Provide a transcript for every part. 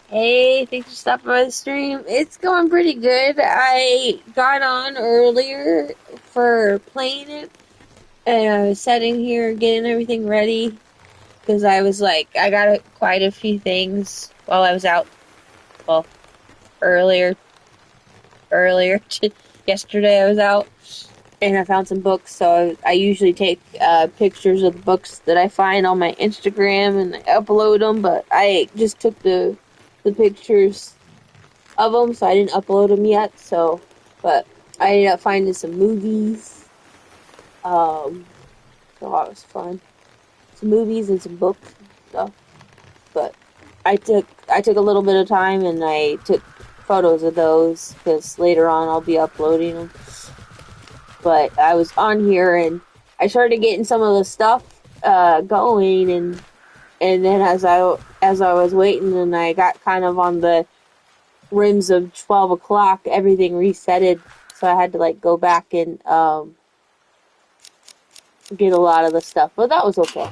Hey, thanks for stopping by the stream. It's going pretty good. I got on earlier for playing it, and I was sitting here getting everything ready because I was like, I got quite a few things while I was out. Well, earlier, earlier yesterday I was out, and I found some books. So I usually take pictures of the books that I find on my Instagram and I upload them. But I just took the pictures of them, so I didn't upload them yet. So, but I ended up finding some movies. So that was fun. Some movies and some books and stuff. But I took a little bit of time and I took photos of those because later on I'll be uploading them. But I was on here and I started getting some of the stuff going and then as I was waiting and I got kind of on the rims of 12 o'clock, everything resetted, so I had to like go back and get a lot of the stuff, but that was okay.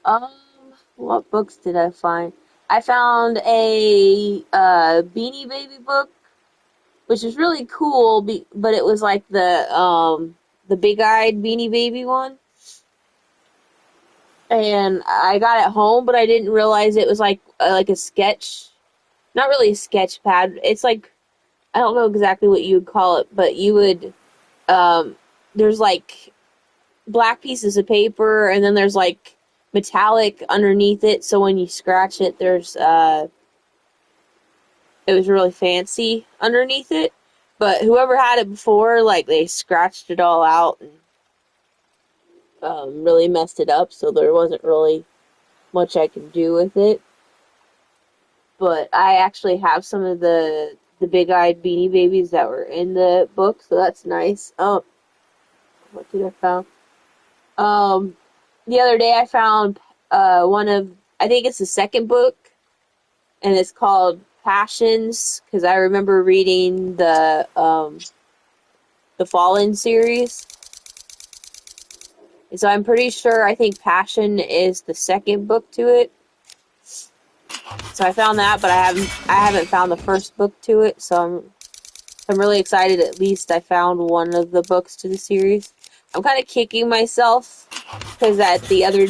Um, what books did I find? I found a Beanie Baby book, which is really cool, but it was like the big-eyed Beanie Baby one, and I got it home, but I didn't realize it was like a sketch, not really a sketch pad. It's like I don't know exactly what you would call it, but you would um, there's like black pieces of paper, and then there's like metallic underneath it. So when you scratch it, there's it was really fancy underneath it. But whoever had it before, like they scratched it all out and really messed it up. So there wasn't really much I can do with it. But I actually have some of the big-eyed Beanie Babies that were in the book, so that's nice. Oh, what did I found? Um, the other day I found one of, I think it's the second book, and it's called Passions because I remember reading the Fallen series, and so I'm pretty sure I think Passion is the second book to it. So I found that, but I haven't found the first book to it. So I'm really excited. At least I found one of the books to the series. I'm kind of kicking myself because at the other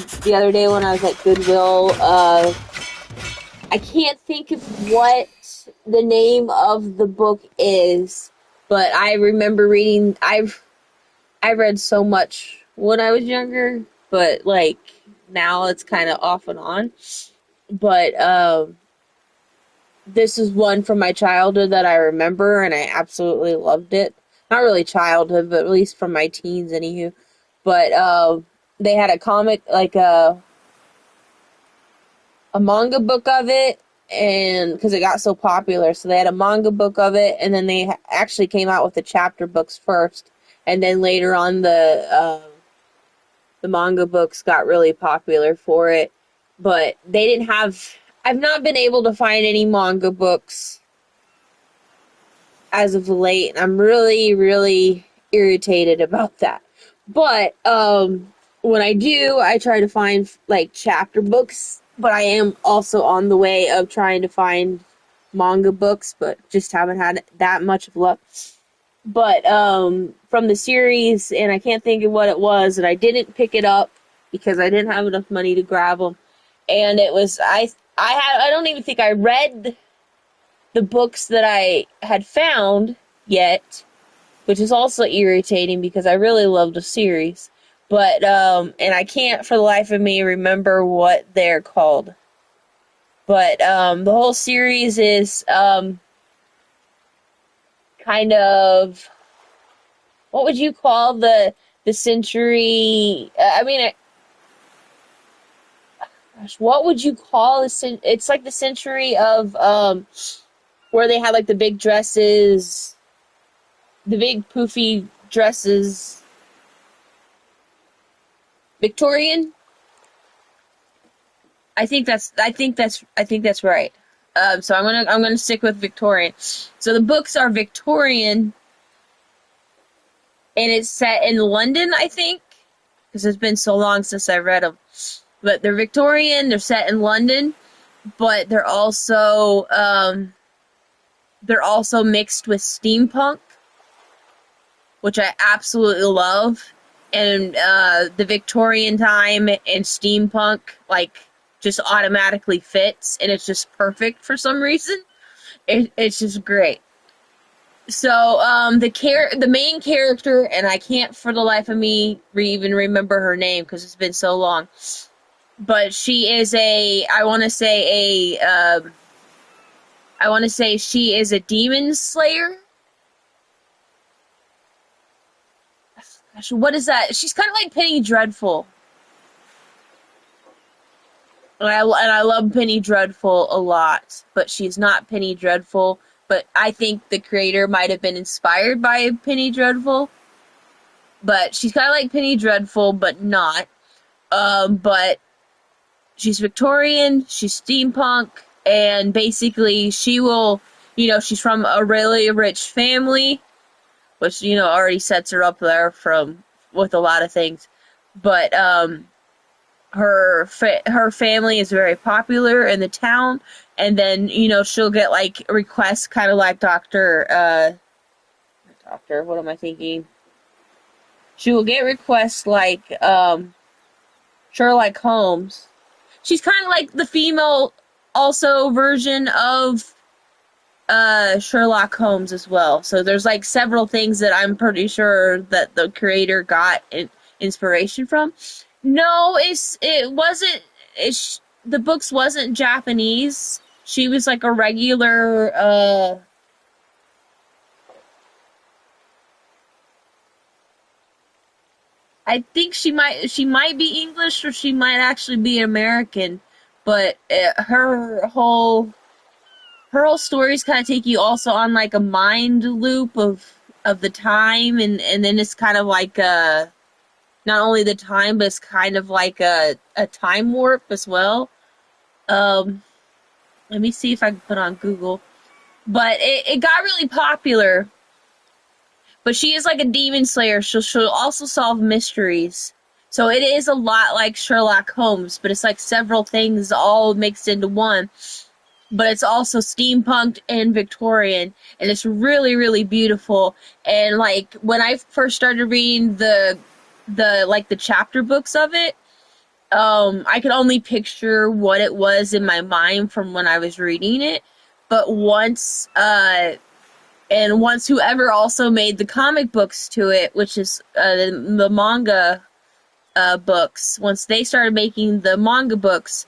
day when I was at Goodwill, I can't think of what the name of the book is, but I remember reading. I read so much when I was younger, but like now it's kind of off and on. But this is one from my childhood that I remember, and I absolutely loved it. Not really childhood, but at least from my teens, anywho. But they had a comic, like a manga book of it, and because it got so popular, so they had a manga book of it, and then they actually came out with the chapter books first, and then later on the manga books got really popular for it, but they didn't have. I've not been able to find any manga books as of late, and I'm really, really irritated about that. But when I do, I try to find like chapter books. But I am also on the way of trying to find manga books, but just haven't had that much of luck. But from the series, and I can't think of what it was, and I didn't pick it up because I didn't have enough money to grab them. And it was I don't even think I read the books that I had found yet, which is also irritating because I really loved the series. But and I can't for the life of me remember what they're called. But the whole series is kind of, what would you call the century? I mean, gosh, what would you call it's like the century of where they had like the big dresses, the big poofy dresses. Victorian? I think that's right. So I'm gonna stick with Victorian. So the books are Victorian, and it's set in London, I think, because it's been so long since I read them. but they're Victorian. They're set in London, but they're also mixed with steampunk, which I absolutely love. And the Victorian time and steampunk like just automatically fits, and it's just perfect for some reason. It's just great. So the main character, and I can't for the life of me even remember her name because it's been so long. But she is I want to say she is a demon slayer. Gosh, what is that? She's kind of like Penny Dreadful. And I love Penny Dreadful a lot, but she's not Penny Dreadful. But I think the creator might have been inspired by Penny Dreadful. But she's kind of like Penny Dreadful, but not. But she's Victorian, she's steampunk, and basically she will, she's from a really rich family, which, already sets her up there with a lot of things. But, her family is very popular in the town, and then she'll get like requests, kind of like what am I thinking? She will get requests like Sherlock Holmes. She's kind of like the female also version of Sherlock Holmes as well. So there's like several things that I'm pretty sure that the creator got inspiration from. No, the books wasn't Japanese. She was like a regular I think she might be English, or she might actually be American, but her whole stories kind of take you also on like a mind loop of the time, and then it's kind of like not only the time, but it's kind of like a time warp as well. Um, Let me see if I can put on Google. But it got really popular. But she is like a demon slayer. She'll also solve mysteries. So it is a lot like Sherlock Holmes, but it's like several things all mixed into one. But it's also steampunked and Victorian, and it's really, really beautiful. And like when I first started reading the chapter books of it, I could only picture what it was in my mind from when I was reading it. But once whoever also made the comic books to it, which is the manga books, once they started making the manga books,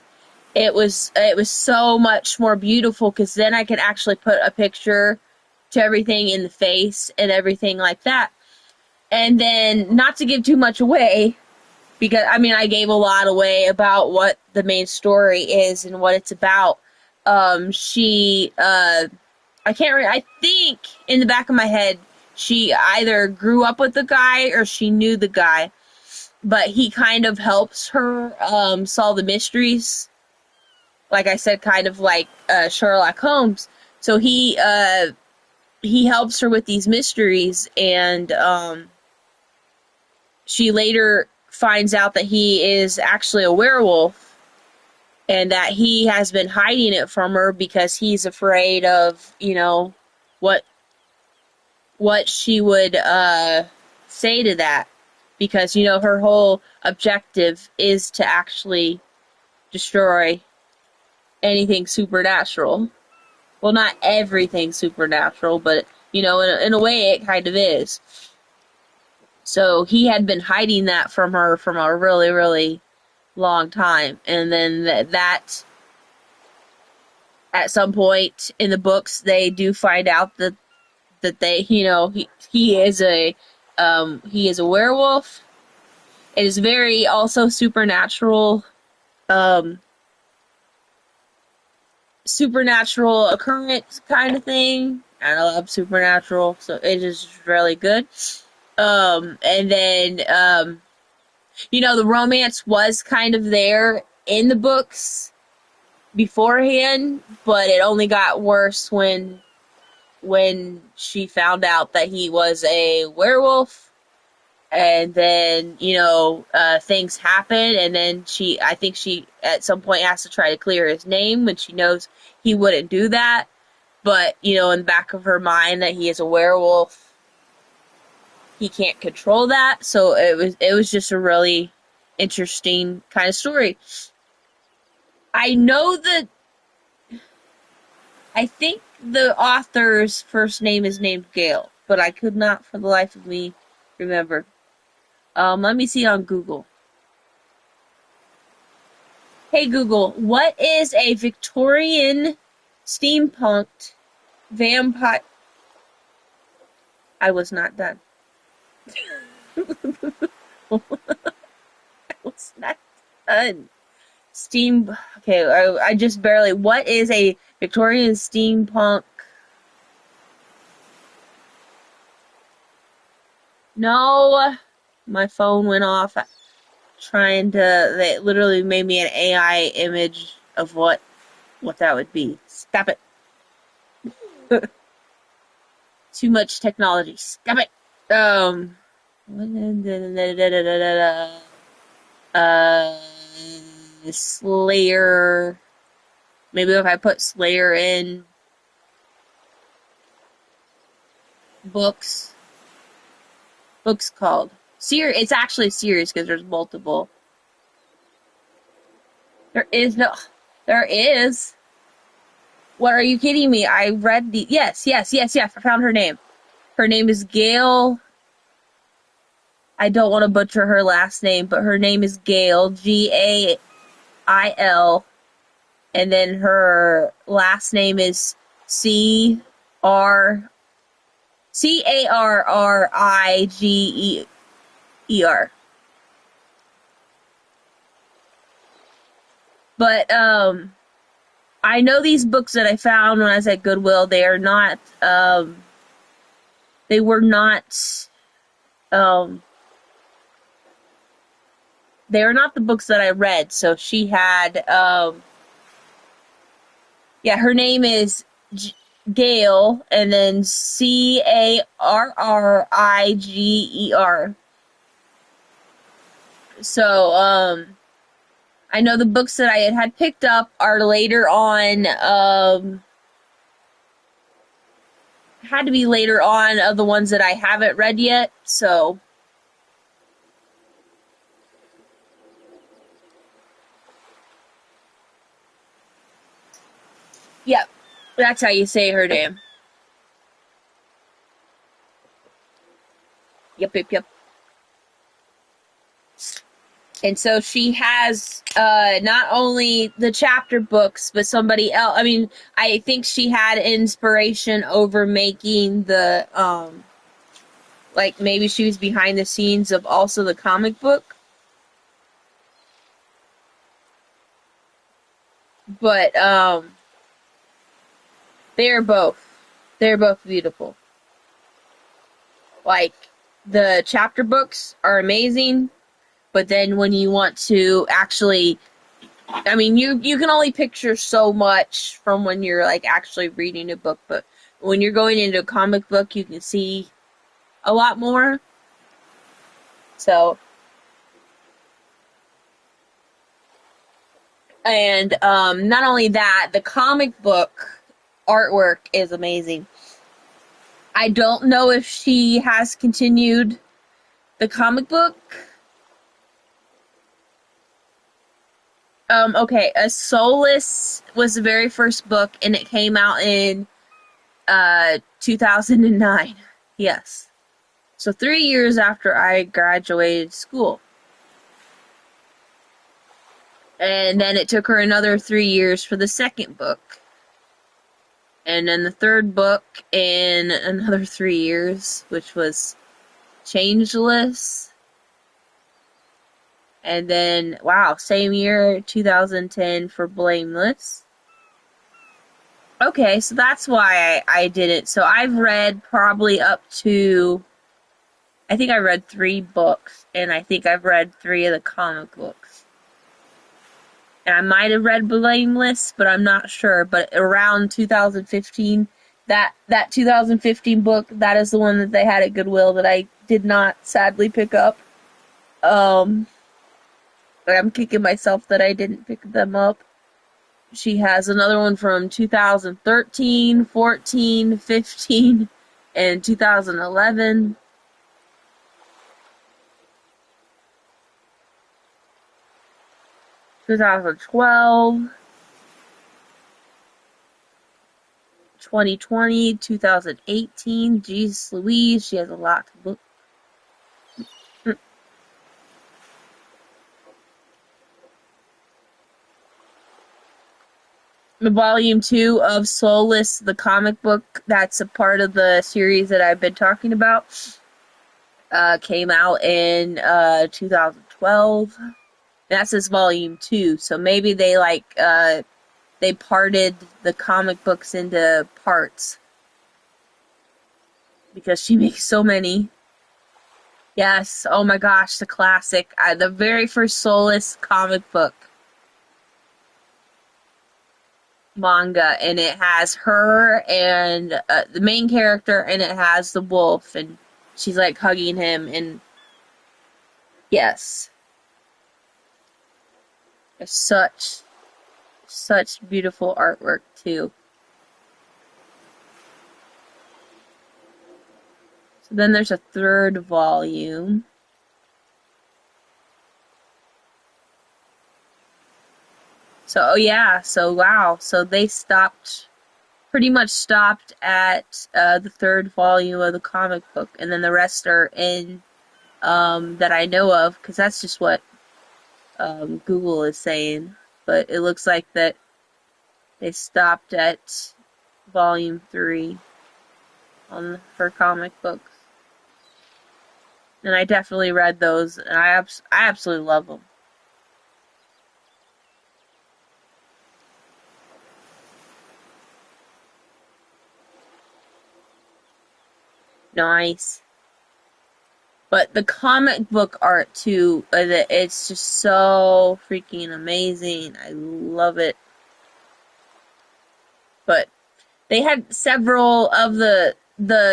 it was so much more beautiful, because then I could actually put a picture to everything in the face and everything like that. And then, not to give too much away, because I gave a lot away about what the main story is and what it's about. I think in the back of my head, she either grew up with the guy or she knew the guy, but he kind of helps her solve the mysteries. Like I said, kind of like Sherlock Holmes. So he helps her with these mysteries, and she later finds out that he is actually a werewolf, and that he has been hiding it from her because he's afraid of, what she would say to that. Because, her whole objective is to actually destroy anything supernatural. Well, not everything supernatural, but, in a way it kind of is. So he had been hiding that from her from a really, really long time. And then that at some point in the books, they do find out that they, he is a werewolf. It is very also supernatural occurrence kind of thing. I love supernatural, so it is really good. And then, the romance was kind of there in the books beforehand, but it only got worse when she found out that he was a werewolf. and then things happen, and then I think she at some point has to try to clear his name when she knows he wouldn't do that, but in the back of her mind that he is a werewolf, he can't control that. So it was just a really interesting kind of story. I know that I think the author's first name is named Gail, but I could not for the life of me remember. Let me see on Google. Hey Google, what is a Victorian steampunk vampire? I was not done. I was not done. Okay, I just barely. What is a Victorian steampunk? No, my phone went off. They literally made me an AI image of what that would be. Stop it. Too much technology. Stop it. Uh, Slayer. Maybe if I put Slayer in books called series. It's actually a series because there's multiple. There is no. There is. What, are you kidding me? I read the. Yes. I found her name. Her name is Gail. I don't want to butcher her last name, but her name is Gail. Gail. And then her last name is Carrriger. But I know these books that I found when I was at Goodwill, they are not they were not they are not the books that I read. So she had her name is Gail, and then Carrriger. So I know the books that I had picked up are later on, had to be later on of the ones that I haven't read yet, so. Yep, that's how you say her name. Yep. And so she has not only the chapter books, but somebody else. I mean, I think she had inspiration over making the, like maybe she was behind the scenes of also the comic book. But they're both beautiful. Like, the chapter books are amazing. But then when you want to actually, I mean, you can only picture so much from when you're like actually reading a book, but when you're going into a comic book, you can see a lot more. So, and not only that, the comic book artwork is amazing. I don't know if she has continued the comic book. Okay, A Soulless was the very first book, and it came out in 2009. Yes. So 3 years after I graduated school. And then it took her another 3 years for the second book. And then the third book in another 3 years, which was Changeless. And then, wow, same year, 2010 for Blameless. Okay, so that's why I did it. So I've read probably up to, I think I read 3 books, and I think I've read 3 of the comic books. And I might have read Blameless, but I'm not sure. But around 2015 that 2015 book, that is the one that they had at Goodwill that I did not sadly pick up. Um, I'm kicking myself that I didn't pick them up. She has another one from 2013, 14, 15, and 2011. 2012, 2020, 2018. Jesus Louise, she has a lot to look. Volume 2 of Soulless, the comic book, that's a part of the series that I've been talking about, came out in 2012. That's this volume 2, so maybe they parted the comic books into parts because she makes so many. Yes, oh my gosh, the classic, the very first Soulless comic book manga, and it has her and the main character, and it has the wolf, and she's like hugging him, and yes, it's such beautiful artwork too. So then there's a third volume. So, oh yeah, so wow, so they pretty much stopped at the third volume of the comic book, and then the rest are in that I know of, because that's just what Google is saying. But it looks like that they stopped at volume 3 on her comic books, and I definitely read those, and I absolutely love them. Nice. But the comic book art too, it's just so freaking amazing. I love it. But they had several of the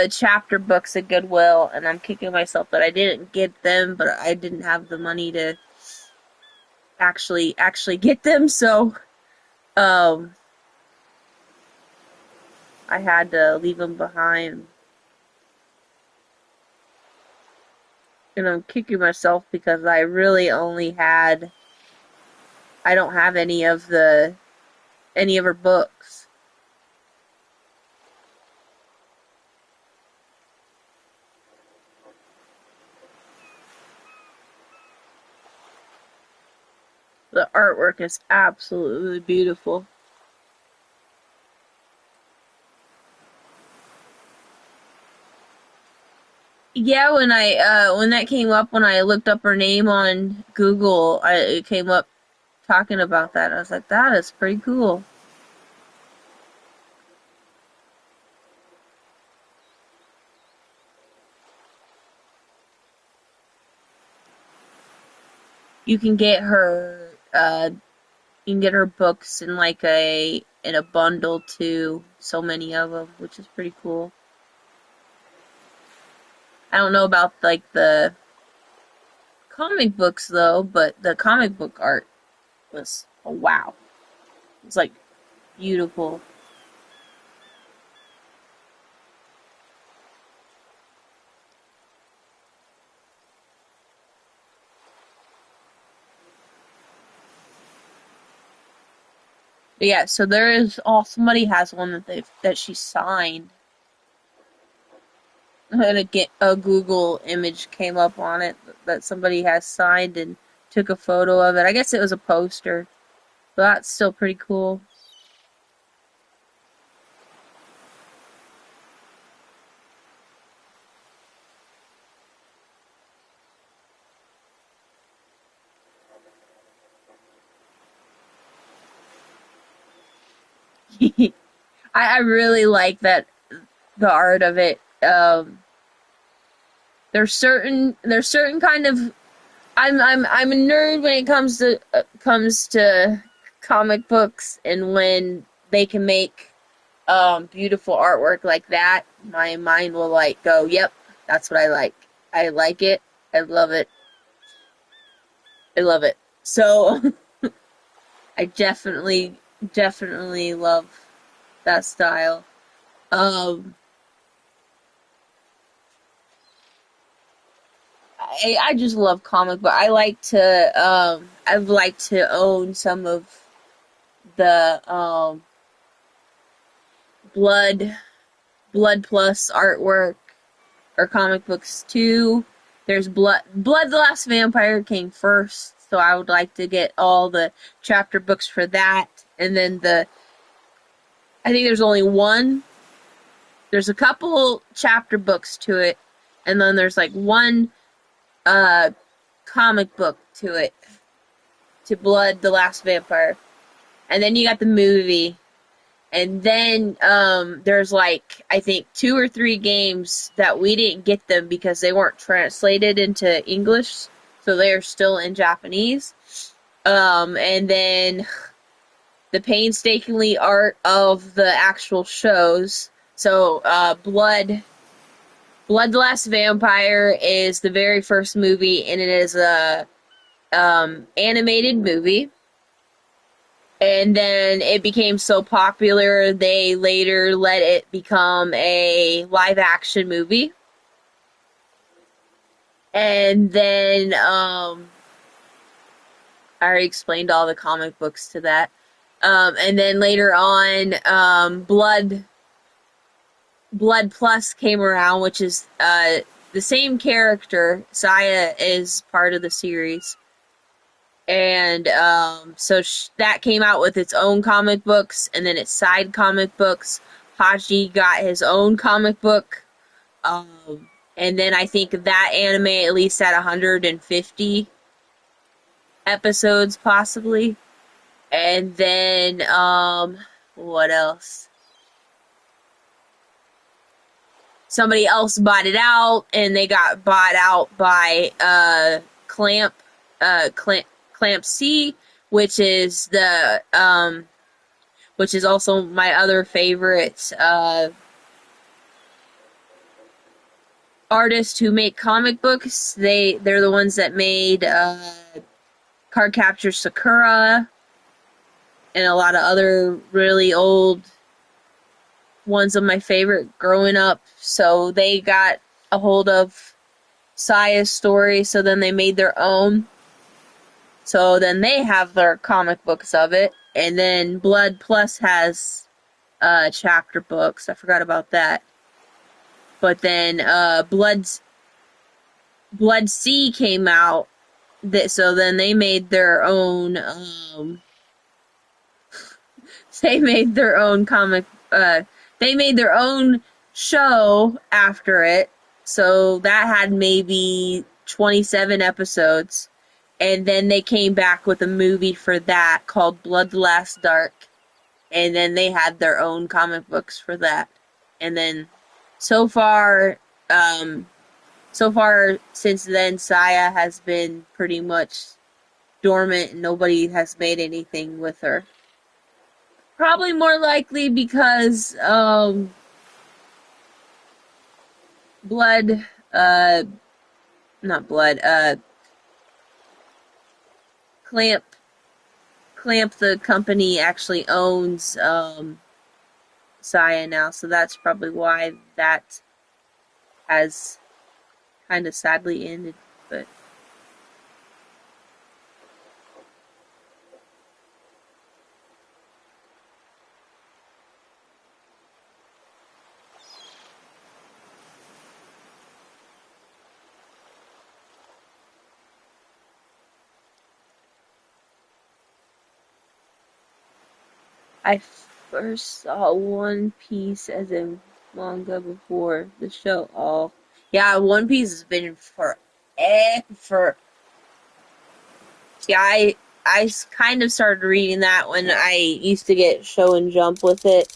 chapter books at Goodwill, and I'm kicking myself that I didn't get them, but I didn't have the money to actually get them, so um I had to leave them behind. And I'm kicking myself because I really only had I don't have any of her books. The artwork is absolutely beautiful. Yeah, when that came up, when I looked up her name on Google, it came up talking about that. I was like, that is pretty cool. You can get her books in in a bundle too. So many of them, which is pretty cool. I don't know about like the comic books though, but the comic book art was wow. It's like beautiful. But yeah, so there is somebody has one that she signed. And a Google image came up on it that somebody has signed and took a photo of it. I guess it was a poster, but that's still pretty cool. I really like that the art of it. There's certain kind of I'm a nerd when it comes to comic books, and when they can make beautiful artwork like that, my mind will like go, yep, that's what I like. I like it. I love it. I love it. So I definitely love that style. Um, I just love comic book. I'd like to own some of the blood blood plus artwork or comic books too. There's Blood the Last Vampire came first, so I would like to get all the chapter books for that. And then I think there's only one. There's a couple chapter books to it, and then there's like one uh comic book to it, to Blood the Last Vampire. And then you got the movie. And then there's like, I think 2 or 3 games that we didn't get them because they weren't translated into English, so they are still in Japanese. And then the painstakingly art of the actual shows. So Blood the Last Vampire is the very first movie, and it is a animated movie. And then it became so popular, they later let it become a live action movie. And then, I already explained all the comic books to that. And then later on, Blood Plus came around, which is, the same character. Saya is part of the series. And so that came out with its own comic books, and then its side comic books. Haji got his own comic book, and then I think that anime at least had 150 episodes, possibly. And then what else? Somebody else bought it out, and they got bought out by Clamp C, which is also my other favorite artist who make comic books. They're the ones that made Cardcaptor Sakura and a lot of other really old ones of my favorite growing up. So they got a hold of Saya's story, so then they made their own. So then they have their comic books of it. And then Blood Plus has chapter books. I forgot about that. But then Blood C came out. So then they made their own they made their own comic they made their own show after it. So that had maybe 27 episodes. And then they came back with a movie for that called Blood the Last Dark. And then they had their own comic books for that. And then so far since then, Saya has been pretty much dormant and nobody has made anything with her. Probably more likely because Clamp the company actually owns Saya now, so that's probably why that has kind of sadly ended. But I first saw One Piece as a manga before the show. Oh, yeah, One Piece has been forever. Yeah, I kind of started reading that when I used to get Show and Jump with it.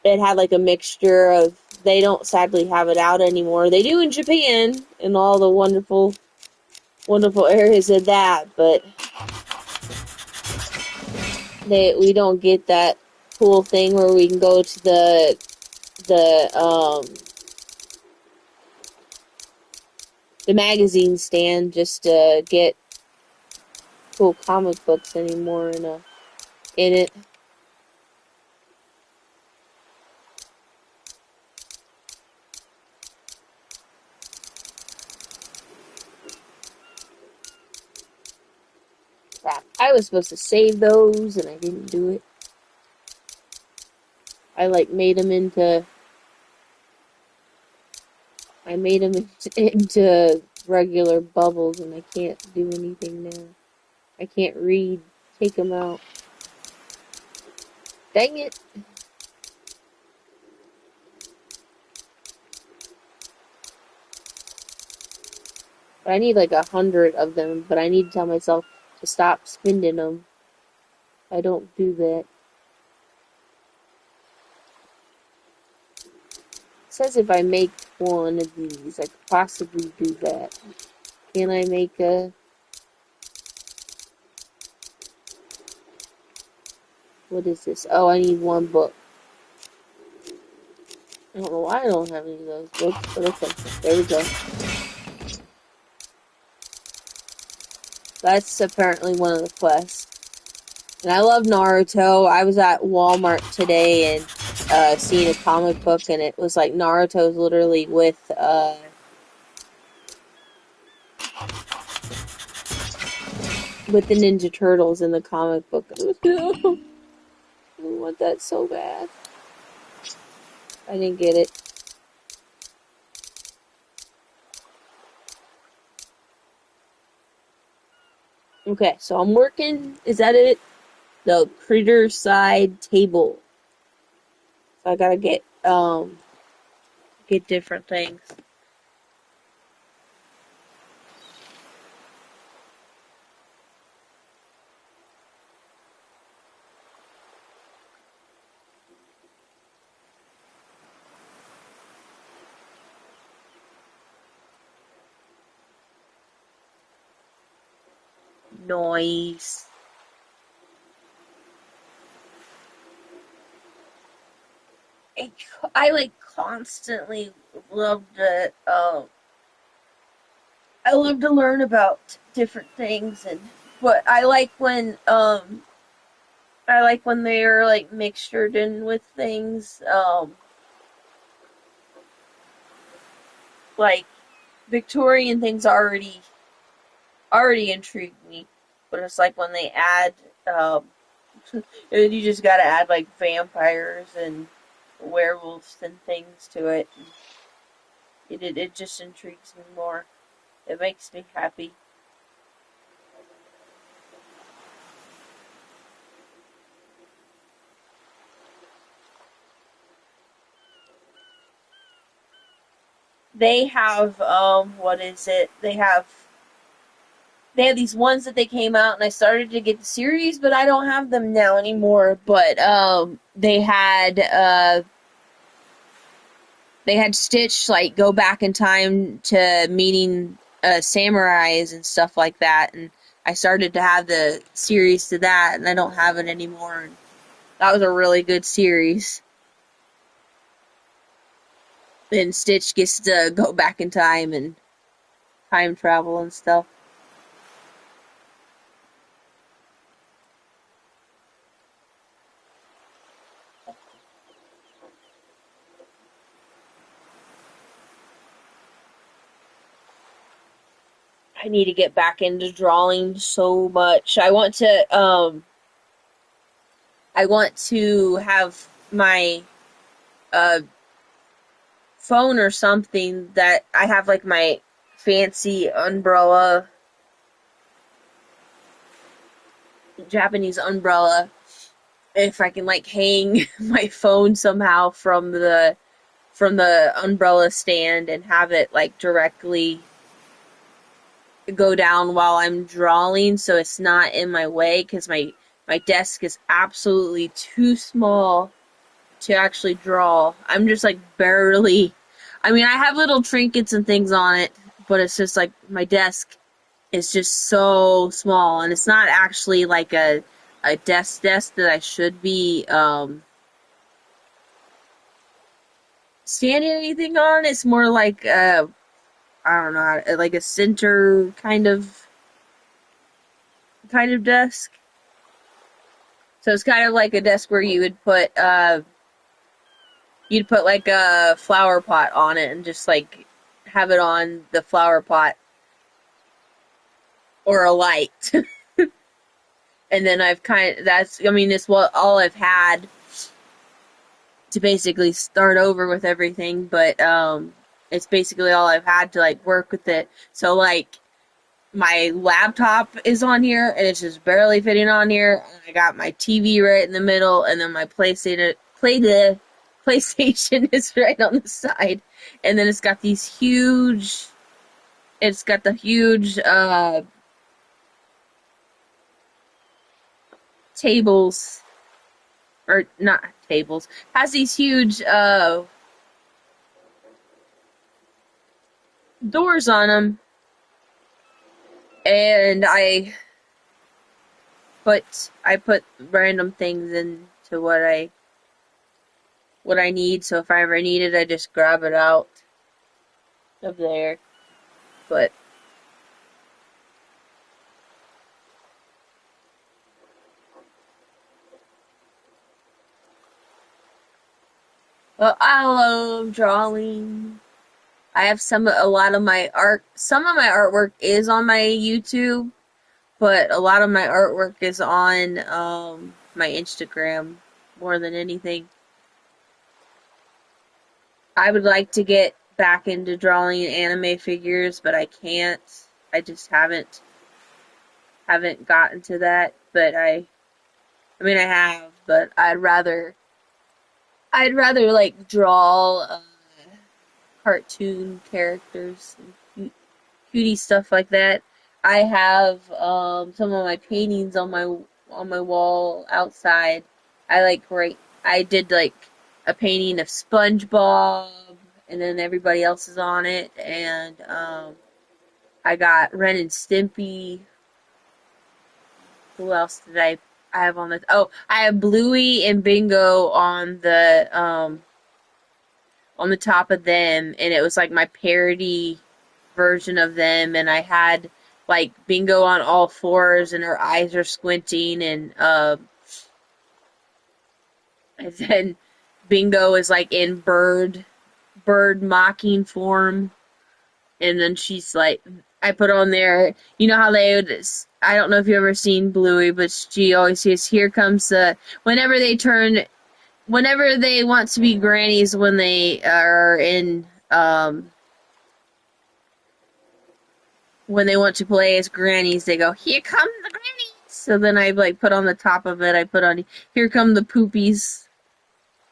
It had like a mixture of. They don't sadly have it out anymore. They do in Japan and all the wonderful, wonderful areas of that, but we don't get that cool thing where we can go to the magazine stand just to get cool comic books anymore in it. Crap. I was supposed to save those and I didn't do it. I made them into regular bubbles and I can't do anything now. I can't read. Take them out. Dang it. But I need 100 of them, but I need to tell myself to stop spending them. I don't do that. It says if I make one of these, I could possibly do that. Can I make a... What is this? Oh, I need one book. I don't know why I don't have any of those books, but okay. There we go. That's apparently one of the quests. And I love Naruto. I was at Walmart today and seeing a comic book, and it was Naruto's literally with the Ninja Turtles in the comic book. I want that so bad. I didn't get it. Okay, so I'm working. Is that it? The critter side table. So I gotta get different things. Noise. I constantly love to I love to learn about different things but I like when they're mixtured in with things like Victorian things already intrigue me, but it's when they add um you just gotta add vampires and werewolves and things to it. It just intrigues me more. It makes me happy. They have what is it? They have these ones that they came out and I started to get the series, but I don't have them now anymore. But they had Stitch go back in time to meeting samurais and stuff like that, and I started to have the series to that, and I don't have it anymore. And that was a really good series. And Stitch gets to go back in time and time travel and stuff. I need to get back into drawing so much. I want to have my uh phone or something that I have my fancy umbrella, Japanese umbrella. If I can hang my phone somehow from the umbrella stand and have it directly go down while I'm drawing so it's not in my way because my desk is absolutely too small to actually draw. I'm just barely. I mean, I have little trinkets and things on it, but it's just my desk is just so small, and it's not actually a desk that I should be standing anything on. It's more like I don't know, like a center kind of desk. So it's kind of like a desk where you'd put like a flower pot on it and just like have it on the flower pot or a light. And then I mean, it's what all I've had to basically start over with everything, but it's basically all I've had to like work with it. So like my laptop is on here and it's just barely fitting on here. I got my TV right in the middle, and then my PlayStation is right on the side, and then it's got the huge tables, or not tables, has these huge doors on them, and I put random things into what I need. So if I ever need it, I just grab it out of there. But well, I love drawing. I have a lot of my art. Some of my artwork is on my YouTube, but a lot of my artwork is on my Instagram more than anything. I would like to get back into drawing anime figures, but I can't. I just haven't gotten to that. But I mean, I have, but I'd rather like draw cartoon characters and cutie stuff like that. I have some of my paintings on my wall outside. I did like a painting of SpongeBob, and then everybody else is on it, and I got Ren and Stimpy. Who else did I have on the? Oh, I have Bluey and Bingo on the top of them, and it was like my parody version of them, and I had like Bingo on all fours, and her eyes are squinting, and then Bingo is like in bird mocking form, and then she's like, I put on there, you know how they would. I don't know if you ever seen Bluey, but she always says, "Here comes the." Whenever they want to be grannies, when they are when they want to play as grannies, they go, "Here come the grannies." So then I like put on the top of it, I put on, "Here come the poopies,"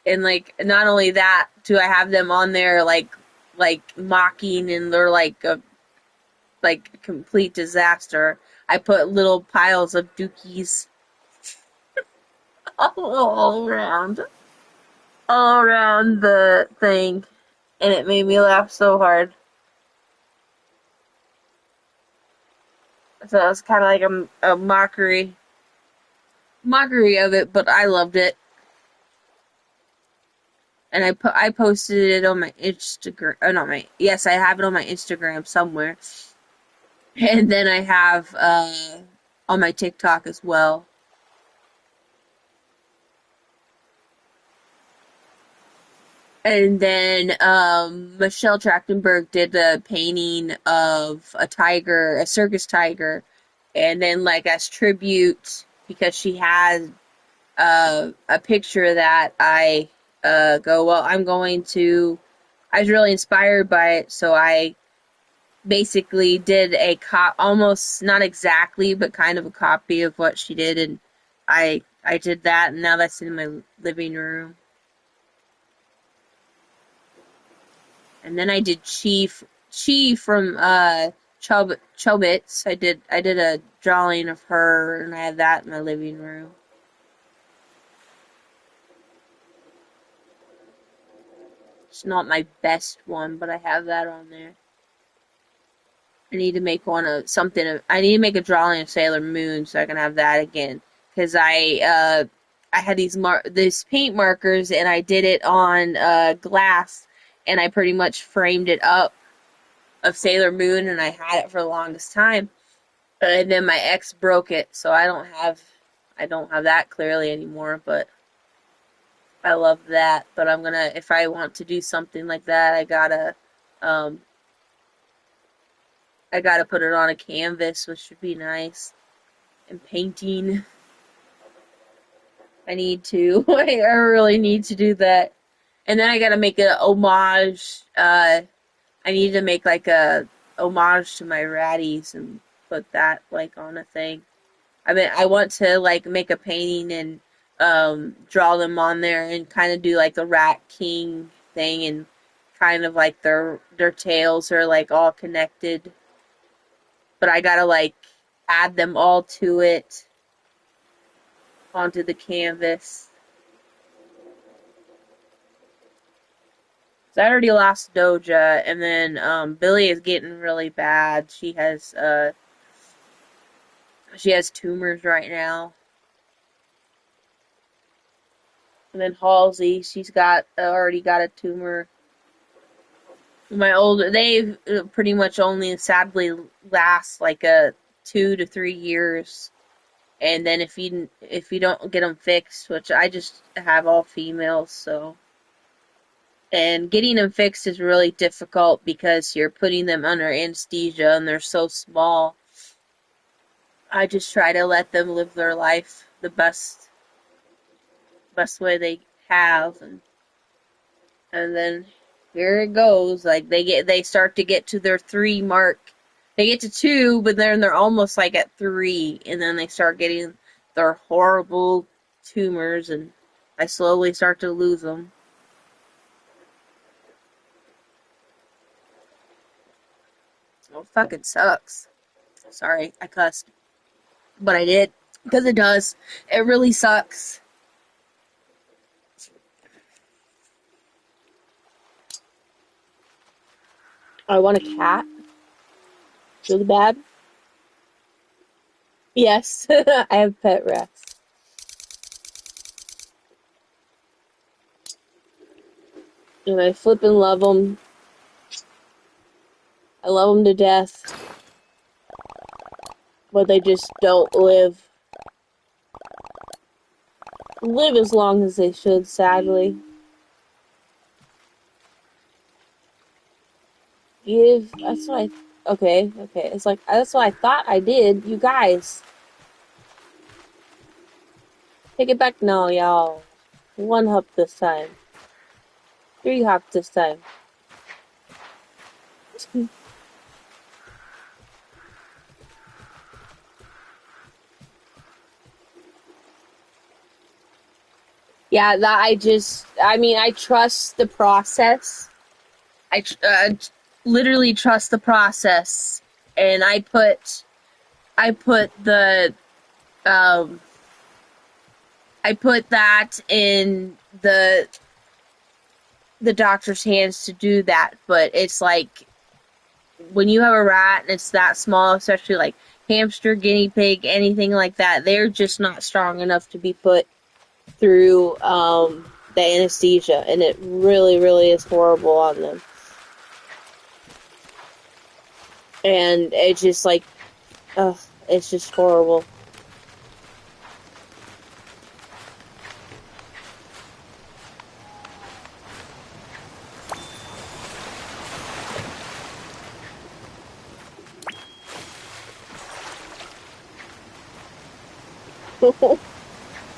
and like not only that, do I have them on there like mocking, and they're like a complete disaster. I put little piles of dookies all around, all around the thing, and it made me laugh so hard. So it was kind of like a mockery of it, but I loved it, and I posted it on my Instagram. Oh, not my yes, I have it on my Instagram somewhere, and then I have on my TikTok as well. And then Michelle Trachtenberg did a painting of a tiger, a circus tiger, and then like as tribute, because she had a picture that go, well, I was really inspired by it, so I basically did almost not exactly, but kind of a copy of what she did, and I did that, and now that's in my living room. And then I did Chi from Chobits. I did a drawing of her, and I had that in my living room. It's not my best one, but I have that on there. I need to make one of something. I need to make a drawing of Sailor Moon so I can have that again. Because I had these paint markers, and I did it on glass, and I pretty much framed it up of Sailor Moon, and I had it for the longest time. And then my ex broke it, so I don't have that clearly anymore, but I love that. But I'm gonna, if I want to do something like that, um I gotta put it on a canvas, which would be nice. And painting, I need to. I really need to do that. And then I gotta make a homage. I need to make like a homage to my ratties and put that like on a thing. I mean, I want to like make a painting and draw them on there and kind of do like the Rat King thing and kind of like their tails are like all connected, but I gotta like add them all to it onto the canvas. So I already lost Doja, and then Billy is getting really bad. She has tumors right now. And then Halsey, she's got already got a tumor. They pretty much only sadly last like a 2 to 3 years, and then if you don't get them fixed, which I just have all females, so. And getting them fixed is really difficult because you're putting them under anesthesia and they're so small. I just try to let them live their life the best way they have, and then here it goes. Like they start to get to their 3 mark. They get to 2, but then they're almost like at 3, and then they start getting their horrible tumors, and I slowly start to lose them. Oh, it fucking sucks. Sorry, I cussed. But I did. Because it does. It really sucks. I want a cat. Really bad. Yes, I have pet rats. And I flippin' love them. I love them to death. But they just don't live as long as they should, sadly. That's what okay. It's like, that's what I thought I did. You guys. Take it back now, y'all. 1 hop this time. 3 hop this time. Yeah, I trust the process. Literally trust the process. And I put um, I put that in the doctor's hands to do that. But it's like, when you have a rat and it's that small, especially like hamster, guinea pig, anything like that, they're just not strong enough to be put through the anesthesia, and it really, really is horrible on them. And it's just like, ugh, it's just horrible.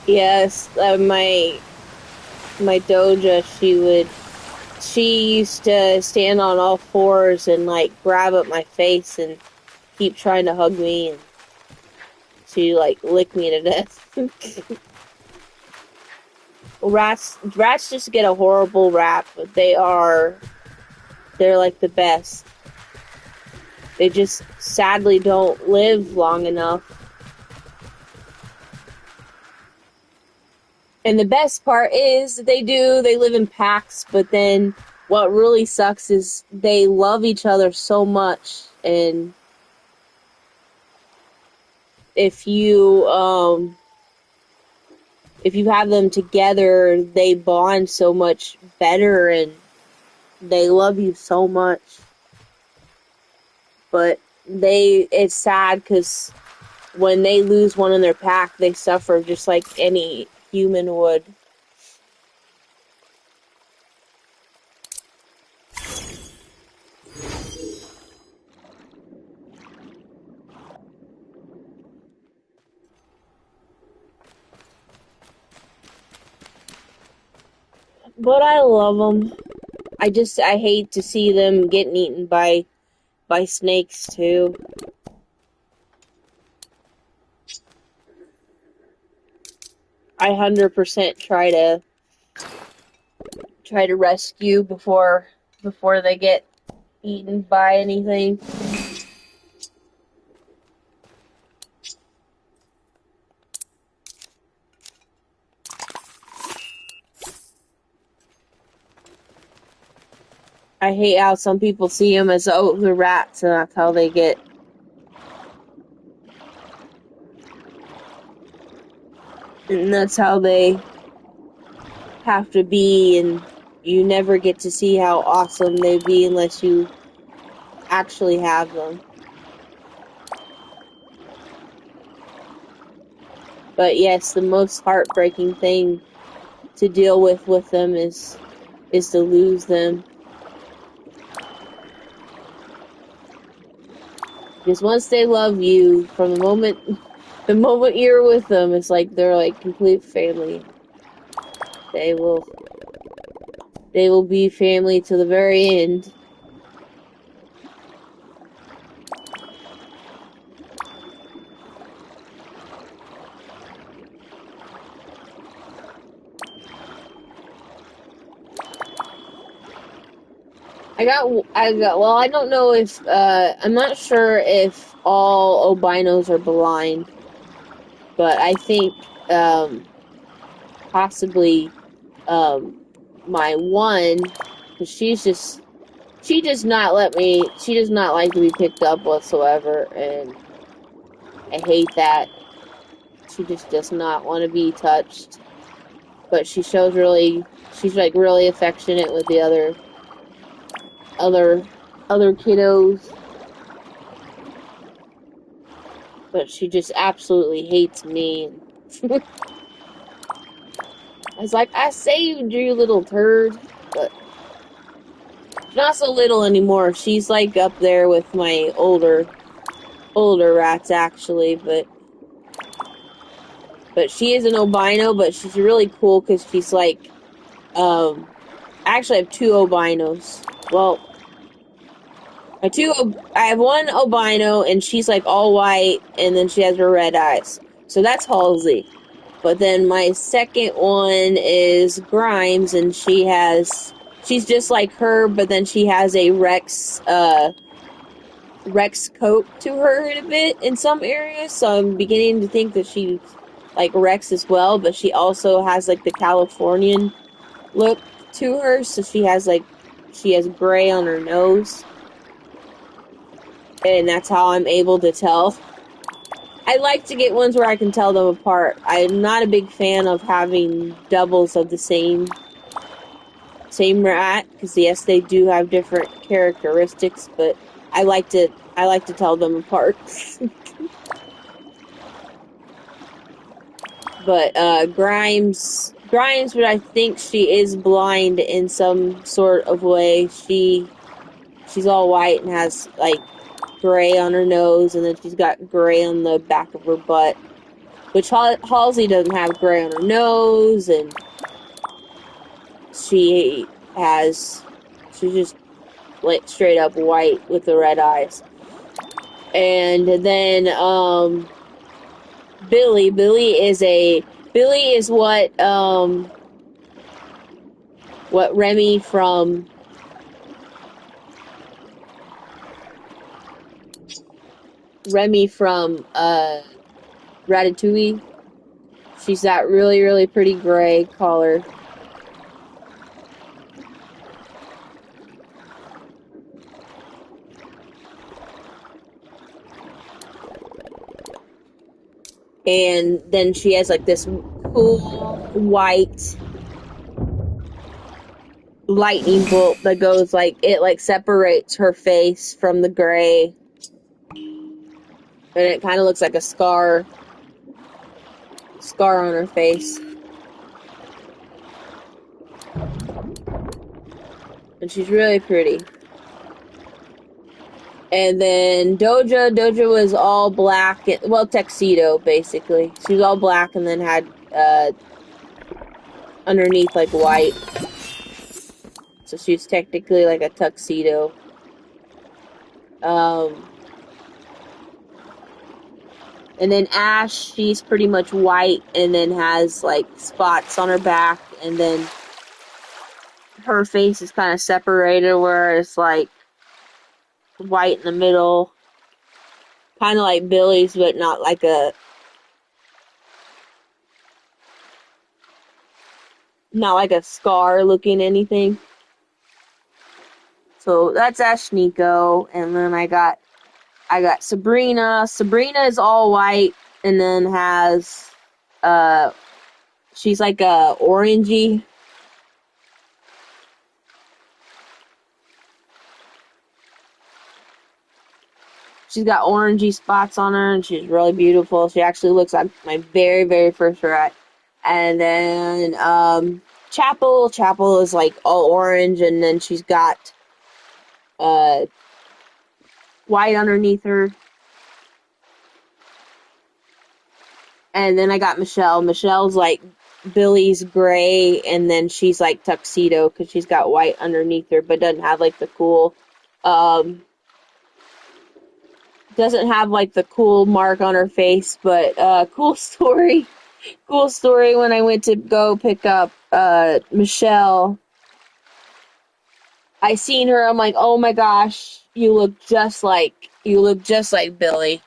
Yes, my Doja, she used to stand on all 4s and like grab at my face and keep trying to hug me, and she like licked me to death. Rats just get a horrible rap, but they're like the best. They just sadly don't live long enough. And the best part is they live in packs, but then what really sucks is they love each other so much, and if you have them together, they bond so much better, and They love you so much, but it's sad because when they lose one in their pack, they suffer just like any human would. But I love them. I hate to see them getting eaten by snakes too. I 100% try to rescue before they get eaten by anything. I hate how some people see them as, oh, they're rats, and that's how they get. And that's how they have to be, and you never get to see how awesome they be unless you actually have them. But yes, the most heartbreaking thing to deal with them is to lose them. Because once they love you, from the moment you're with them, it's like they're like complete family. They will be family to the very end. Well, I don't know if, I'm not sure if all albinos are blind, but I think, possibly, my one, because she does not like to be picked up whatsoever, and I hate that. She just does not want to be touched, but she's like really affectionate with the other kiddos, but she just absolutely hates me. I was like, I saved you, little turd, but she's not so little anymore. She's like up there with my older rats actually, but she is an albino, but she's really cool because she's like, I actually have two albinos. Well, I have one albino, and she's like all white, and then she has her red eyes. So that's Halsey. But then my second one is Grimes, and she's just like her, but then she has a Rex coat to her in a bit in some areas. So I'm beginning to think that she's like Rex as well, but she also has like the Californian look to her. So she has gray on her nose. And that's how I'm able to tell. I like to get ones where I can tell them apart. I'm not a big fan of having doubles of the same rat, because yes, they do have different characteristics, but I like to tell them apart. But Grimes, but I think she is blind in some sort of way. She's all white and has like gray on her nose, and then she's got gray on the back of her butt. Which Halsey doesn't have gray on her nose, and she's just like straight up white with the red eyes. And then Billy is what Remy from Ratatouille. She's that really, really pretty gray color. And then she has like this cool white lightning bolt that goes like, it like separates her face from the gray. And it kind of looks like a scar on her face. And she's really pretty. And then Doja was all black, well, tuxedo, basically. She was all black and then had, underneath, like, white. So she's technically like a tuxedo. And then Ash, she's pretty much white and then has, like, spots on her back. And then her face is kind of separated where it's, like, white in the middle. Kind of like Billy's, but not like a scar looking anything. So that's Ash Nico, and then I got Sabrina. Sabrina is all white and then has she's like a orangey. She's got orangey spots on her, and she's really beautiful. She actually looks like my very, very first rat. And then Chapel is like all orange, and then she's got white underneath her. And then I got Michelle. Michelle's like Billy's gray, and then she's like tuxedo because she's got white underneath her, but doesn't have like the cool doesn't have like the cool mark on her face. But cool story when I went to go pick up Michelle. I seen her, I'm like, oh my gosh, you look just like Billy.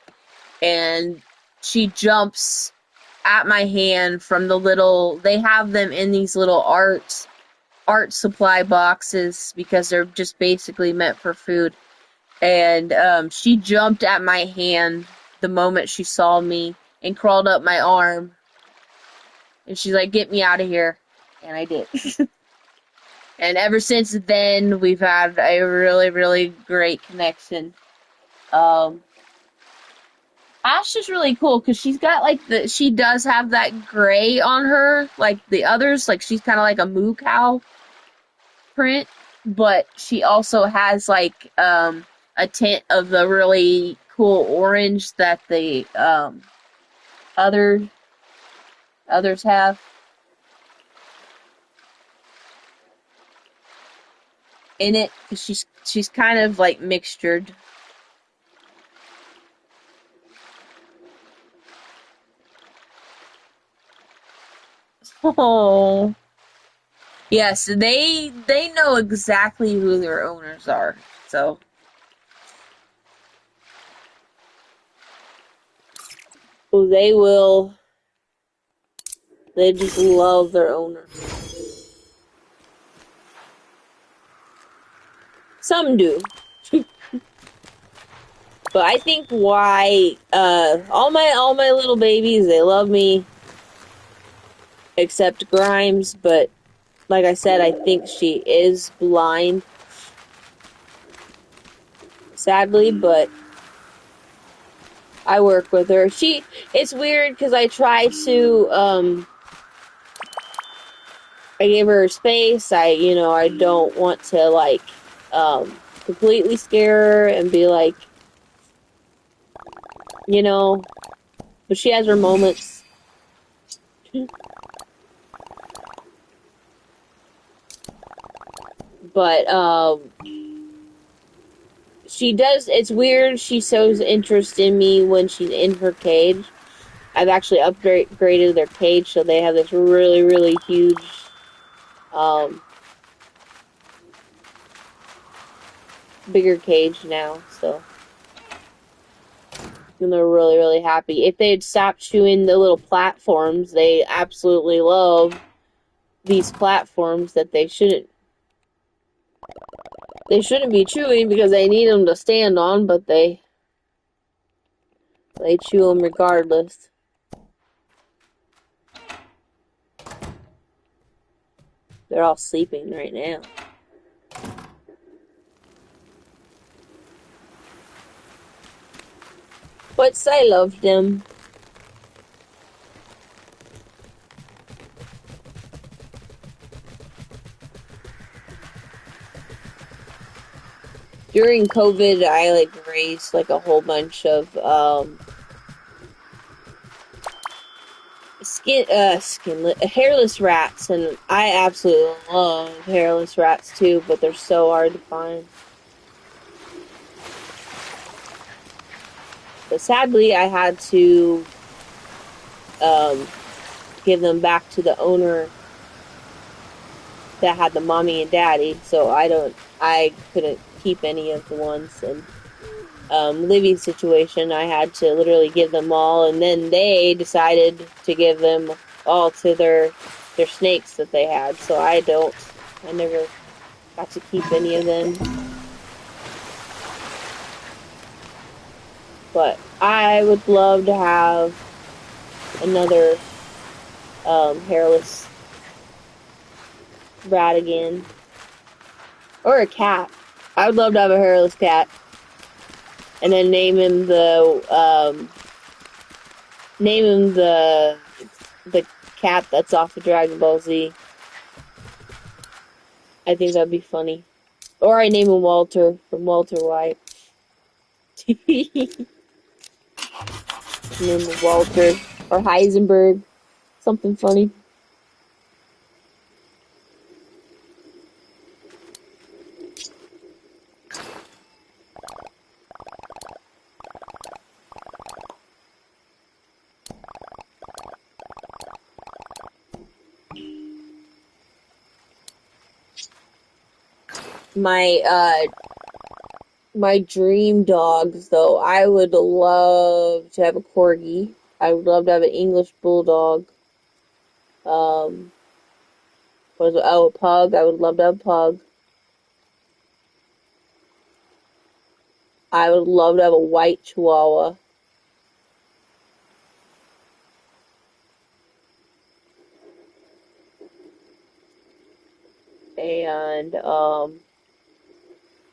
And she jumps at my hand from the little, they have them in these little art supply boxes because they're just basically meant for food. And she jumped at my hand the moment she saw me and crawled up my arm. And she's like, get me out of here. And I did. And ever since then, we've had a really, really great connection. Ash is really cool because she's got like she does have that gray on her, like the others. Like she's kind of like a moo cow print, but she also has like a tint of the really cool orange that the others have in it. Cause she's kind of like mixtured. Oh. Yes, they know exactly who their owners are. So they just love their owners. Some do. But I think why all my little babies, they love me except Grimes, but like I said, I think she is blind. Sadly, but I work with her. It's weird because I try to, I gave her space. I don't want to, like, completely scare her and be like, but she has her moments. But, she does, it's weird, she shows interest in me when she's in her cage. I've actually upgraded their cage, so they have this really, really huge, bigger cage now, so. And they're really, really happy. If they'd stopped chewing the little platforms, they absolutely love these platforms that they shouldn't be chewing because they need them to stand on, but they chew them regardless. They're all sleeping right now. But I loved them. During COVID, I like raised like a whole bunch of hairless rats, and I absolutely love hairless rats too, but they're so hard to find. But sadly, I had to um, give them back to the owner that had the mommy and daddy, so I couldn't keep any of the ones. And Livy's situation, I had to literally give them all, and then they decided to give them all to their snakes that they had. So I never got to keep any of them. But I would love to have another hairless rat again. Or a cat. I would love to have a hairless cat. And then name him the cat that's off of Dragon Ball Z. I think that'd be funny. Or I name him Walter from Walter White. Name him Walter or Heisenberg. Something funny. My dream dogs, though, I would love to have a corgi. I would love to have an English bulldog. A pug. I would love to have a pug. I would love to have a white chihuahua. And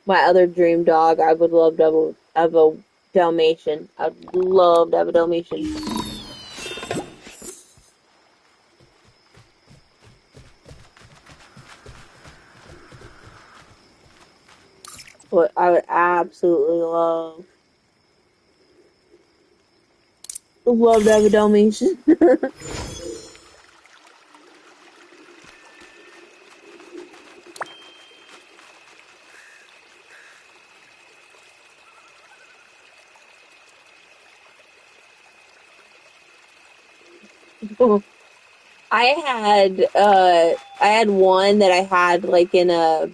my other dream dog, I would love to have a Dalmatian. I'd love to have a Dalmatian. But I would absolutely love to have a Dalmatian. I had one that I had like in a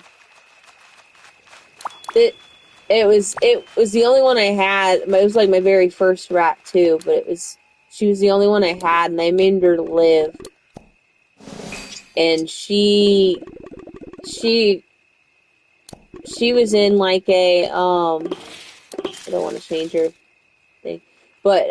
it it was the only one I had. It was like my very first rat too, but she was the only one I had, and I made her live. And she was in like a I don't want to change her thing, but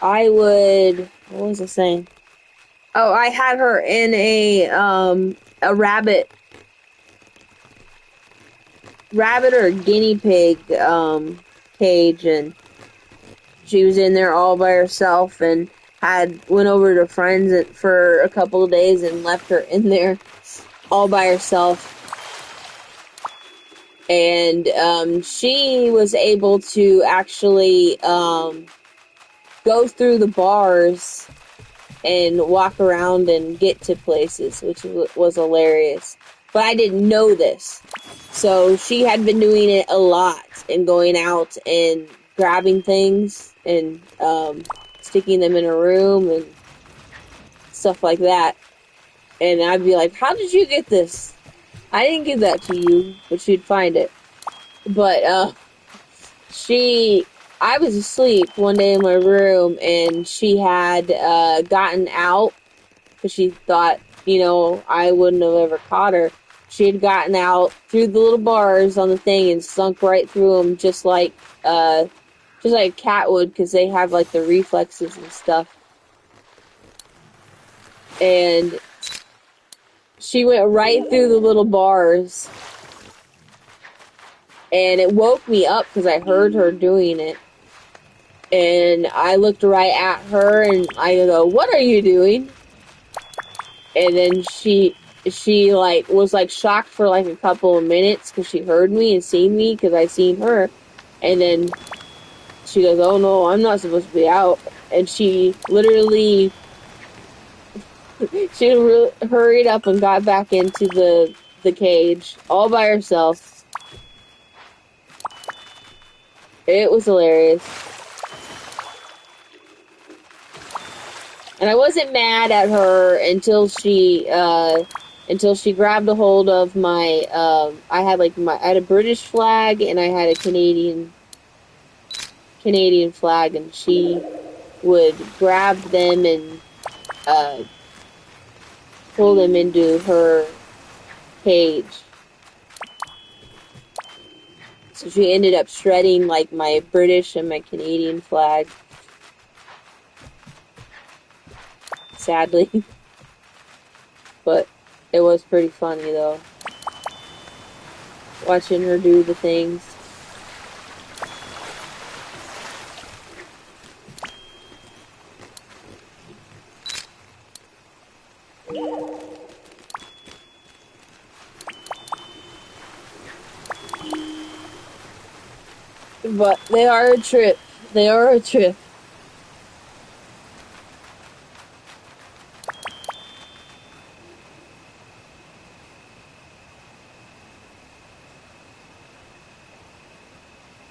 I would, what was I saying? Oh, I had her in a rabbit or a guinea pig cage, and she was in there all by herself, and went over to friends for a couple of days and left her in there all by herself. And she was able to actually go through the bars and walk around and get to places, which was hilarious. But I didn't know this. So she had been doing it a lot and going out and grabbing things and sticking them in a room and stuff like that. And I'd be like, how did you get this? I didn't give that to you, but she'd find it. But I was asleep one day in my room, and she had gotten out because she thought, I wouldn't have ever caught her. She had gotten out through the little bars on the thing and sunk right through them, just like a cat would, because they have like the reflexes and stuff. And she went right through the little bars and it woke me up because I heard her doing it. And I looked right at her and I go, "What are you doing?" And then she like was like shocked for like a couple of minutes because she heard me and seen me because I seen her. And then she goes, "Oh no, I'm not supposed to be out." And she literally hurried up and got back into the cage all by herself. It was hilarious. And I wasn't mad at her until she grabbed a hold of my I had a British flag and I had a Canadian flag, and she would grab them and uh pull them into her cage. So she ended up shredding like my British and my Canadian flag. Sadly. But it was pretty funny though. Watching her do the things. But they are a trip. They are a trip.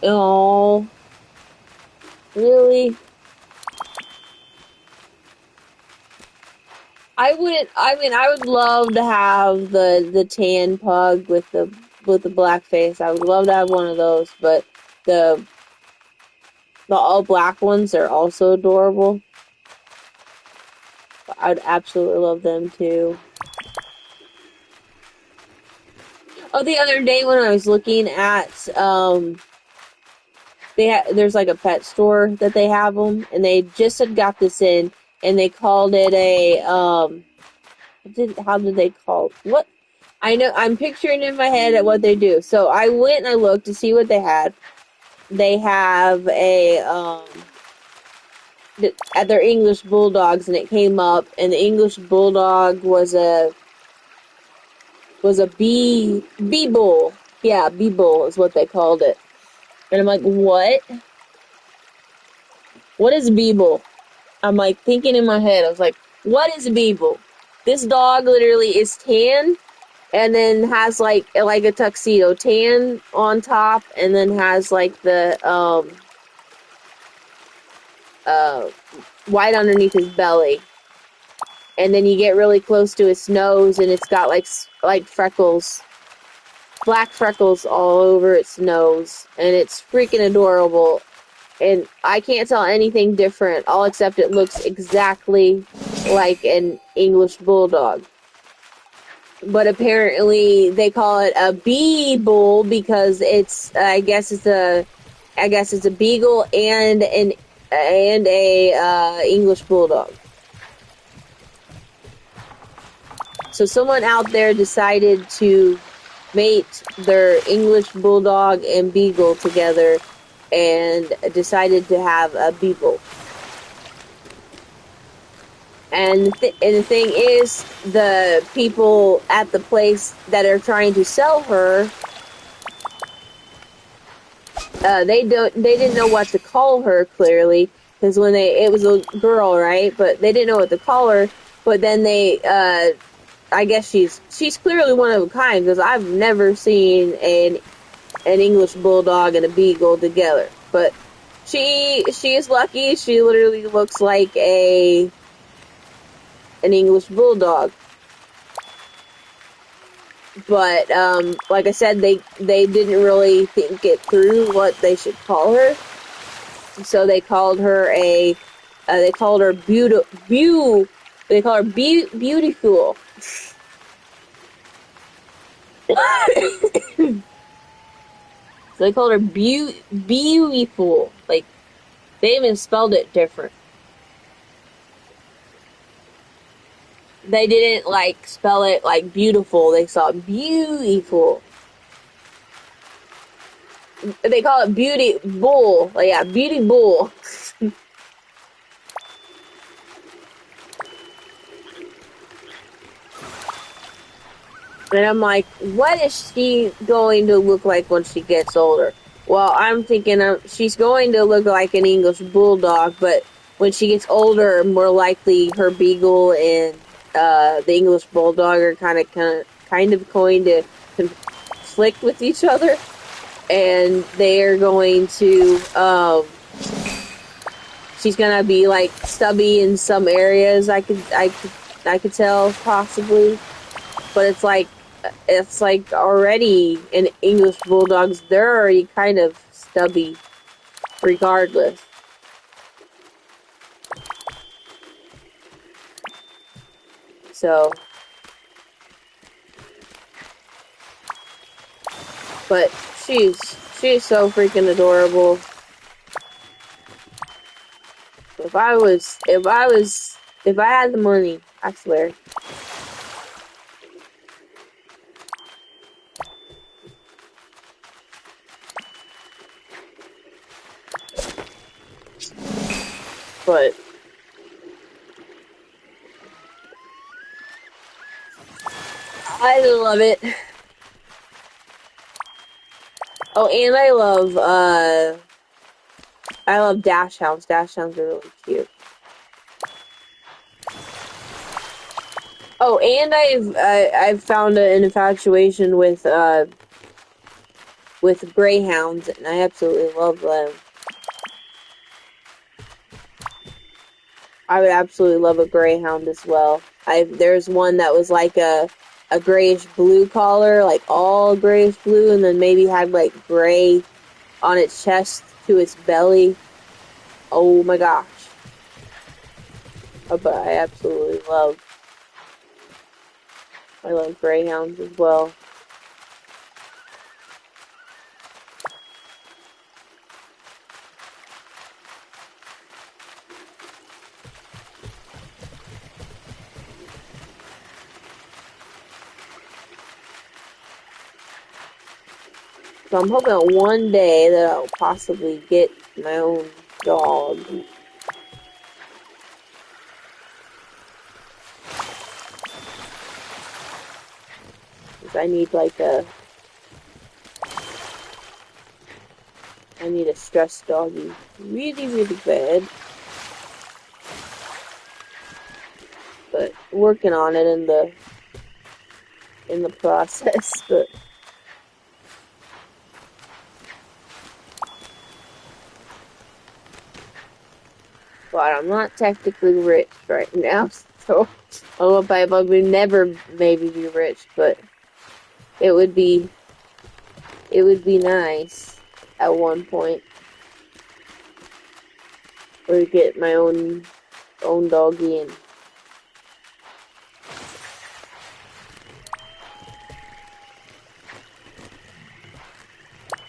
Oh, really? I would love to have the tan pug with the black face. I would love to have one of those, but the the all black ones are also adorable. I'd absolutely love them too. Oh, the other day when I was looking at there's like a pet store that they have them, and they just had got this in, and they called it a how did they call what? I know I'm picturing in my head at what they do. So I went and I looked to see what they had. They have a at their English bulldogs, and it came up, and the English bulldog was a bee bull. Yeah, bee bull is what they called it. And I'm like, what? What is bee bull? I'm like thinking in my head. I was like, what is a bee bull? This dog literally is tan and then has like a tuxedo, tan on top, and then has like the uh white underneath his belly. And then you get really close to his nose, and it's got like freckles, black freckles all over its nose, and it's freaking adorable. And I can't tell anything different, all except it looks exactly like an English bulldog. But apparently they call it a bee bull because I guess it's a beagle and a English bulldog. So someone out there decided to mate their English bulldog and beagle together and decided to have a beagle. And the thing is, the people at the place that are trying to sell her, they didn't know what to call her clearly, because it was a girl, right? But they didn't know what to call her. But then I guess she's clearly one of a kind, because I've never seen an English bulldog and a beagle together. But she is lucky. She literally looks like an English bulldog. But like I said, they didn't really think it through what they should call her, so they called her beautiful. So they called her beautiful. Like, they even spelled it different. They didn't like spell it like beautiful. They saw beautiful. They call it Beauty Bull. Like, yeah, Beauty Bull. And I'm like, what is she going to look like when she gets older? Well, I'm thinking she's going to look like an English bulldog, but when she gets older, more likely her beagle and the English bulldog are kind of going to conflict with each other, and they are going to she's gonna be like stubby in some areas. I could tell possibly, but it's like already in English bulldogs they're already kind of stubby regardless. So, but she's she's so freaking adorable. If I had the money, I swear. But I love it. Oh, and I love dash hounds. Dash hounds are really cute. Oh, and I've found an infatuation with greyhounds, and I absolutely love them. I would absolutely love a greyhound as well. There's one that was like a grayish blue collar, like all grayish blue, and then maybe had like gray on its chest to its belly. Oh my gosh! But I love greyhounds as well. So I'm hoping that one day that I'll possibly get my own dog. Because I need a stressed doggy really, really bad. But working on it in the process. But I'm not technically rich right now, so I don't know if I would never maybe be rich, but it would be nice at one point, or to get my own doggy. And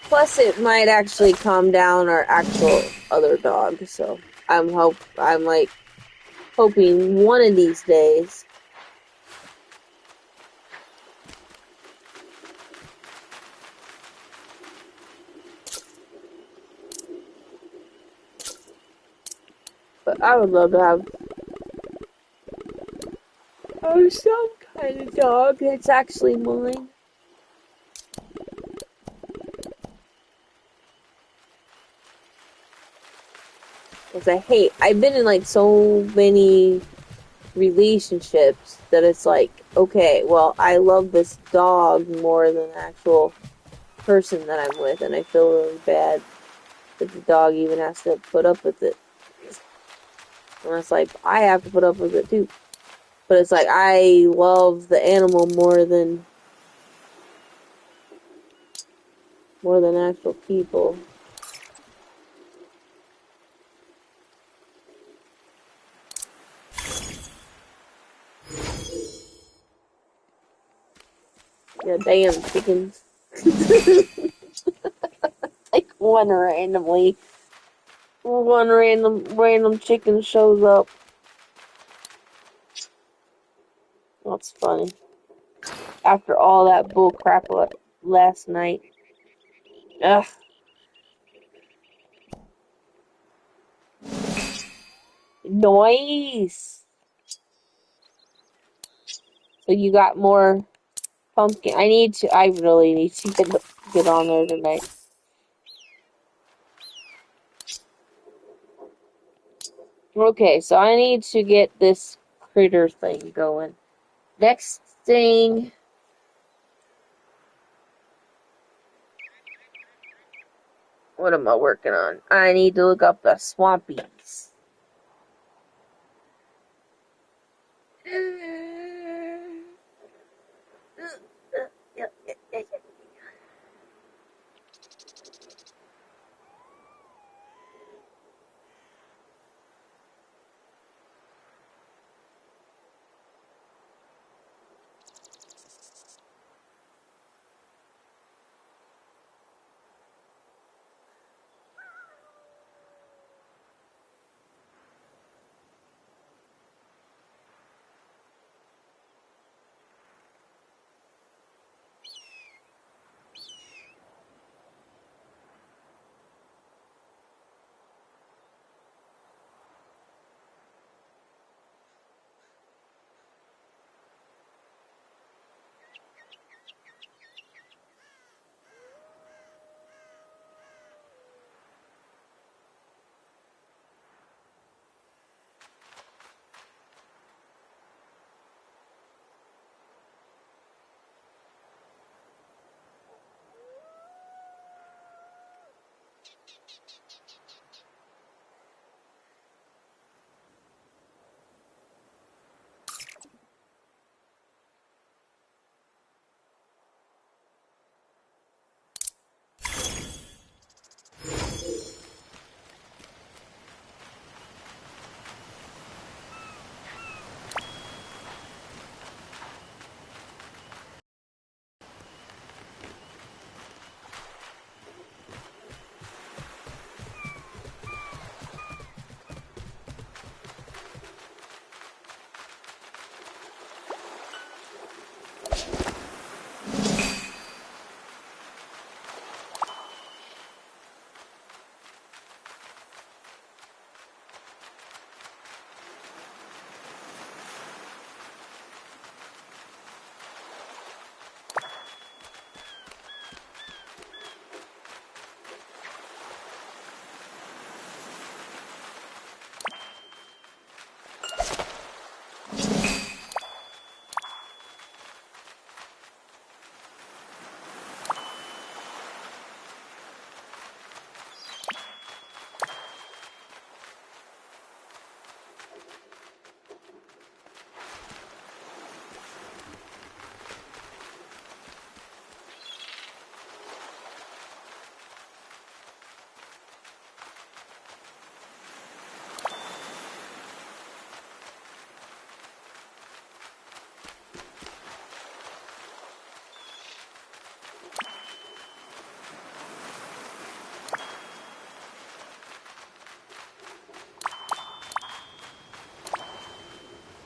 plus it might actually calm down our actual other dog. So I'm like hoping one of these days. But I would love to have some kind of dog that's actually mine. Because I've been in like so many relationships that it's like, okay, well, I love this dog more than the actual person that I'm with, and I feel really bad that the dog even has to put up with it. And it's like, I have to put up with it too. But it's like, I love the animal more than actual people. Yeah, damn chickens. Like one random chicken shows up. That's funny. After all that bull crap last night. Ugh. Nice. So you got more pumpkin. I really need to get on there tonight. Okay, so I need to get this critter thing going. Next thing, what am I working on? I need to look up the swampies.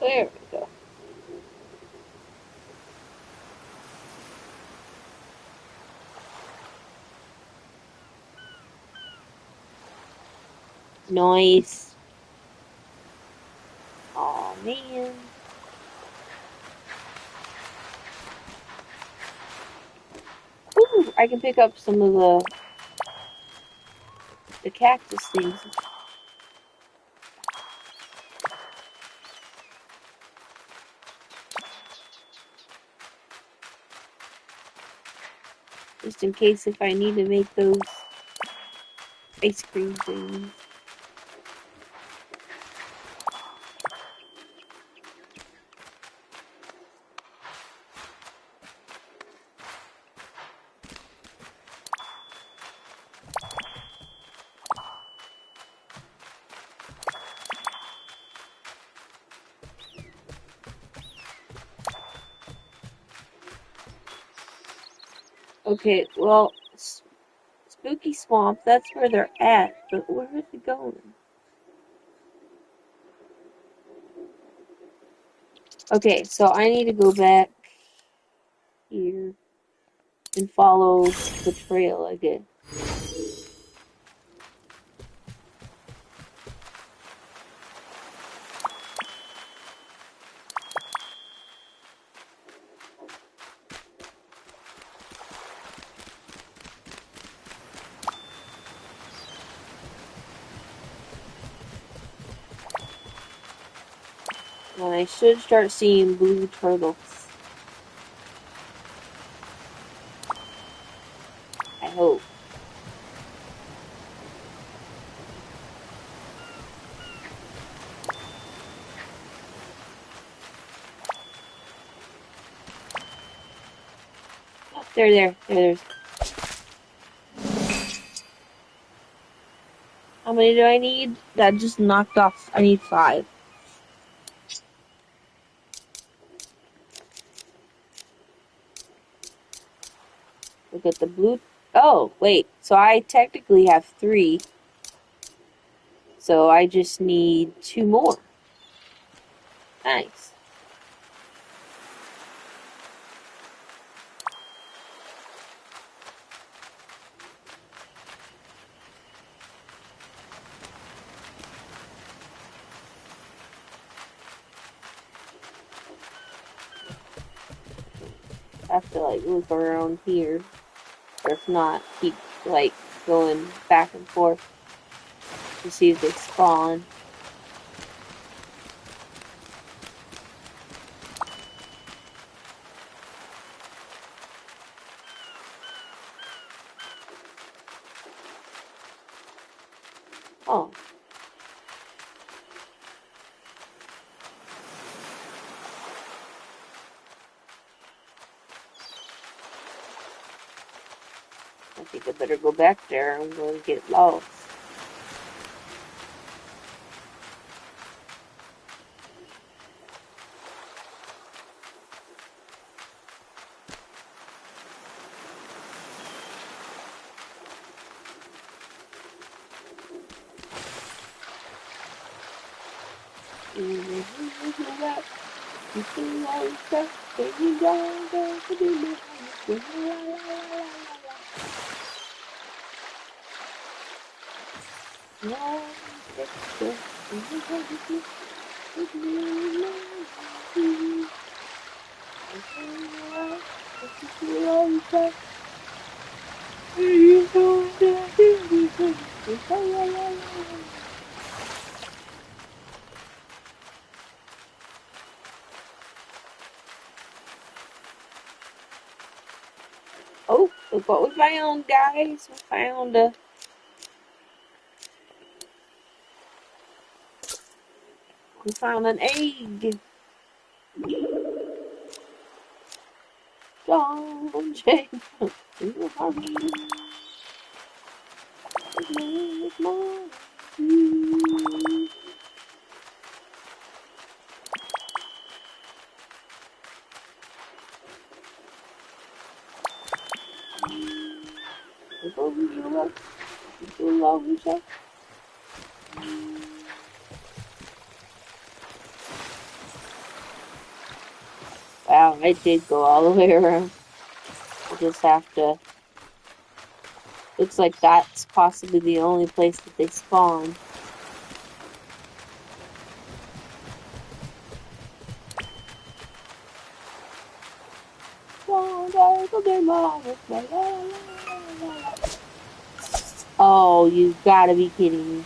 There we go. Nice. Oh man. Ooh, I can pick up some of the cactus things. Just in case if I need to make those ice cream things. Okay, well, Spooky Swamp, that's where they're at, but where are they going? Okay, so I need to go back here and follow the trail again. And I should start seeing blue turtles. I hope. They're there. There's. How many do I need? That just knocked off. I need 5. Look at the blue. Oh, wait. So I technically have 3. So I just need 2 more. Nice. I have to like look around here. Or if not, keep like going back and forth to see if they spawn. Oh. I think I better go back there. I'm going to get lost. Oh, look what we found, guys. We found an egg. John Jacob. Wow, I did go all the way around. I just have to. Looks like that's possibly the only place that they spawn. Oh, you gotta be kidding me.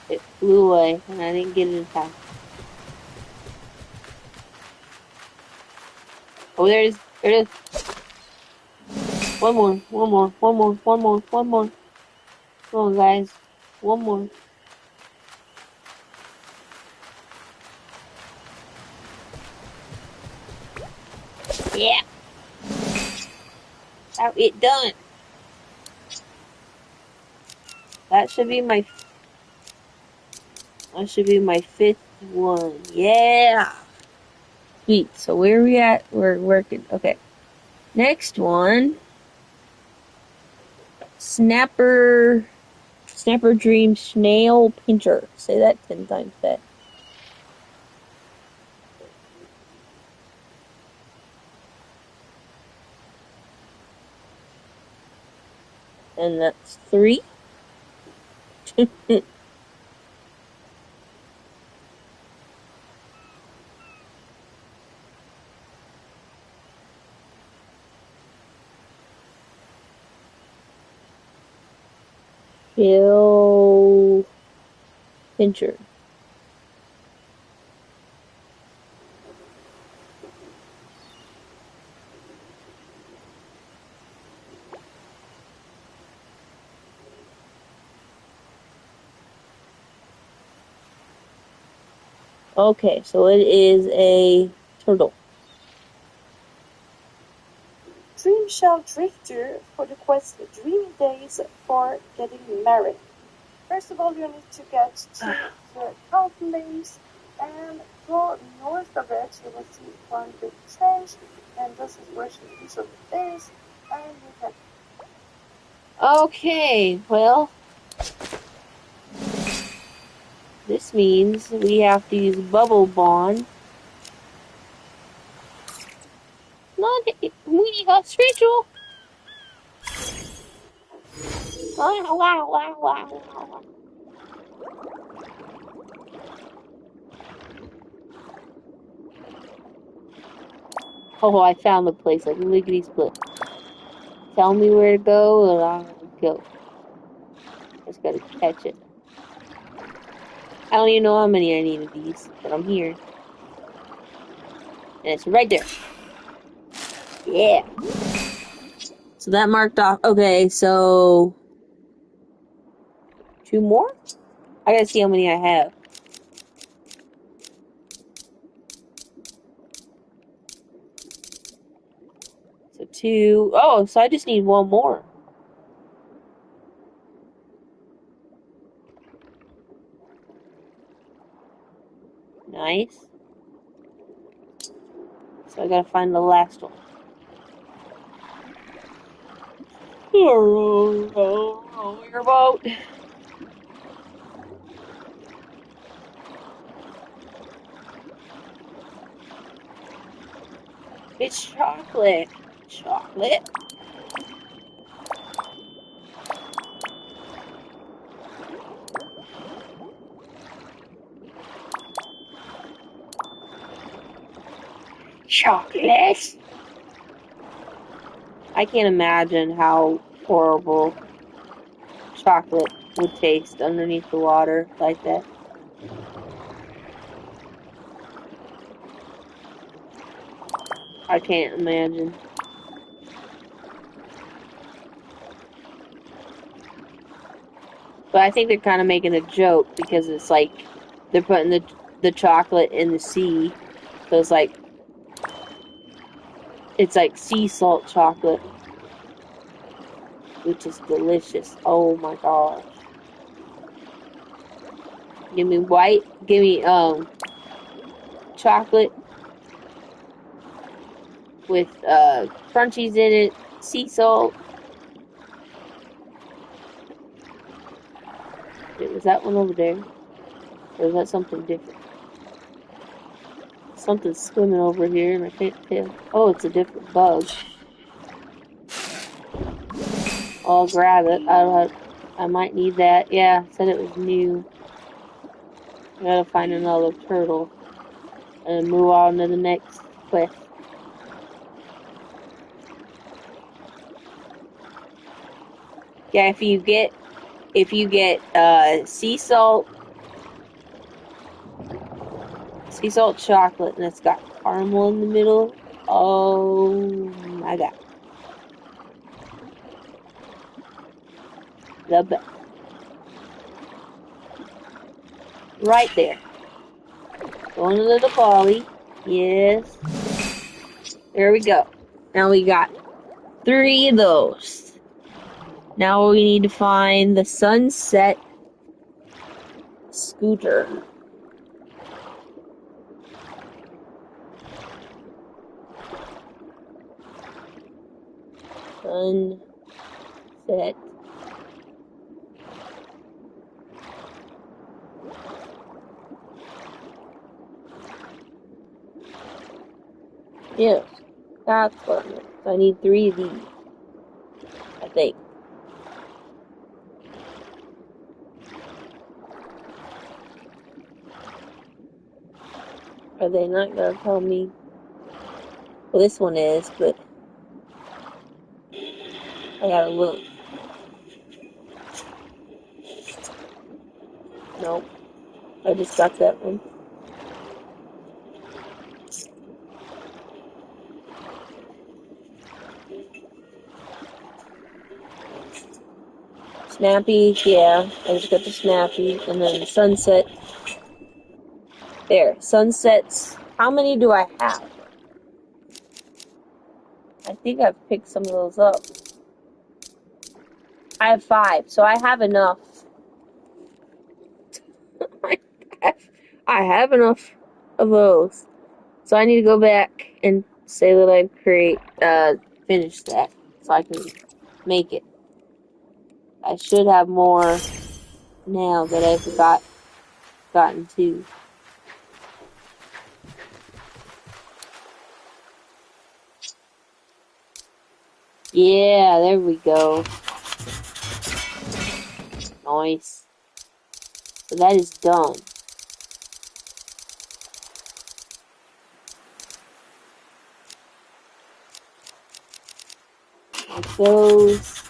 It flew away and I didn't get it in time. Oh, there it is. There it is. One more. Come on, guys. One more. Yeah. How it done. That should be my 5th one. Yeah. Sweet. So where are we at? We're working. Okay. Next one. Snapper Dream Snail Pincher. Say that 10 times fast. And that's 3. Hill Pincher. Okay, so it is a turtle. Dream Shell Drifter for the quest Dream Days for getting married. First of all, you need to get to the Calf Place and go north of it. You will see one big change, and this is where she usually is. And you can. Okay, well, this means we have to use Bubble Bond. Not we got spiritual. Wow, wow, wow, wow, wow. Oh, I found the place like lickety split. Tell me where to go and I'll go. Just gotta catch it. I don't even know how many I need of these, but I'm here. And it's right there. Yeah. So that marked off. Okay, so 2 more? I gotta see how many I have. So 2. Oh, so I just need 1 more. Nice. So I gotta find the last one. Row your boat. It's chocolate. Chocolate. Chocolate. I can't imagine how horrible chocolate would taste underneath the water like that. I can't imagine. But I think they're kind of making a joke because it's like they're putting the chocolate in the sea, so it's like sea salt chocolate, which is delicious. Oh my gosh! Give me white. Give me chocolate with crunchies in it, sea salt. Wait, was that one over there? Or is that something different? Something's swimming over here and I can't tell. Oh, it's a different bug. I'll grab it. I might need that. Yeah, said it was new. I gotta find another turtle and move on to the next quest. Yeah, if you get sea salt chocolate and it's got caramel in the middle. Oh my god. The best. Right there. Going to the volley. Yes. There we go. Now we got 3 of those. Now we need to find the sunset scooter. Sunset. Yes, that's what I meant. So I need 3 of these, I think. Are they not gonna tell me? Well, this one is, but I gotta look. Nope. I just got that one. Snappy, yeah. I just got the snappy. And then sunset. There, sunsets. How many do I have? I think I've picked some of those up. I have 5, so I have enough. I have enough of those. So I need to go back and say that I've finished that, so I can make it. I should have more now that I've gotten to. Yeah, there we go. Nice. So that is done. Like those.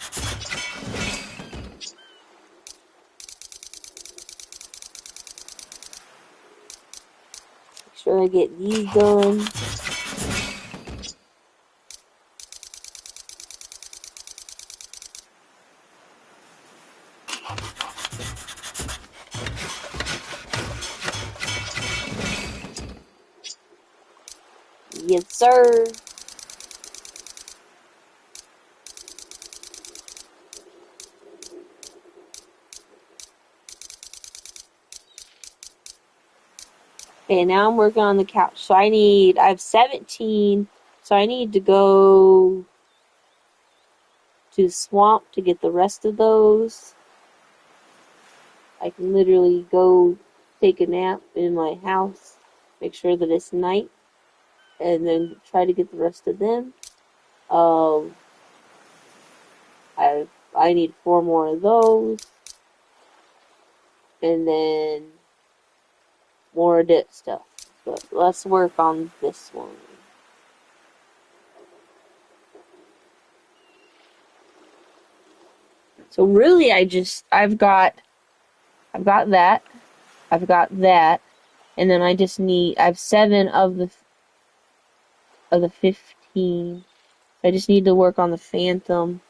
Make sure I get these done. Yes, sir. Okay, now I'm working on the couch. So I have 17. So I need to go to the swamp to get the rest of those. I can literally go take a nap in my house, make sure that it's night, and then try to get the rest of them. Um, I need 4 more of those, and then more of that stuff. But let's work on this one. So really, I've got that, I've got that, and then I have 7 of the 15. I just need to work on the phantom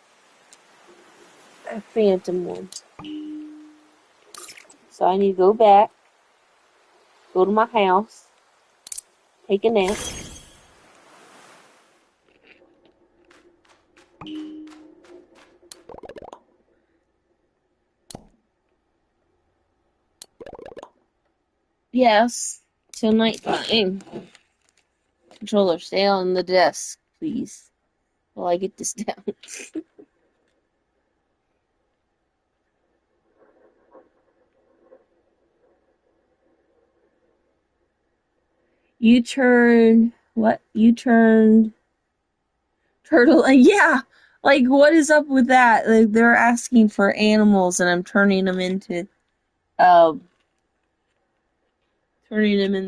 one. So I need to go back, go to my house, take a nap. Yes, till nighttime. Controller, stay on the desk, please, while I get this down. You turned what? You turned turtle. Yeah, like what is up with that? Like they're asking for animals, and I'm uh, turning them into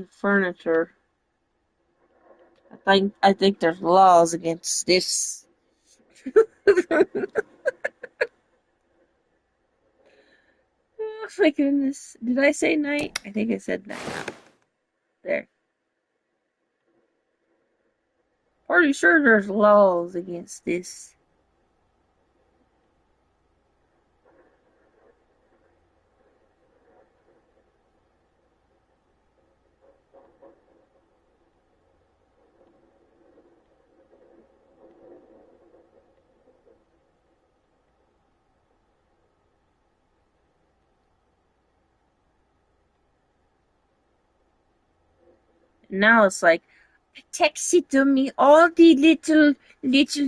furniture. I think there's laws against this. Oh my goodness. Did I say night? I think I said night. There. Pretty sure there's laws against this. Now it's like, taxidermy all the little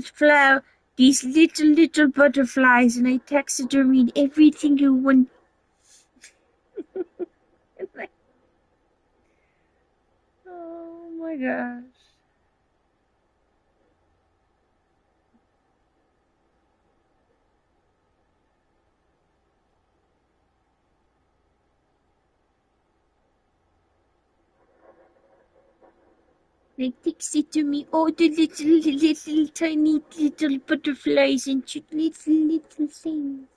flower, these little butterflies, and I taxidermied every single one. Oh my gosh. Like taxidermy all the little tiny little butterflies and cute little things.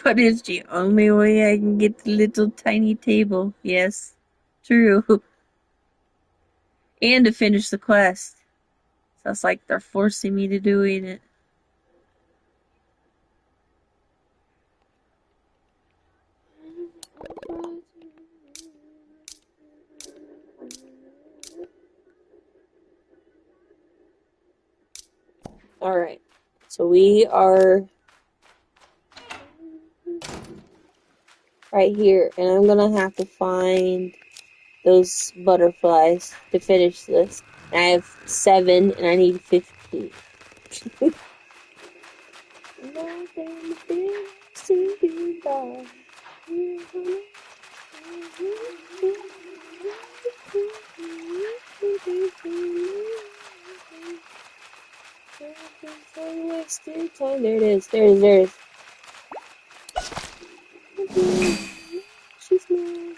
But it's the only way I can get the little tiny table. Yes, true. And to finish the quest. So it's like they're forcing me to do it. Alright. So we are right here, and I'm gonna have to find those butterflies to finish this. And I have 7, and I need 15. Wasted time. There it is. There it is. There it is. She's mad.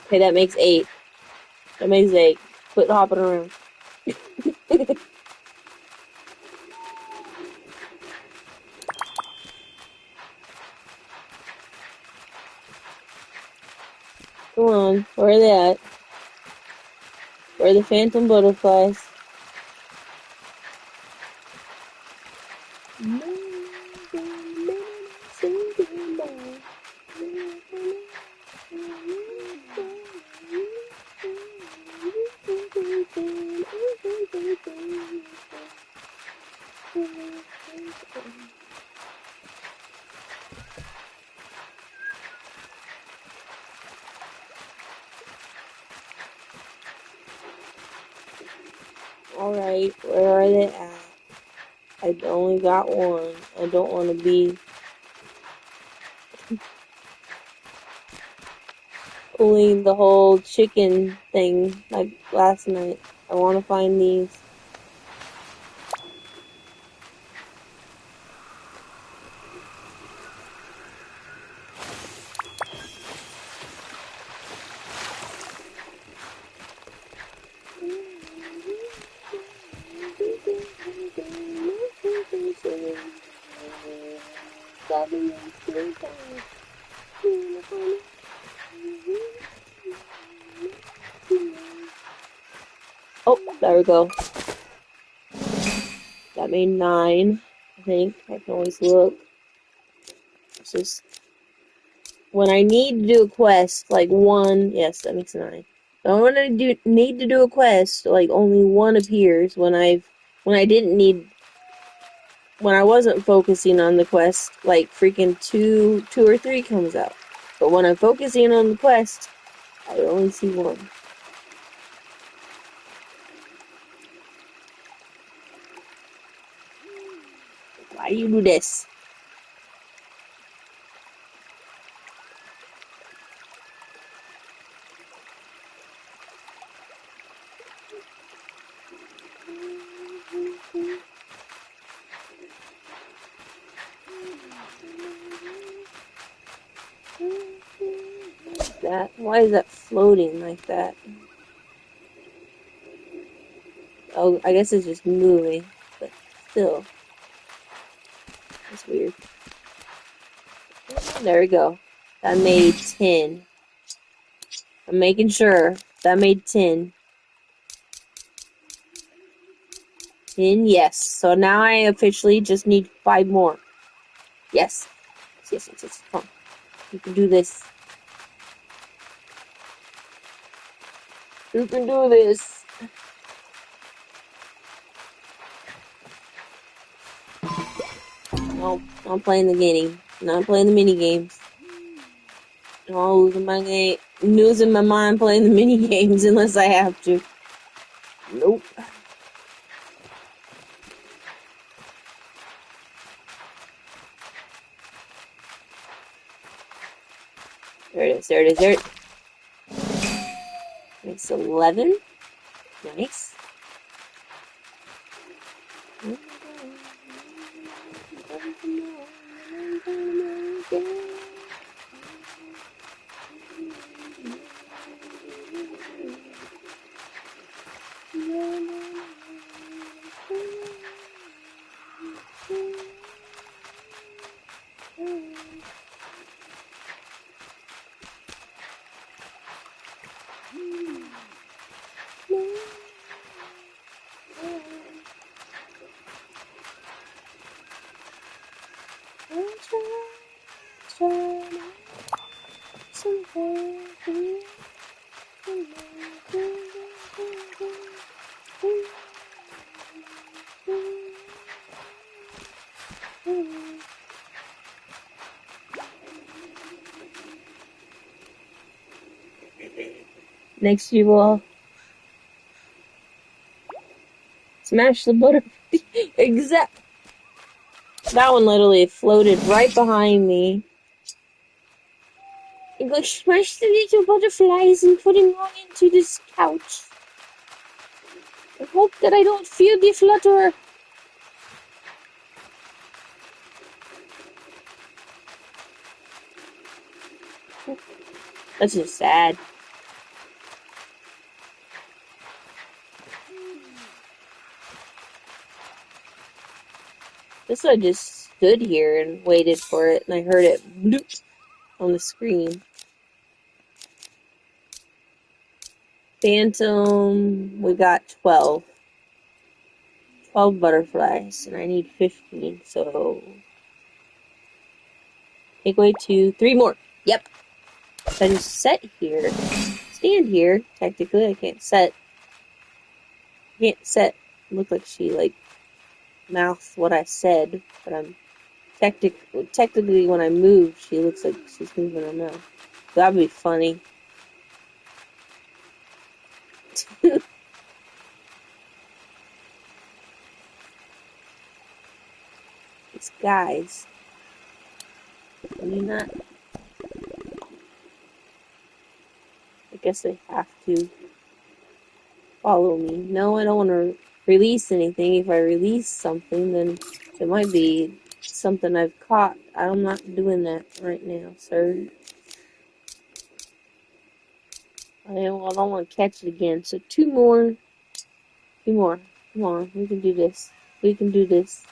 Okay, that makes 8. That makes 8. Quit hopping around. Come on. Where are they at? Where are the phantom butterflies? Alright, where are they at? I only got one. I don't want to be pulling the whole chicken thing like last night. I want to find these. Oh, there we go. That made 9, I think. I can always look. It's just when I need to do a quest, like 1, yes, that makes 9. But when I need to do a quest, like only 1 appears when I didn't need, when I wasn't focusing on the quest, like freaking 2 or 3 comes out. But when I'm focusing on the quest, I only see 1. Why do you do this? That? Why is that floating like that? Oh, I guess it's just moving, but still, that's weird. There we go. That made 10. I'm making sure. That made 10. 10, yes. So now I officially just need 5 more. Yes. Yes, yes, yes. Come on. You can do this. You can do this. No, I'm playing the game. Not playing the mini games. No, losing my mind playing the mini games unless I have to. Nope. There it is. There it is. There it is. Makes 11. Nice. next to you all. Smash the butterfly. Exact. That one literally floated right behind me. You go smash the little butterflies and put them all into this couch. I hope that I don't feel the flutter. That's just sad. This I just stood here and waited for it, and I heard it bloop on the screen. Phantom, we got 12. 12 butterflies, and I need 15, so... Take away 2, 3 more. Yep. So I just set here. Stand here. Technically, I can't set. Look like she, like, mouthed what I said, but I'm... Technically, when I move, she looks like she's moving her mouth. That'd be funny. These guys. Can you not? I guess they have to follow me. No, I don't want to release anything. If I release something, then it might be something I've caught. I'm not doing that right now, sir. I don't want to catch it again. So 2 more. 2 more. Come on, we can do this. We can do this.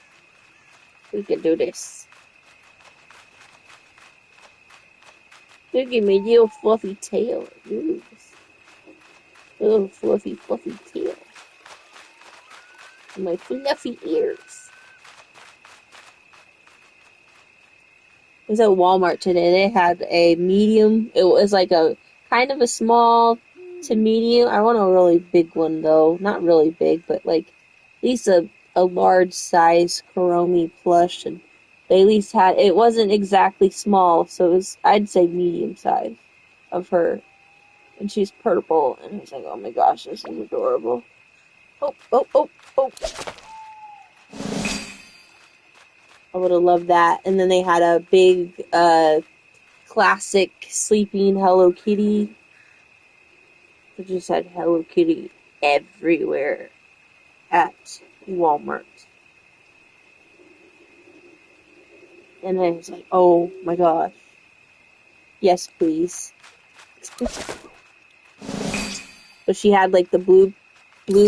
We can do this. Look at my little fluffy tail. Ooh. Little fluffy tail. And my fluffy ears. I was at Walmart today. They had a medium. It was like a kind of a small to medium. I want a really big one though. Not really big, but like at least a large size Kuromi plush. And they at least had, it wasn't exactly small, so it was, I'd say medium size of her. And she's purple. And I was like, oh my gosh, this is adorable. Oh. I would have loved that. And then they had a big, classic sleeping Hello Kitty. They just had Hello Kitty everywhere at Walmart. And I was like, oh my gosh. Yes, please. But she had like the blue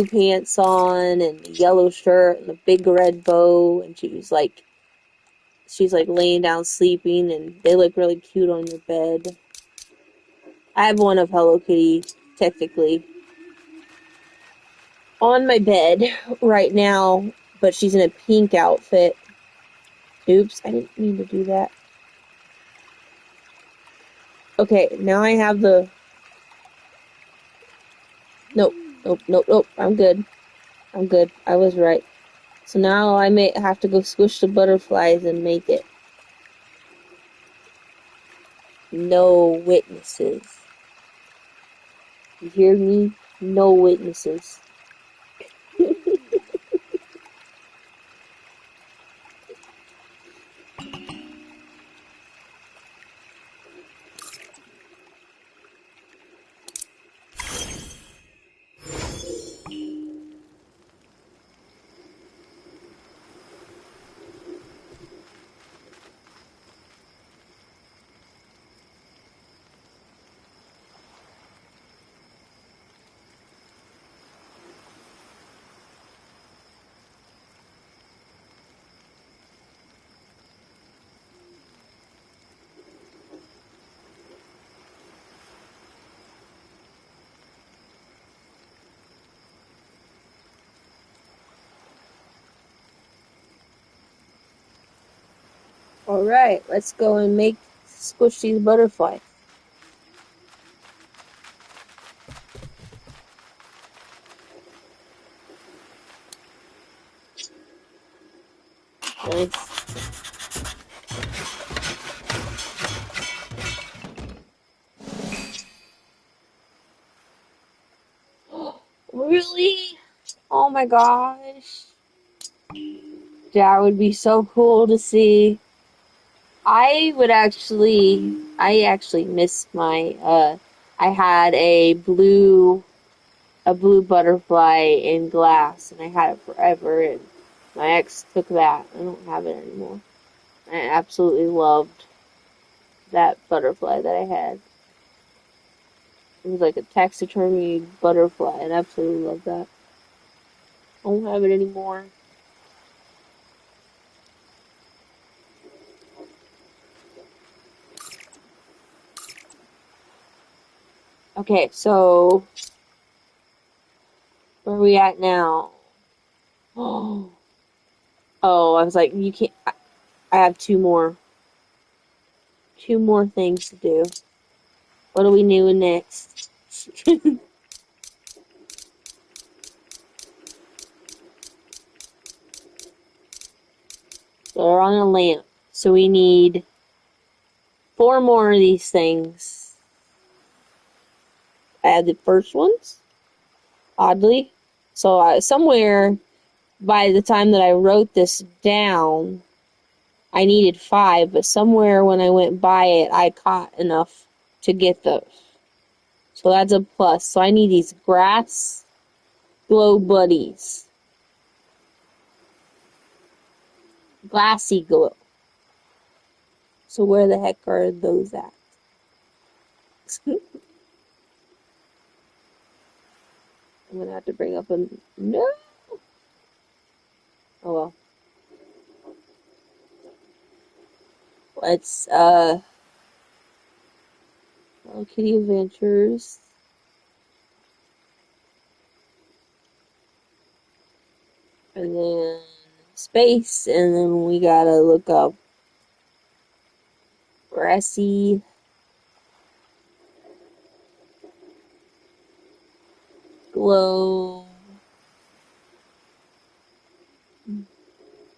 pants on and the yellow shirt and the big red bow, and she's like laying down sleeping, and they look really cute on your bed. I have one of Hello Kitty, technically, on my bed right now, but she's in a pink outfit. Oops, I didn't mean to do that. Okay, now I have the... Nope. I'm good. I was right. So now I may have to go squish the butterflies and make it. No witnesses. You hear me? No witnesses. Alright, let's go and squish these butterflies. Nice. Really? Oh my gosh. That would be so cool to see. I actually miss my, I had a blue butterfly in glass, and I had it forever, and my ex took that. I don't have it anymore. I absolutely loved that butterfly that I had. It was like a taxidermy butterfly, and I absolutely loved that. I don't have it anymore. Okay, so where are we at now? Oh, I was like, you can't. I have two more things to do. What are we doing next? So we're on a lamp. So we need four more of these things. I had the first ones, oddly. So somewhere by the time that I wrote this down, I needed five, but somewhere when I went by it, I caught enough to get those. So that's a plus. So I need these grass glow buddies. Glassy glow. So where the heck are those at? I'm gonna have to bring up a no. Oh well. Let's Hello Kitty Adventures. And then space, and then we gotta look up grassy glow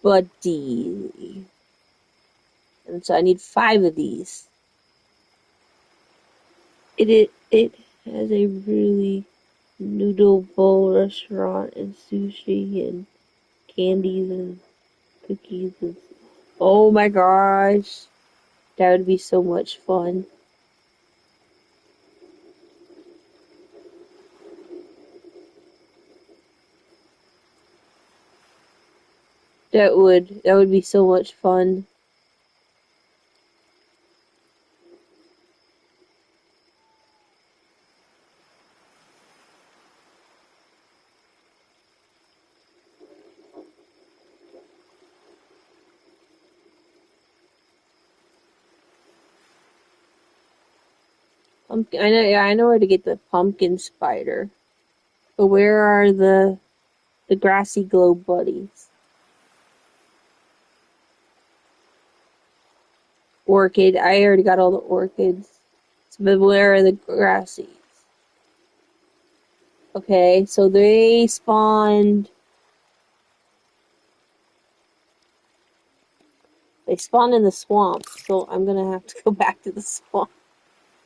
buddy. And so I need five of these. It has a really noodle bowl restaurant and sushi and candies and cookies and oh my gosh. That would be so much fun. That would be so much fun. I know, yeah, I know where to get the pumpkin spider. But where are the grassy glow buddies? Orchid. I already got all the orchids. But where are the grassies? Okay, so they spawned. They spawned in the swamp, so I'm gonna have to go back to the swamp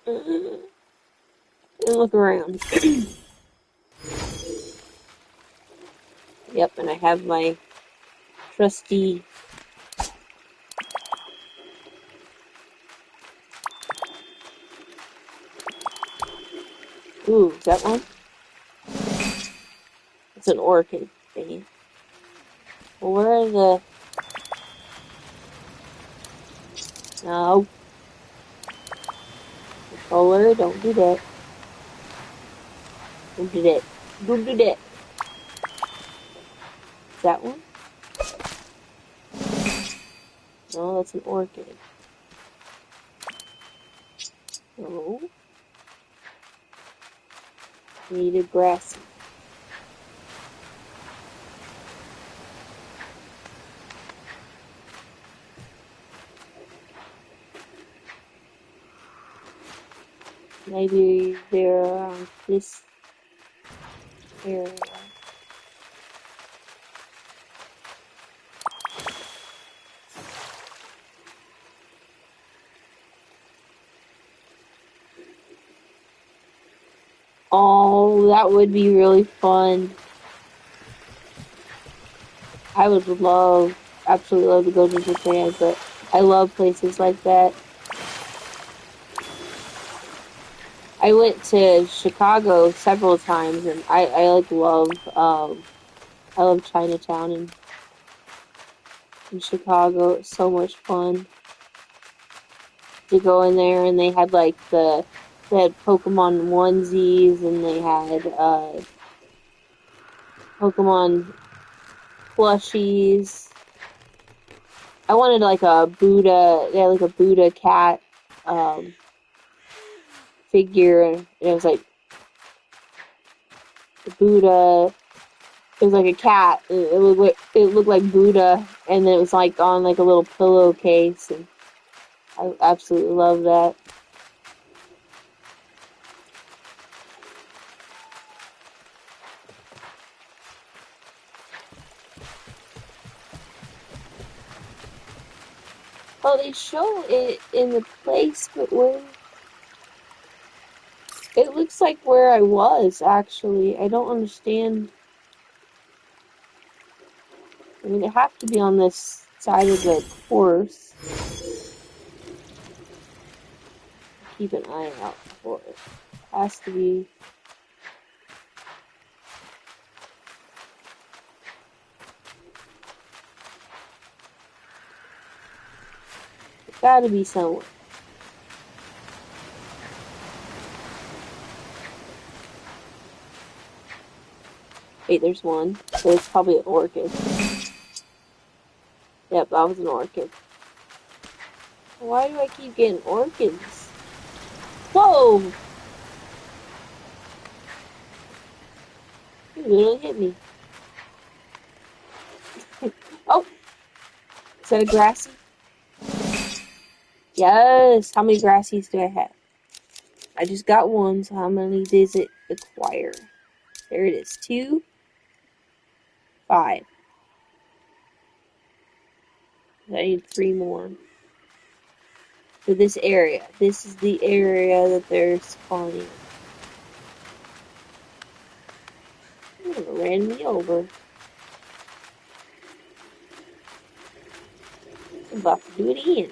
and look around. Yep, and I have my trusty. Ooh, is that one? It's an orchid thingy. Well, where are the? No, controller, don't do that. Don't do that. Don't do that. Is that one? No, that's an orchid. No. Need a grassy. Maybe they're around this area. Oh, that would be really fun. I would love, absolutely love to go to Japan, but I love places like that. I went to Chicago several times, and I like I love Chinatown in Chicago. It's so much fun to go in there, and they had Pokemon onesies, and they had Pokemon plushies. I wanted like a Buddha, yeah, like a Buddha cat um, figure, and it was like the Buddha. It was like a cat. It looked like Buddha, and then it was like on like a little pillowcase, and I absolutely love that. Well, they show it in the place, but where it looks like where I was actually. I don't understand. I mean, it have to be on this side of the course. Keep an eye out for it. Has to be. It gotta be somewhere. Wait, there's one. So it's probably an orchid. Yep, that was an orchid. Why do I keep getting orchids? Whoa! You literally hit me. Oh! Is that a grassy? Yes! How many grassies do I have? I just got one, so how many does it acquire? There it is. 2, 5. I need 3 more. For this area. This is the area that they're spawning. Ooh, ran me over. I'm about to do it again.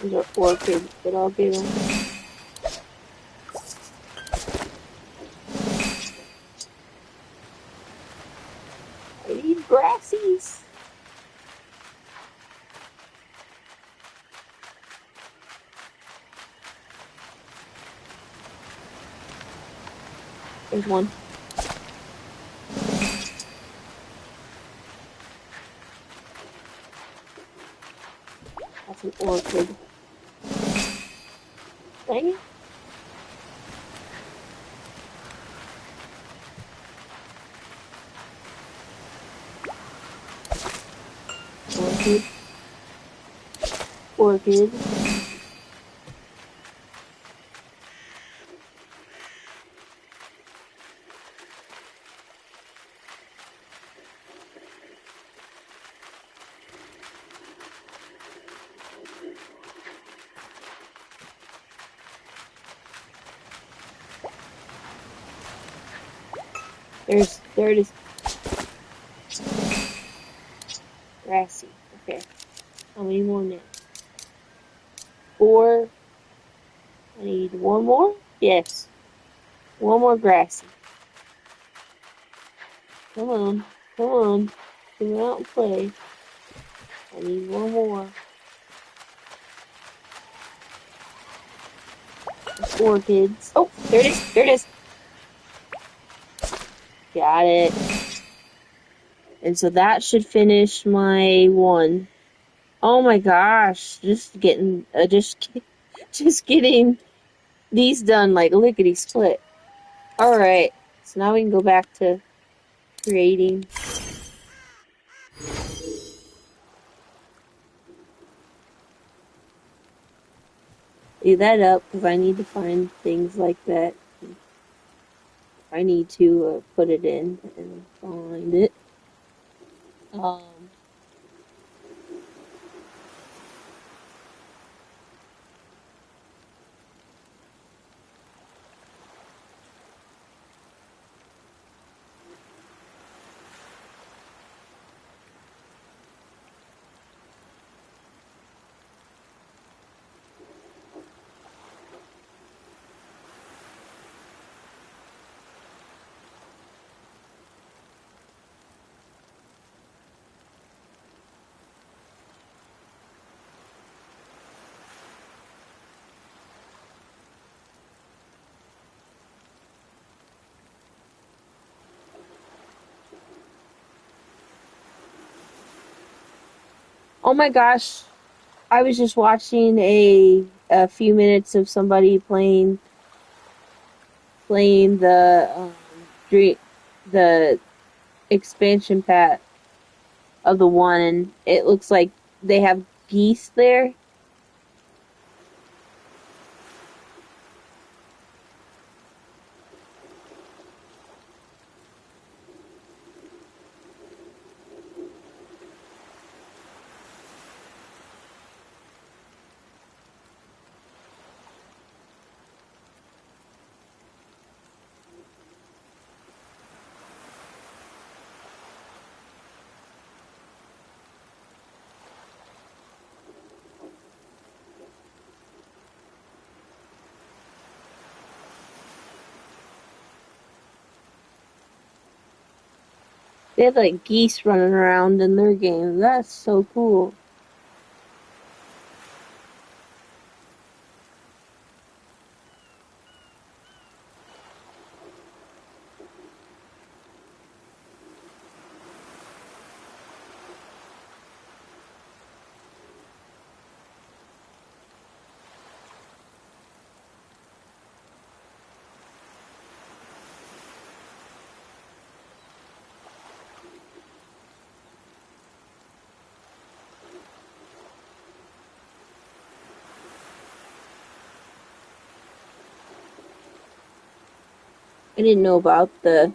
These are orchids, but I'll get them. I need grassies. There's one. That's an orchid. Dang it. Orchid. Orchid. There it is. Grassy. Okay. How many more now? 4. I need one more? Yes. One more grassy. Come on. Come on. Come out and play. I need one more. Orchids. Oh, there it is. There it is. Got it. And so that should finish my one. Oh my gosh. Just getting these done like lickety split. Alright. So now we can go back to creating. Leave that up because I need to find things like that. I need to put it in and find it. Um, oh my gosh, I was just watching a few minutes of somebody playing the expansion pack of the one, and it looks like they have geese there. They have like geese running around in their game. That's so cool. I didn't know about the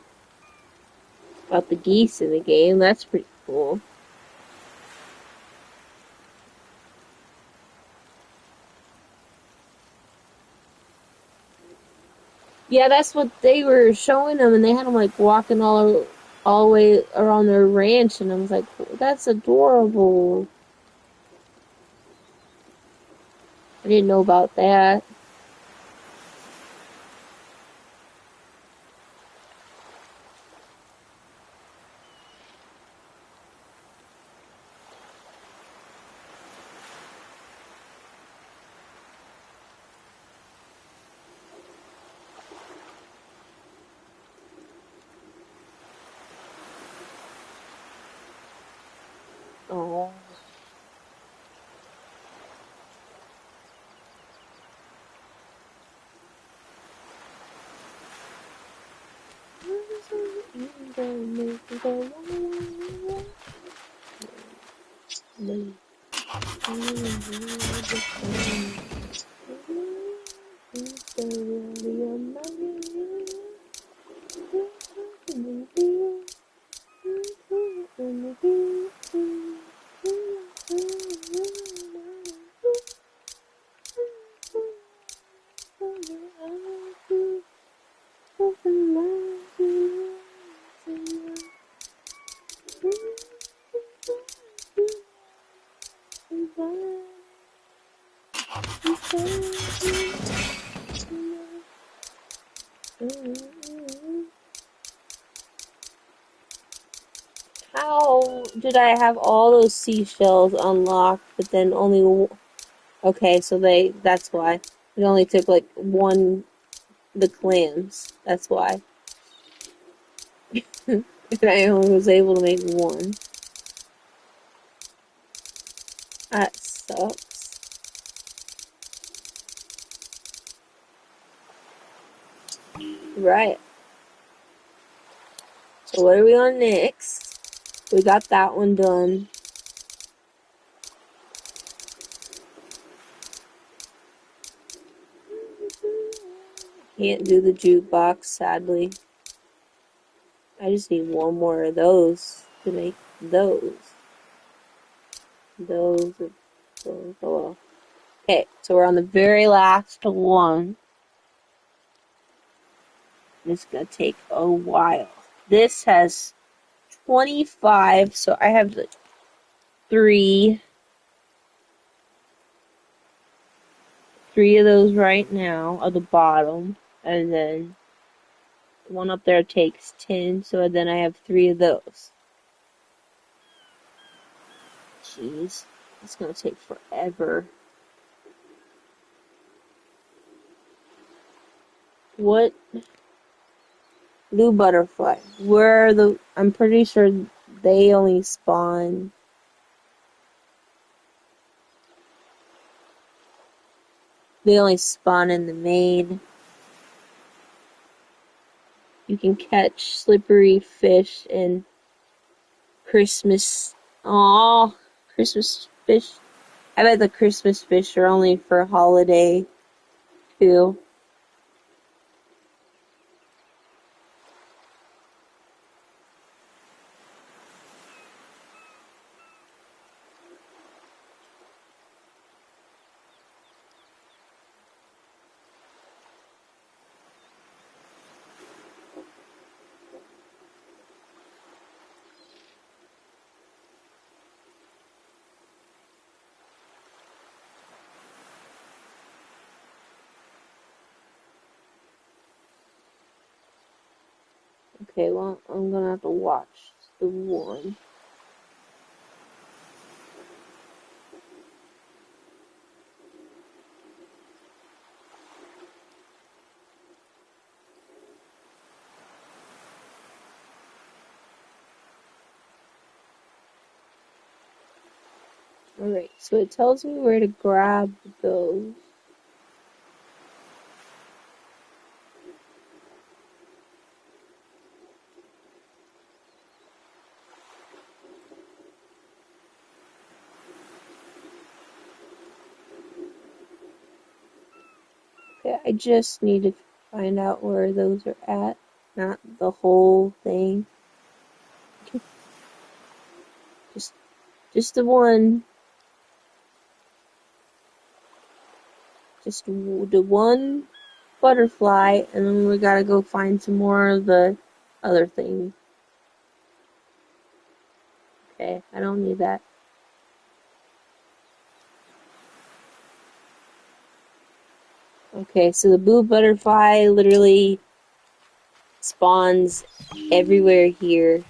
geese in the game. That's pretty cool. Yeah, that's what they were showing them, and they had them like walking all the way around their ranch, and I was like, that's adorable. I didn't know about that. Oh. How did I have all those seashells unlocked, but then only okay, so that's why. It only took like one, the clams. That's why. And I only was able to make one. That sucks. Right. So what are we on next? We got that one done. Can't do the jukebox, sadly. I just need one more of those to make those. Those. Oh well. Okay, so we're on the very last one. It's gonna take a while. This has 25, so I have the three of those right now at the bottom, and then the one up there takes 10, so then I have 3 of those. Jeez, it's gonna take forever. What? Blue butterfly. Where are the... I'm pretty sure they only spawn... They only spawn in the main. You can catch slippery fish and Christmas... Aww, Christmas fish. I bet the Christmas fish are only for holiday, too. Okay, well, I'm gonna have to watch the one. Alright, so it tells me where to grab those. Okay, I just need to find out where those are at, not the whole thing. Just the one. Just the one butterfly, and then we gotta go find some more of the other thing. Okay, I don't need that. Okay, so the blue butterfly literally spawns everywhere here.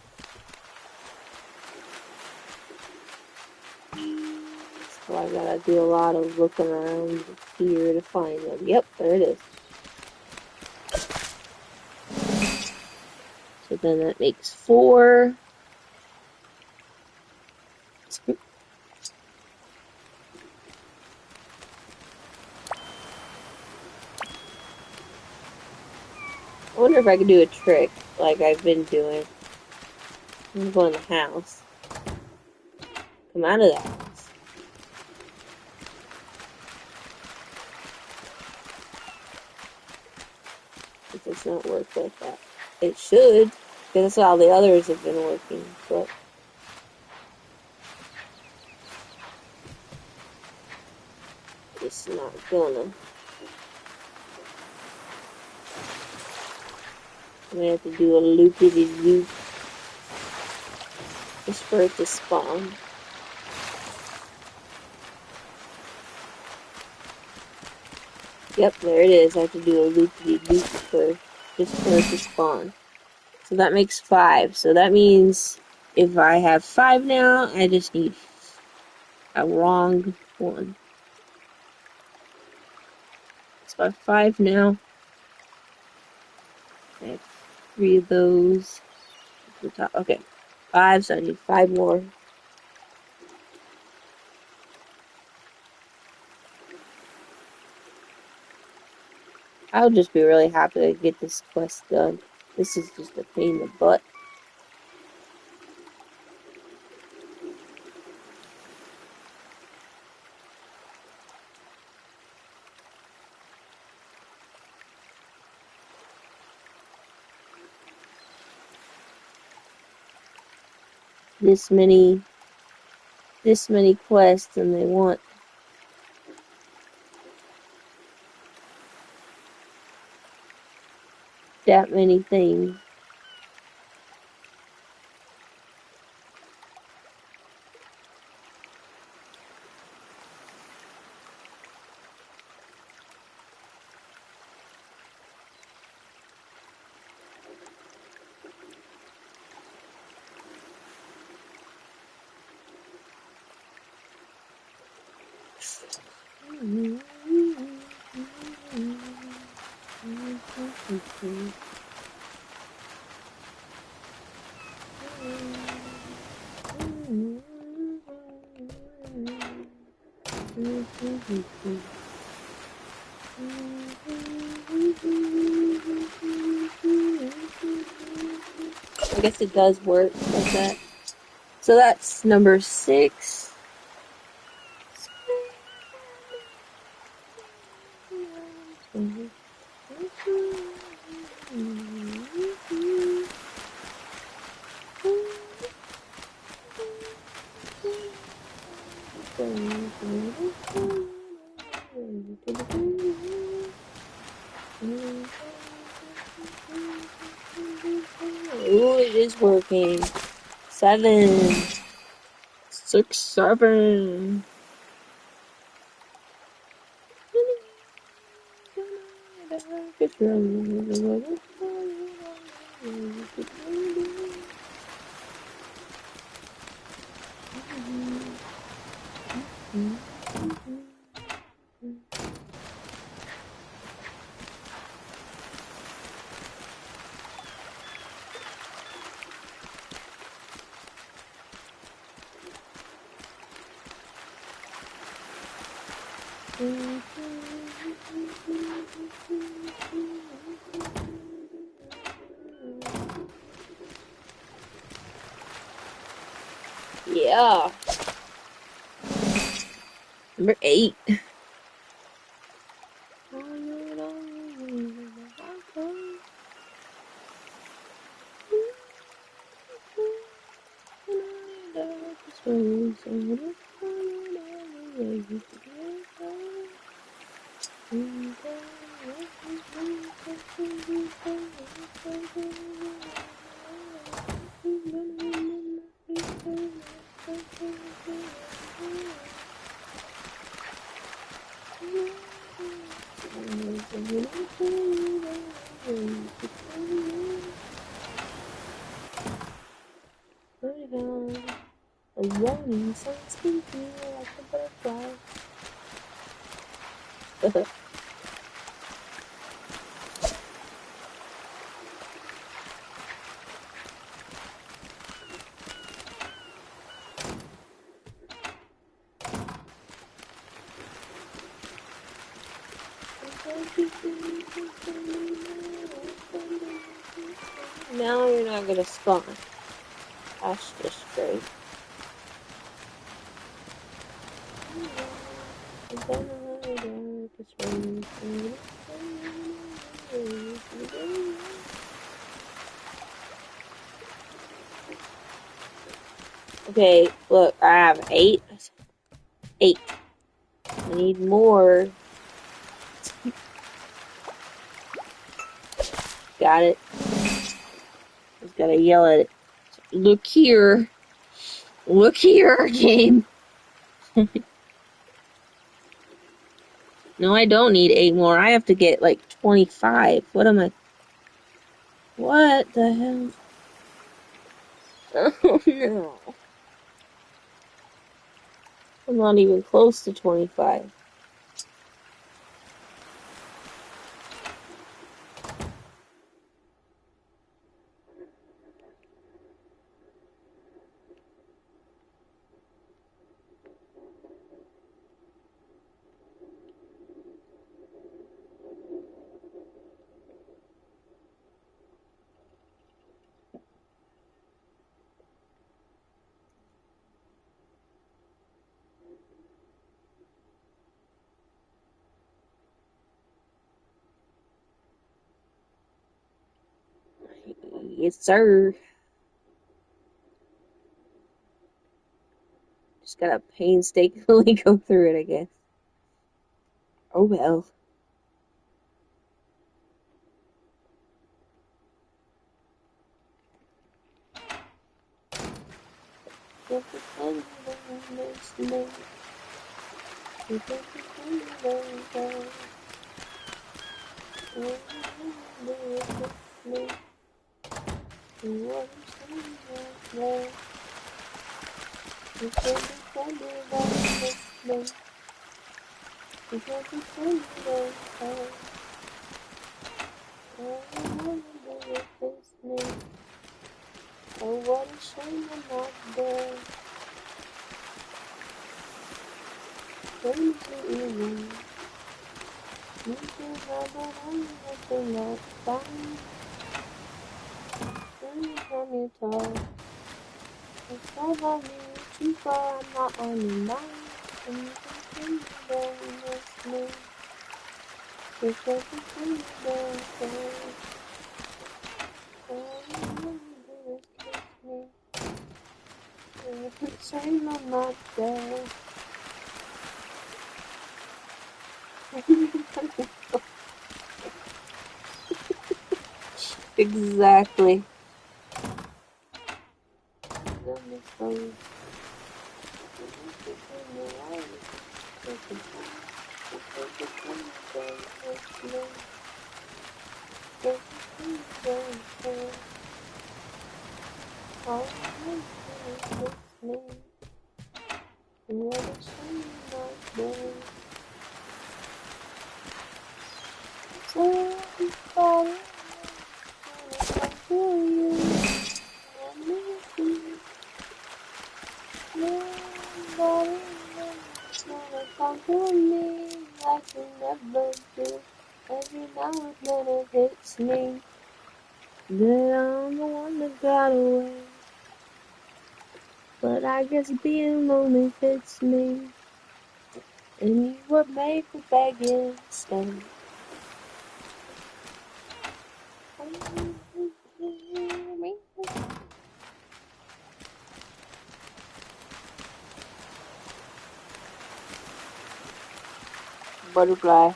So I gotta do a lot of looking around here to find them. Yep, there it is. So then that makes 4. I wonder if I could do a trick like I've been doing. I'm gonna go in the house. Come out of the house. It does not work like that. It should, because that's how the others have been working, but it's not gonna. I'm gonna have to do a loopity-loop just for it to spawn. Yep, there it is. I have to do a loopity-loop just for it to spawn. So that makes 5. So that means if I have 5 now, I just need a wrong one. So I have 5 now. I have 3 of those. The top. Okay, 5, so I need 5 more. I'll just be really happy to get this quest done. This is just a pain in the butt. this many quests and they want that many things. I guess it does work like that. So that's number 6. Ooh, it is working. 7. 6, 7. Yeah. Number 8. A warning, someone's speaking like a butterfly. Now you're not gonna spawn. That's just great. Okay, look, I have 8. 8. I need more. Got it. Just gotta yell at it. Look here. Look here, game. No, I don't need 8 more. I have to get like 25. What am I? What the hell? Oh no. I'm not even close to 25. Yes, sir. gotta painstakingly go through it, I guess. Oh well. Oh, what a shame I'm not there. Crazy evening. You can have but I'm nothing not fine. Anytime you talk, it's about me too far. I'm not on your mind. And you can you don't miss me. It's everything you don't say. All you wanna do is kiss me. It's a shame I'm not there. Exactly. Me like you never do. Every now and then it hits me that I'm the one that got away. But I guess being lonely fits me, and you would make me beg and stay. Butterfly.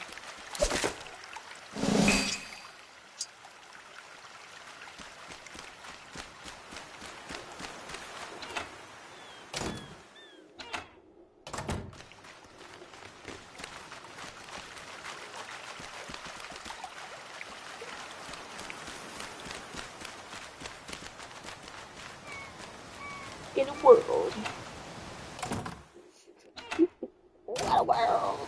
In a world. What a world.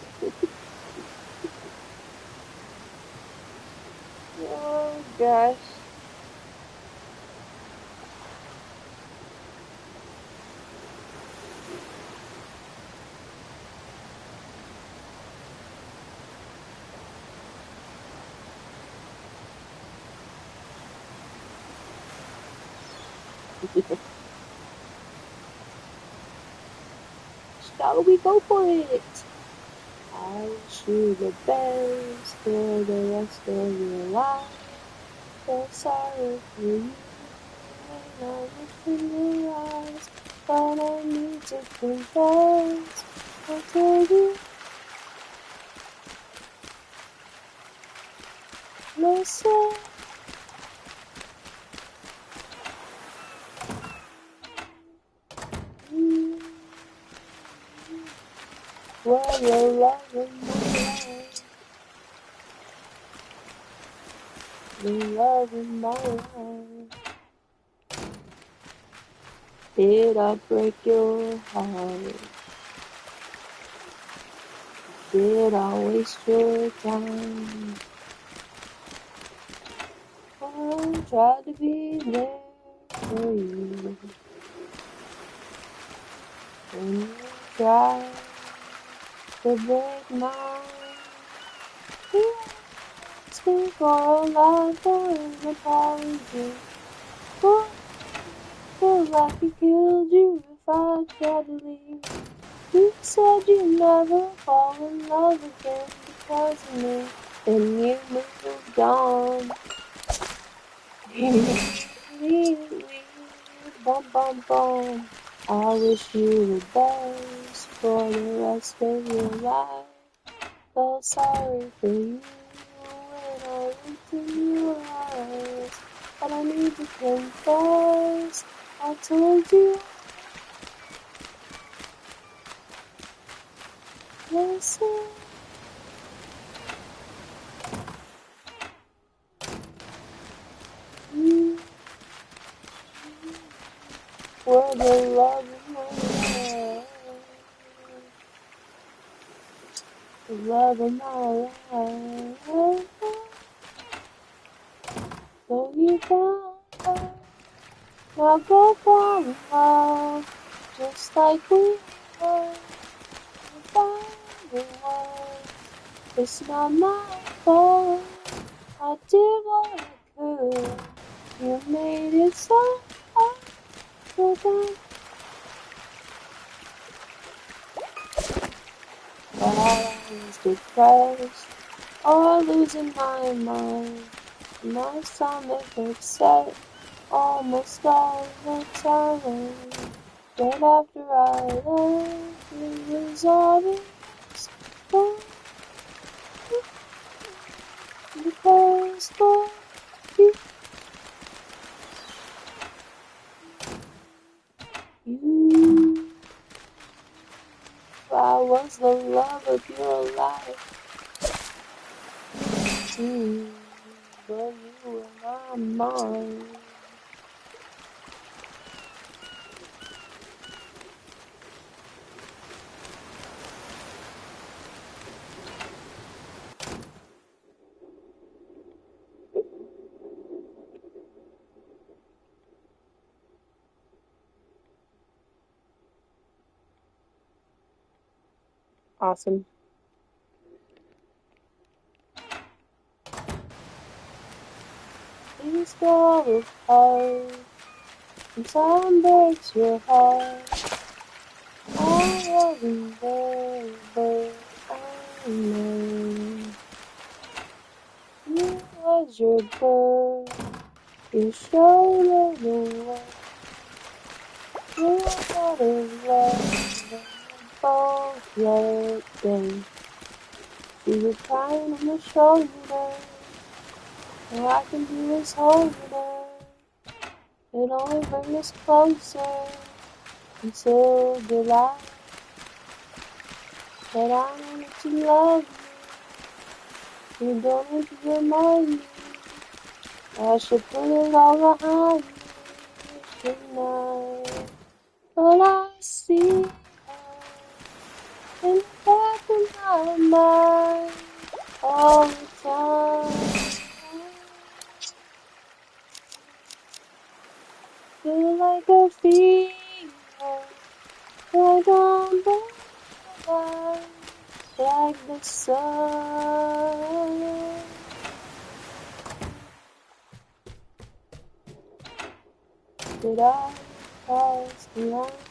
Oh gosh. Shall we go for it? I wish you the best for the rest of your life. So sorry for you when I look in your eyes, but I need to confess. I told you, listen. What a love of my life, the love of my life. Did I break your heart? Did I waste your time? I tried to be there for you, and you tried to break mine. You asked me for a lot for an apology. But feel like it killed you if I tried to leave. You said you'd never fall in love again because of me, and you moved on. Immediately, bum bum bum. I wish you the best for the rest of your life. Felt sorry for you when I looked in your eyes. But I need to confess, I told you listen. You were the love of my life. The love of my life. So you found now go fall in love, just like we were. You found the one. It's not my fault. I did what I could. You made it so hard. So then I was depressed or losing my mind. My stomach upset almost all the time. But after I left, it was obvious. Oh, because for you, I was the love of your life. But you were not mine. Awesome. Things fall apart, and time breaks your heart. I wasn't there, but I know you was your girl. You showed her the way. You're out of love, and we both let go. You were crying on my shoulder. All I can do is hold her. It only brings us closer until the light. But I know that you love me. You don't need to remind me. I should put it all behind me, shouldn't I? But I see her in the back of my mind all the time. Feel like a fever, like on the line, like the sun. Did I cross the line?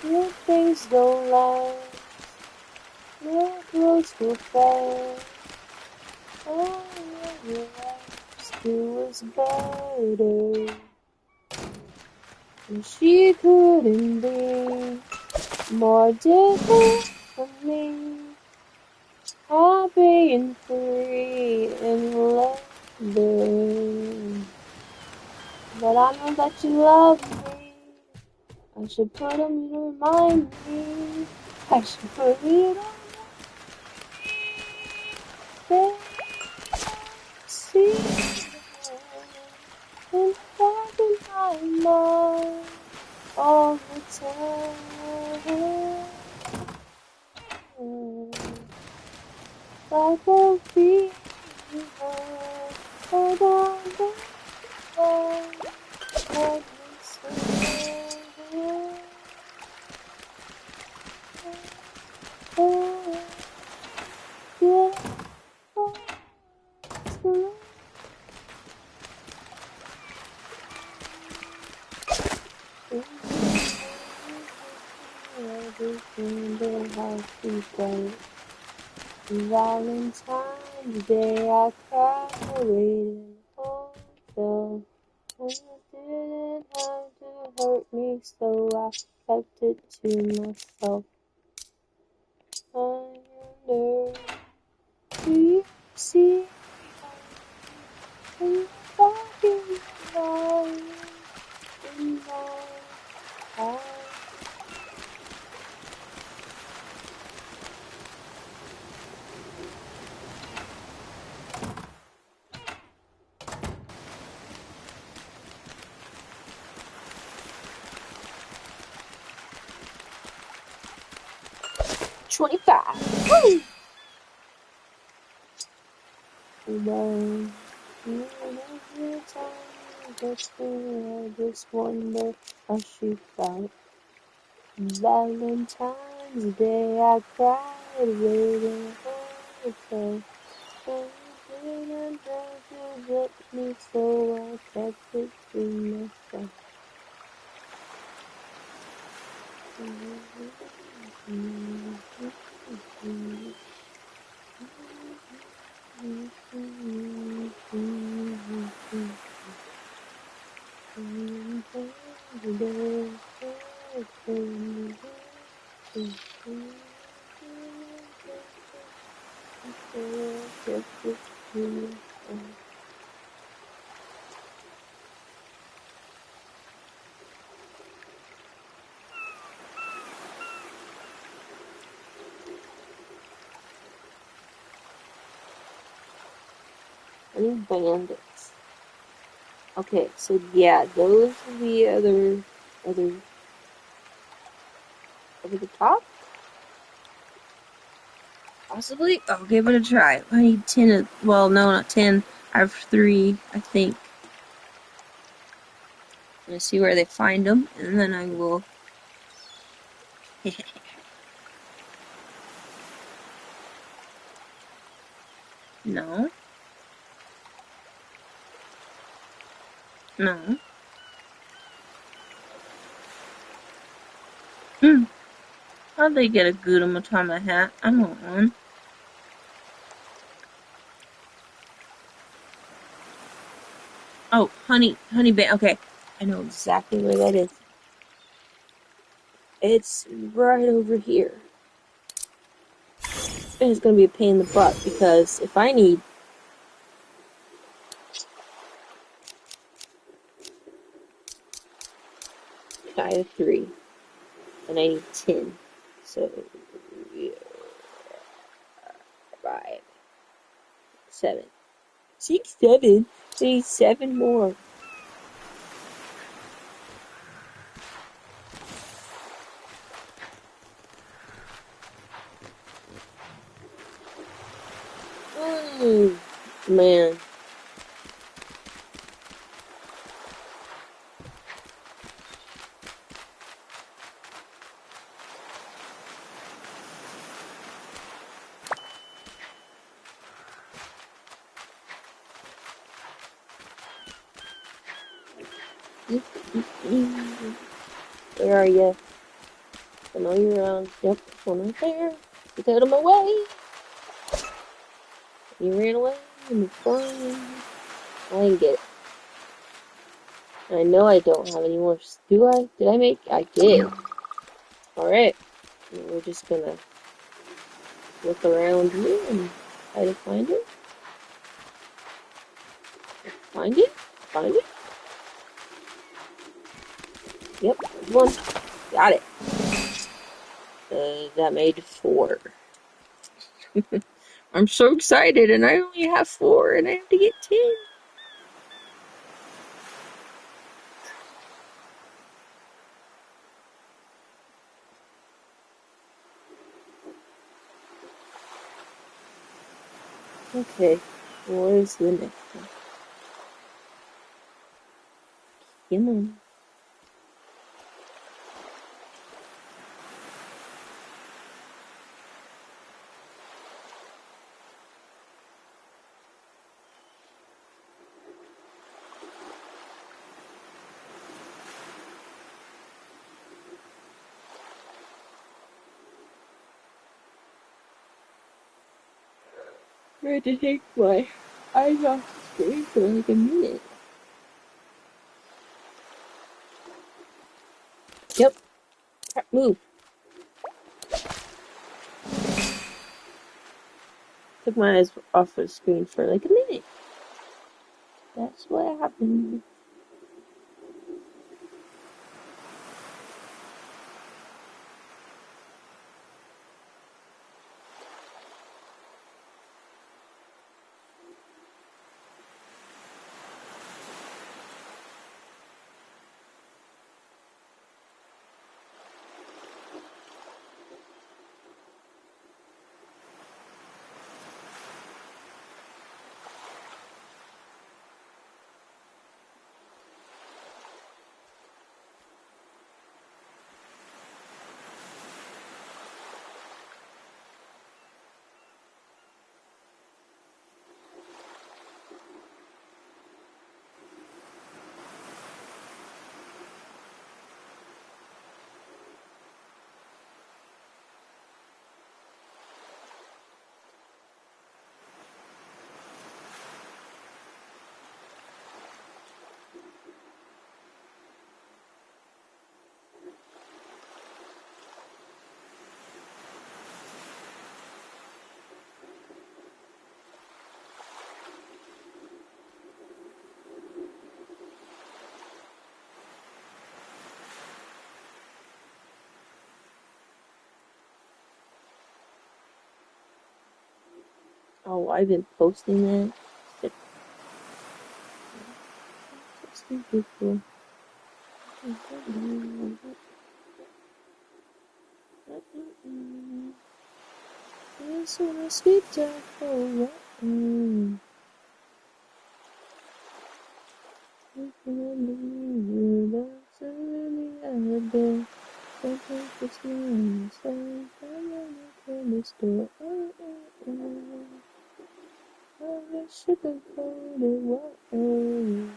Your things don't last, your clothes too fast. All you asked was better, and she couldn't be more different from me. Happy and free and leather. But I know that you love me. I should put them to remind me. I should put it on my see in the back of my mind all the time. Like a fever, and on the line, like the sun. Oh, yeah, oh, so Wonder how she felt. Valentine's Day, I cried waiting for the and it didn't have to hurt me, so I kept it to myself. I wonder, do you see when you're talking about in my eyes? 25. Woo! Well, every time you get me, I just wonder how she felt. Valentine's Day, I cried waiting for the day. And you didn't have to hurt me, so I kept it to myself. Any bandits? Okay, so yeah, those are the other over the top. Possibly. I'll give it a try. I need 10 of, well, no, not 10. I have 3, I think. I'm gonna see where they find them, and then I will. No. No. Hmm. How'd they get a Gudamotama hat? I want one. Oh, honey band. Okay. I know exactly where that is. It's right over here. And it's gonna be a pain in the butt because if I need I have 3 and I need 10. So yeah, 5, 7. 6, 7. I need 7 more. Man. Where are you? I know you're around. Yep, one right there. You got him away. You ran away. And it's fine. I didn't get it. I know I don't have any more. Do I? Did I make? I did. Alright. We're just gonna look around here and try to find it. Find it? Find it? Yep, one. Got it. That made 4. I'm so excited, and I only have 4, and I have to get 10. Okay, what is the next one? Come on. I had to take my eyes off the screen for like a minute. Yep. Move. Took my eyes off the screen for like a minute. That's what happened. Oh, I've been posting that. Shit. So stupid, bro. It's on a sweet time for what? Sugar coated water.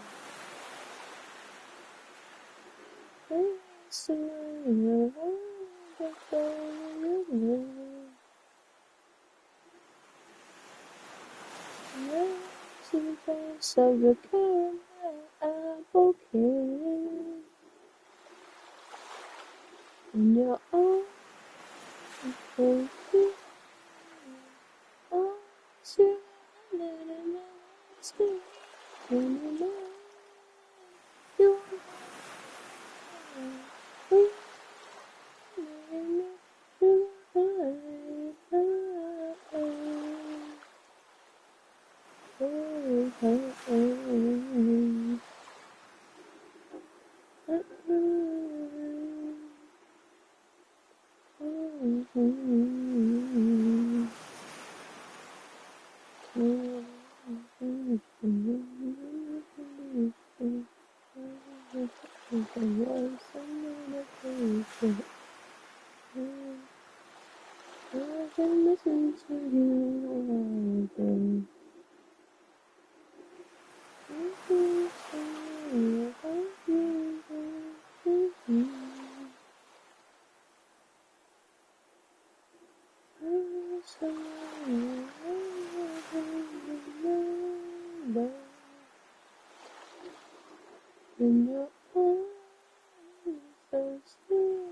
So the apple can in your own oh, you I can listen to you all day. In your arms, so still.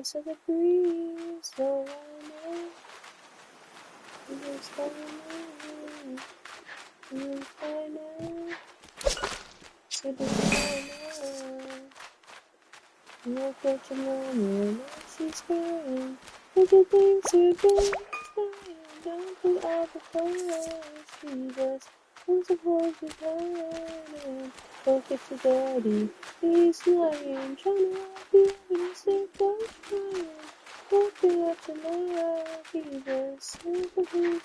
voice of the breeze, so I know it's coming. You find out, so do I know. Look at your mama, now she's crying. Look at things you've been trying. Don't put out the fire. She just wants to hold you tight. Look at your daddy, he's lying, trying to help you, but he's still crying. Looking at your love, he just wants to hold you tight.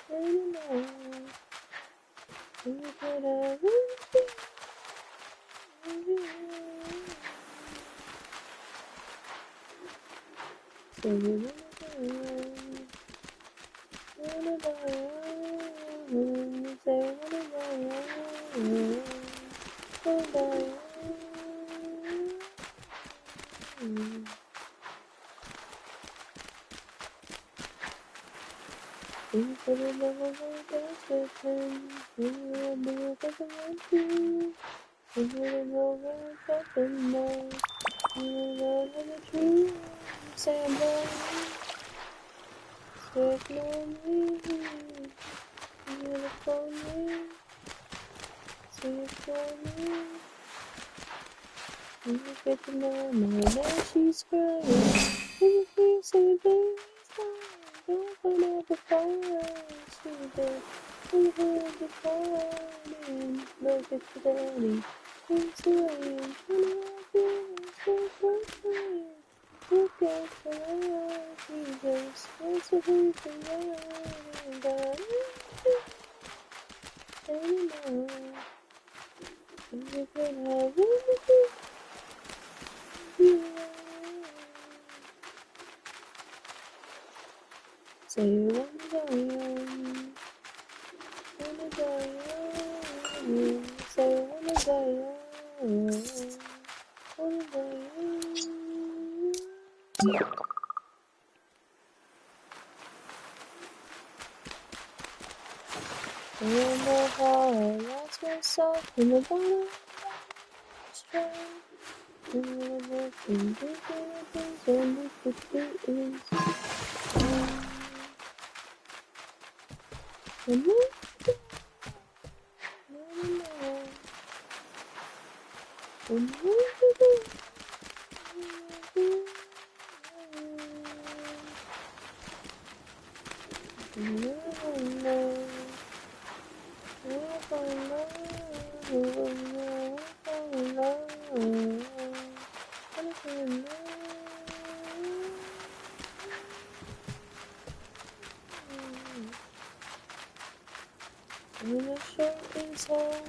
And you know, you could have so you wanna say you could have never danced with him. You would do it as a monkey. You would have never felt the night. You would have never the tree. Say I'm blind. Say ignore me. You would have phoned me. Say ignore me. You get to know now she's crying. You feel so baby's dying. Don't put out the fire. She did. You heard the fighting. Look at the daddy. He's lying. And I feel so crying. Look at the light. He just wants to be the light. God, anymore. You could have everything. So you wanna go young, wanna go young. So you wanna go young, wanna go young. I wonder how I lost myself in the bottom of the stream. And I never can do things only 50 is. And when the shirt is home,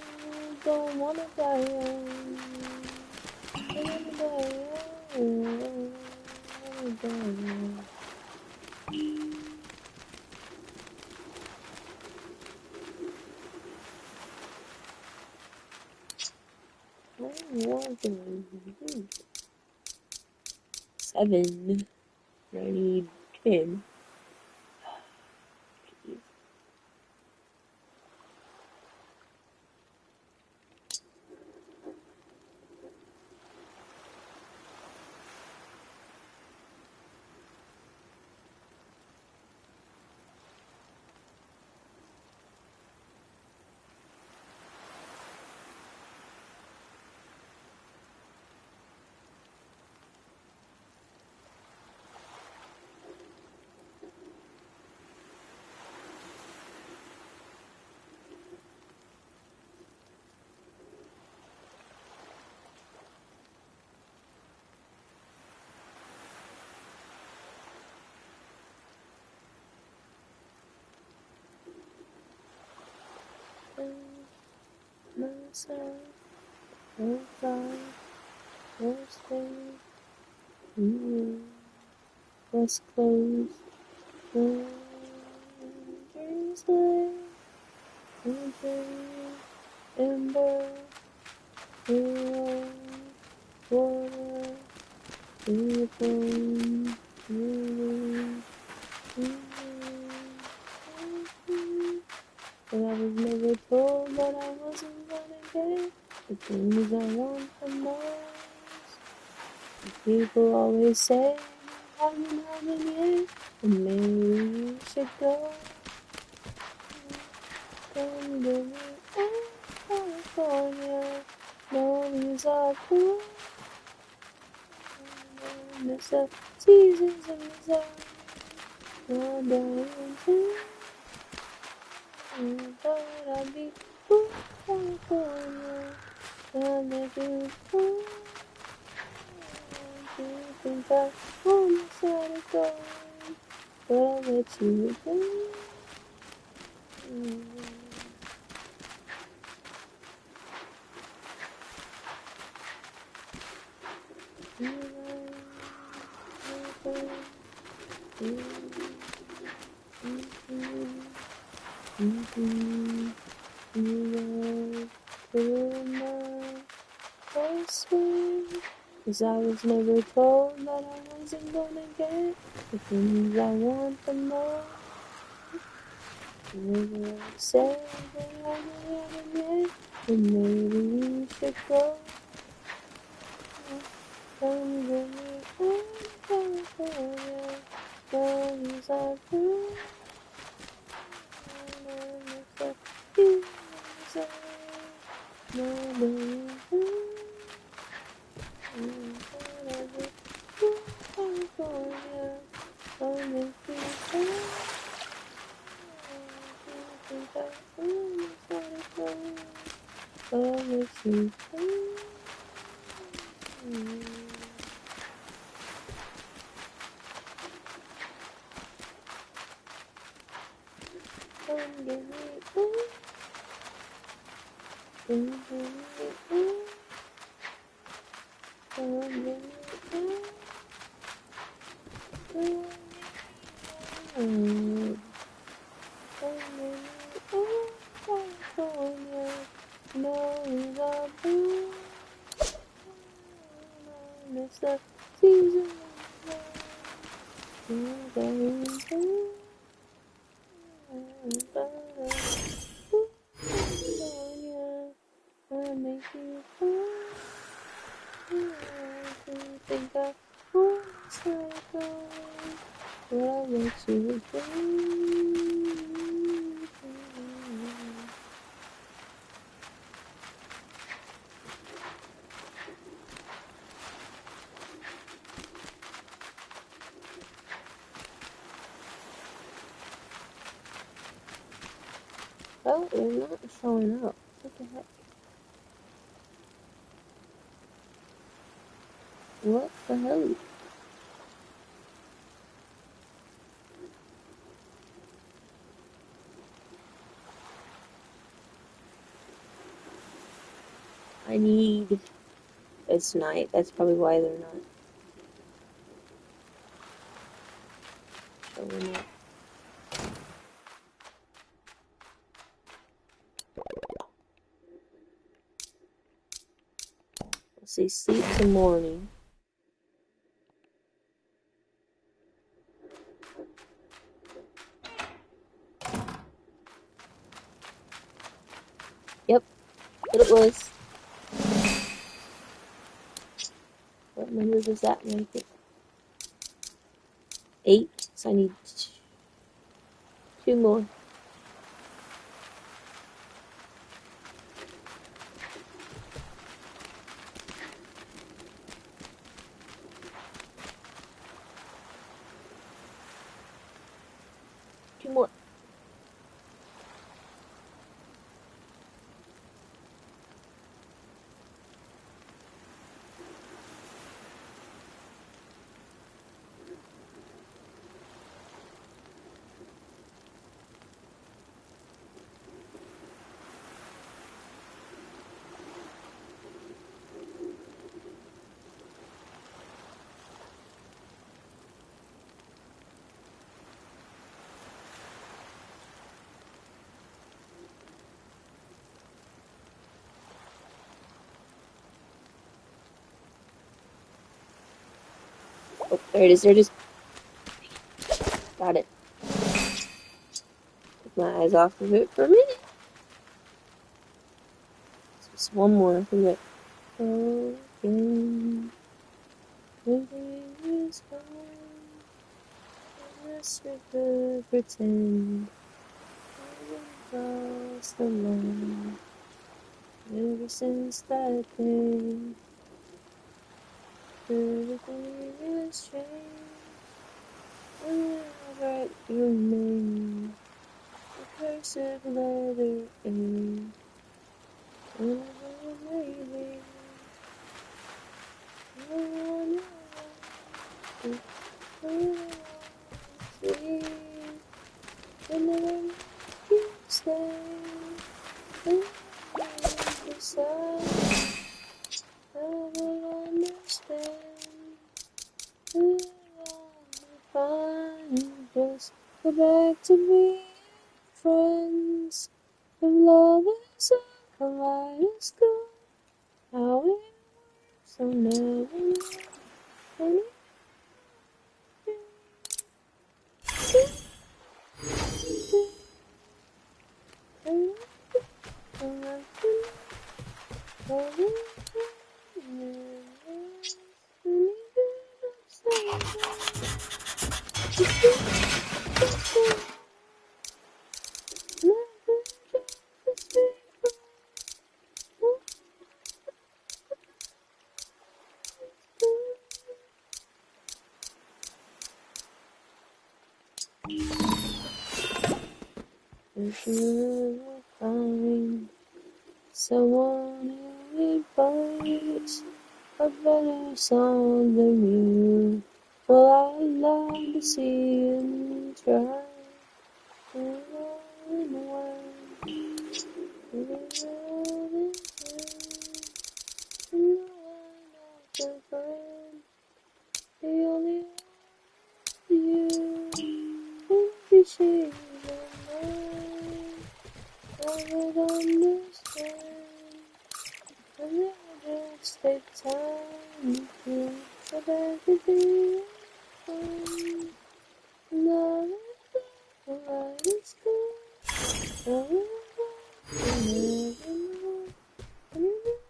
don't wanna die young. Wanna die young. Wanna die young. I 7. I need 10. Myself, oh God, oh stay, was closed, dreams lay, ember, water, phone, but I was never told that I wasn't gonna get the things I want the most. People always say, haven't, yet, and maybe you should go. Come to me in California, no, these are cool. Miss the seasons in Missouri, no, don't you? But I'd be cool, California, and make you cool. Do you think I almost let it go? But I'll let you go. Cause I was never told that I wasn't gonna get the things I want the most. Never said that I haven't yet, and maybe you should go. Come to me in California, those are blue. California, I'll make you feel. Think I almost let it go, but I'll let you go. Come to me, ooh. Come to me, ooh. Come to me, ooh. California, knows our blue. Miss the season California, I make you feel. I think I almost let it go. Well, I'll let you go. Oh, you're not showing up. What the heck? What the hell? I need. It's night. That's probably why they're not showing up. Let's see. Sleep till morning. Yep. What it was. What number does that make it? 8. So I need 2 more. Two more. Oh, there it is. There it is. Got it. Took my eyes off of it for a minute. Just one more. We get again. Everything is fine. Unless we could pretend we lost the line. Ever since that day, everything has changed. And I'll write your name, a cursive letter A. And I'm waiting. I wanna see. And never make you stay. And decide I will understand. And I'll find just go back to being friends. If love is a kaleidoscope, how it works, I'll never know. If you ever find someone who advises a better song than you, well, I'd love to see him try. And all in a while, and all in and no one else a friend. The only one you, and be she mine. I would understand. And it would just take time to go back to being fun. Love is the lightest good. I will never know. And you never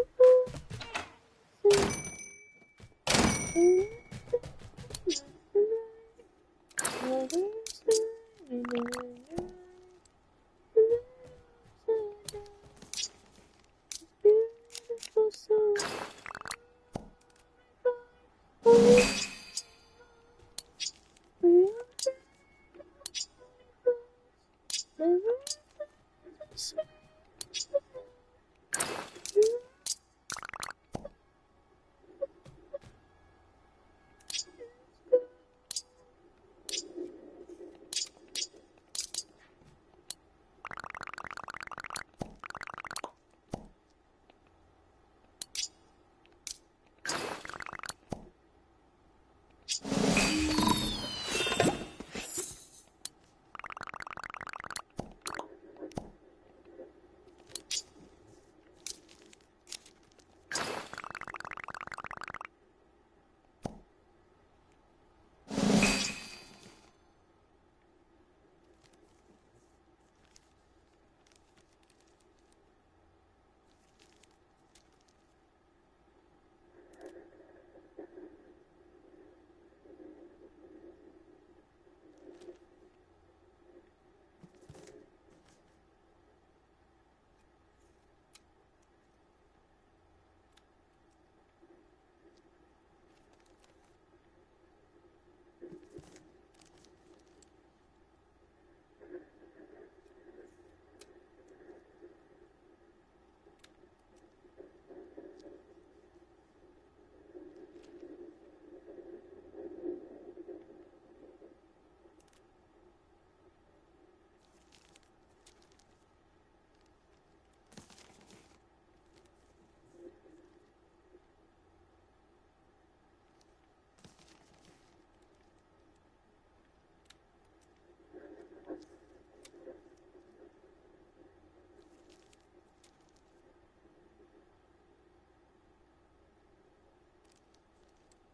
say something. Others do. Beautiful soul.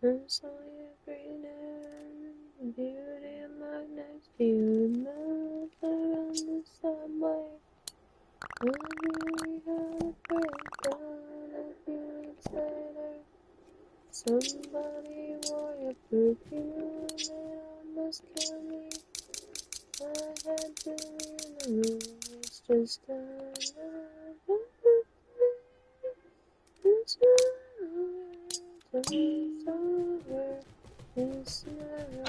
I saw you every day, beauty of my next view, mouth around the subway. Maybe we had a breakdown a few weeks later. Somebody wore your perfume, it almost killed me. I had to leave the room, it's just another it's over, it's over, it's never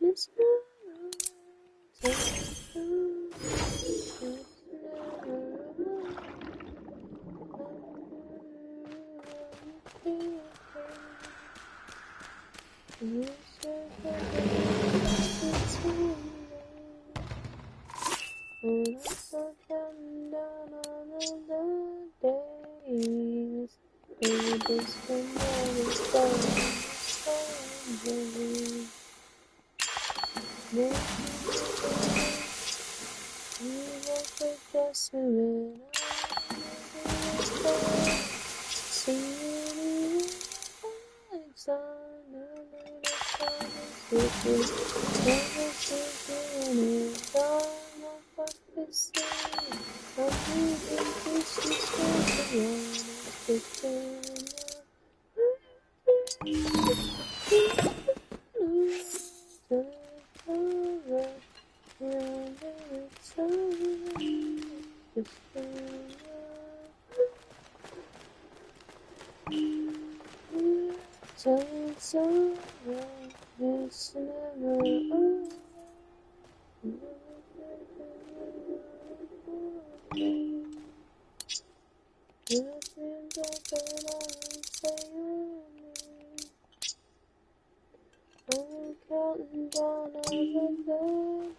it's just another it's never it's when I start counting down on the days, maybe just another Sunday. Maybe you woke up just when I was seeing legs on the little promise with you. Never sleeping it gone off of the sea. I'm moving pieces with the one it's just over. It's over. Just so it's over. It's never over. Nothing but that I say your name. I'm counting down all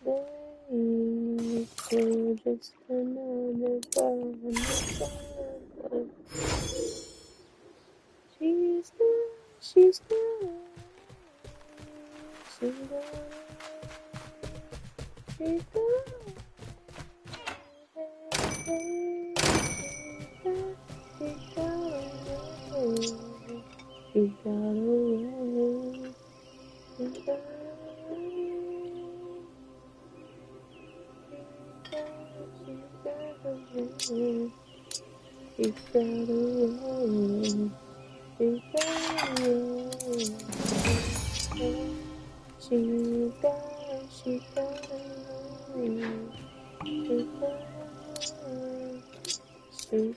the days till just another burn. She's gone, she's gone, she's gone, she's gone. Hey, she got away, she got away, she got away, she got away. She got away. She got away. She got away. She got away. She's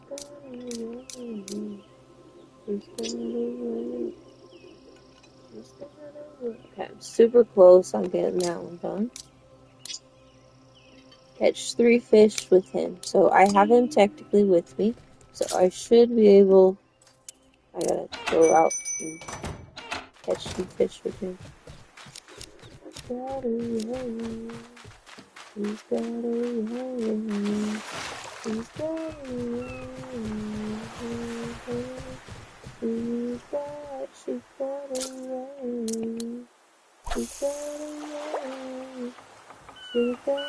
got away. She's got away. She's got away. Okay, I'm super close on getting that one done. Catch 3 fish with him. So I have him technically with me. So I should be able... I gotta go out and catch some fish with him. Got away. He's got away. He's got away. She got away. She got away. She got away.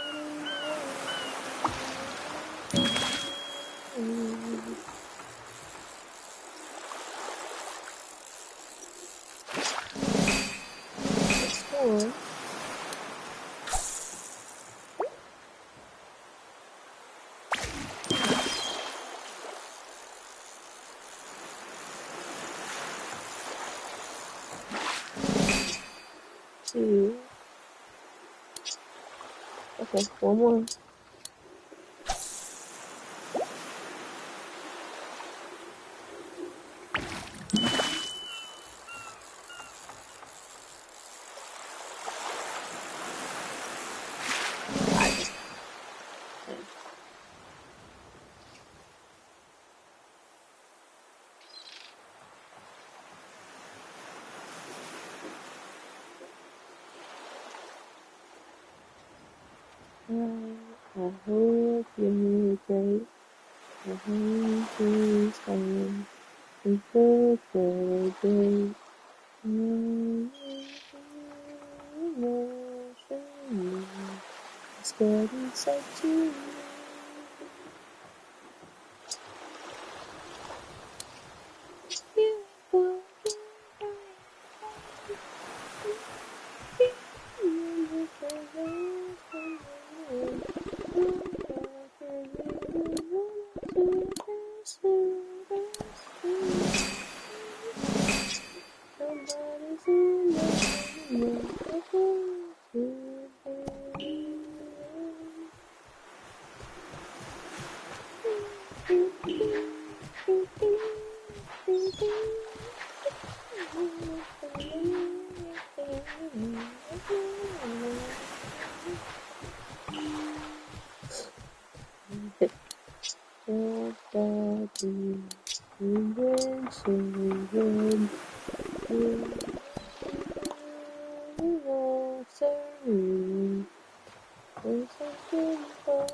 One. Two. Okay, one more. I hope you're great. I hope you're fine. We both are great. It's getting said to you. happy. And then so good. Sorry. It's so simple.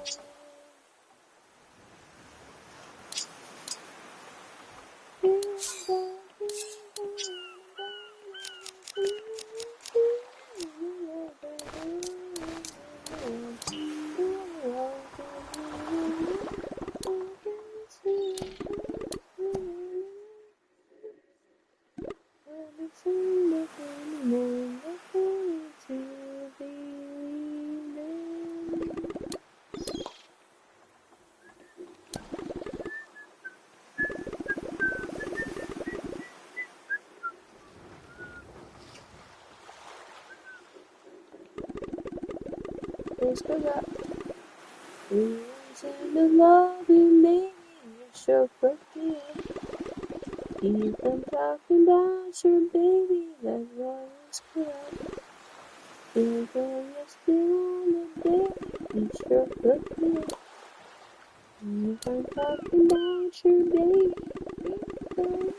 Let's go back. You seem to love me, you sure put me up. Keep on talking about your baby, that's why it's good. Feel good, you're still on the day, you sure put me up. Keep on talking about your baby, keep on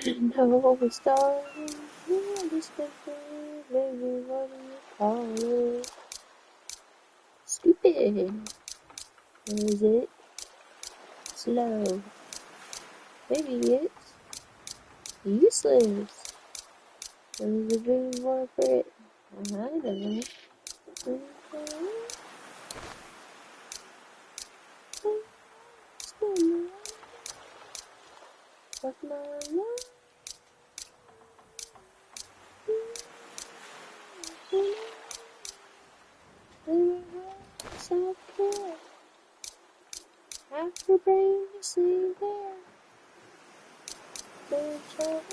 No, we're starting. Yeah, this baby, what do you call it? Stupid. Or is it slow? Maybe it's useless. There was a big word for it. I don't know. What's my life? Self-care. After brain to sleep there. Good child.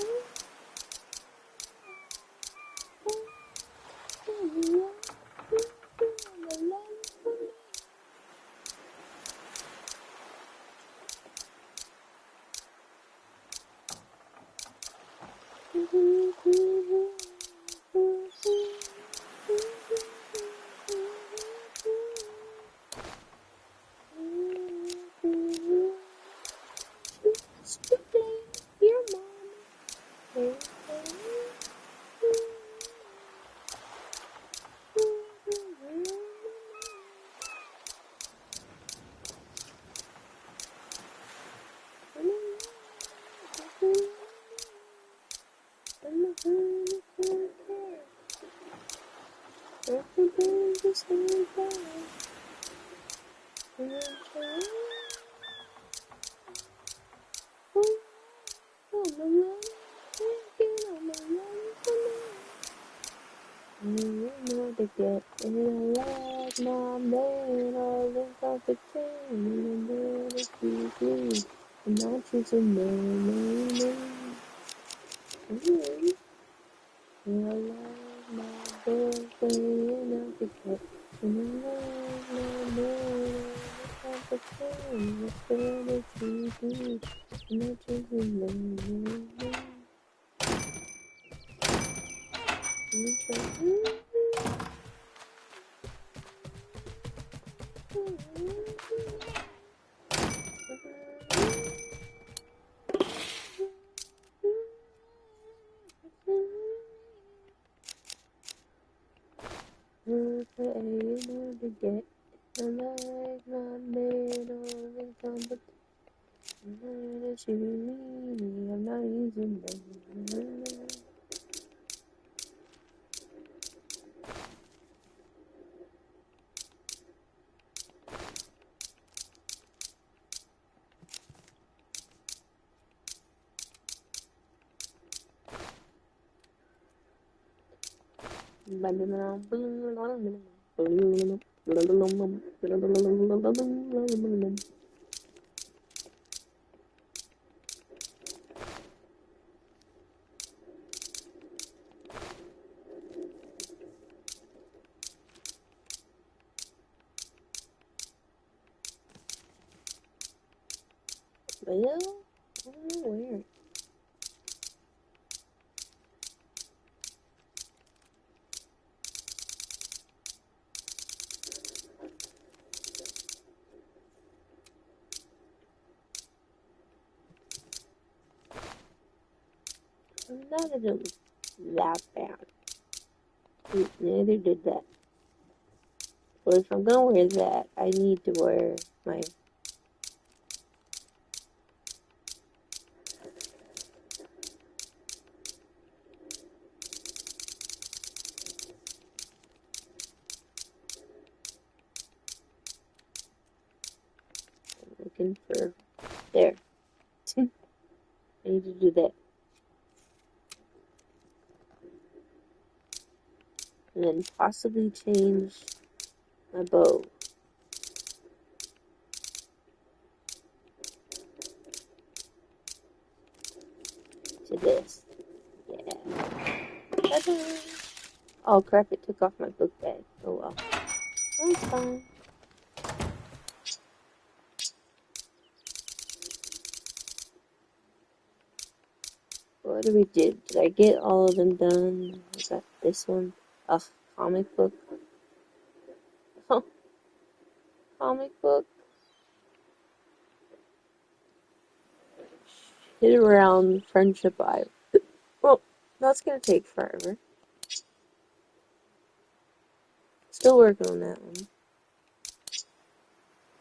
Stupid, your mom. To get in a lab, mom, then all the competition, and then it's me, and I'm choosing no. In a lab, my boyfriend, and I forget, in a lab, my then all the competition, and then it's me, and I'm choosing no. to get. I'm like my middle income, but I'm not using them. Well, I don't know where. None of them that bad. Neither did that. But if I'm gonna wear that, I need to wear my looking for there. I need to do that. And then possibly change my bow to this. Yeah. Ta-da! Oh crap, it took off my book bag. Oh well. That's fine. What do we do? Did I get all of them done? I got this one. Ugh, comic book. Oh, comic book. Hit around Friendship Island. Well, that's gonna take forever. Still working on that one.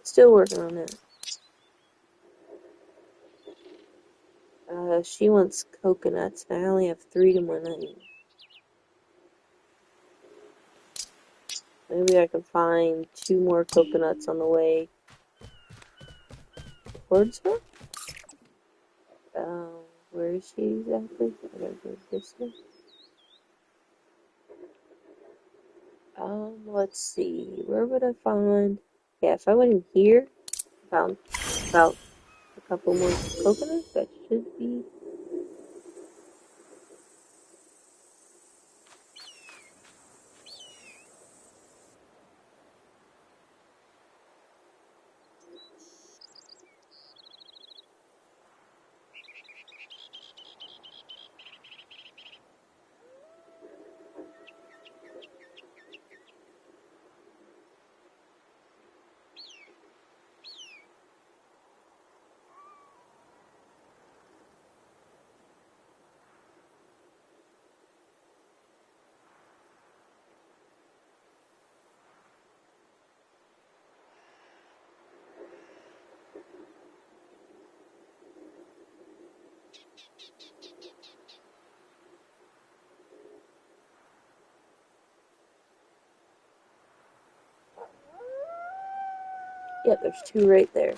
Still working on that. She wants coconuts, and I only have 3 more money. Maybe I can find 2 more coconuts on the way towards her. Where is she exactly? I gotta go this way. Let's see. Where would I find? Yeah, if I went in here, found about a couple more coconuts. That should be. Yeah, there's 2 right there.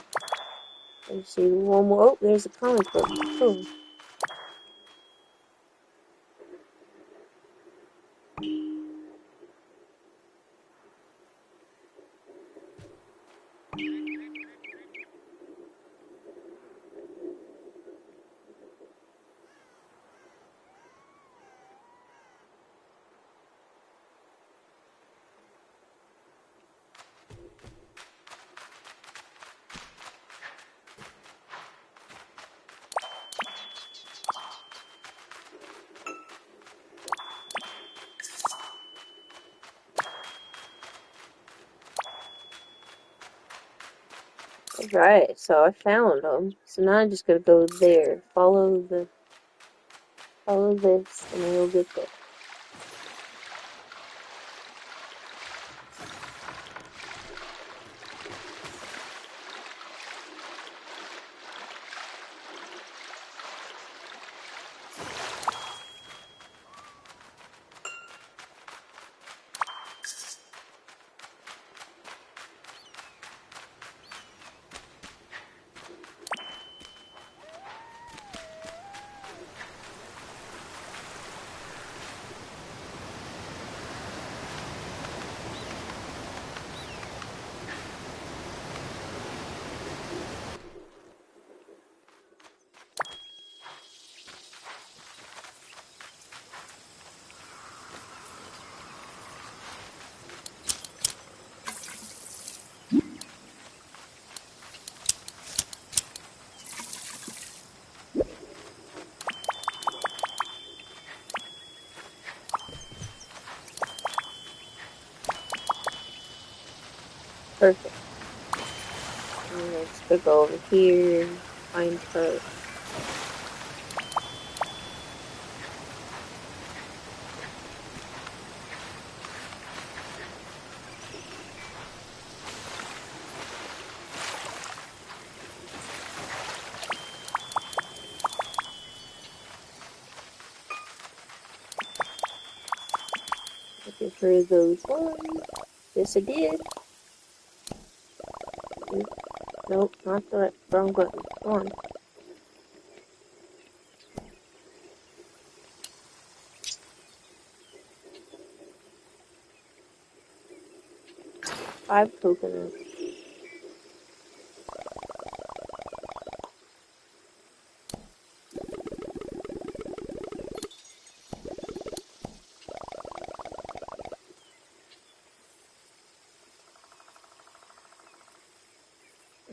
Let's see, one more. Oh, there's a comic book. Cool. Alright, so I found them. So now I'm just gonna go there. Follow this, and then we'll get there. Perfect. And then just gonna go over here, find her. Looking for those ones. Yes, I did. Nope, not the wrong button. Come on. Five coconuts.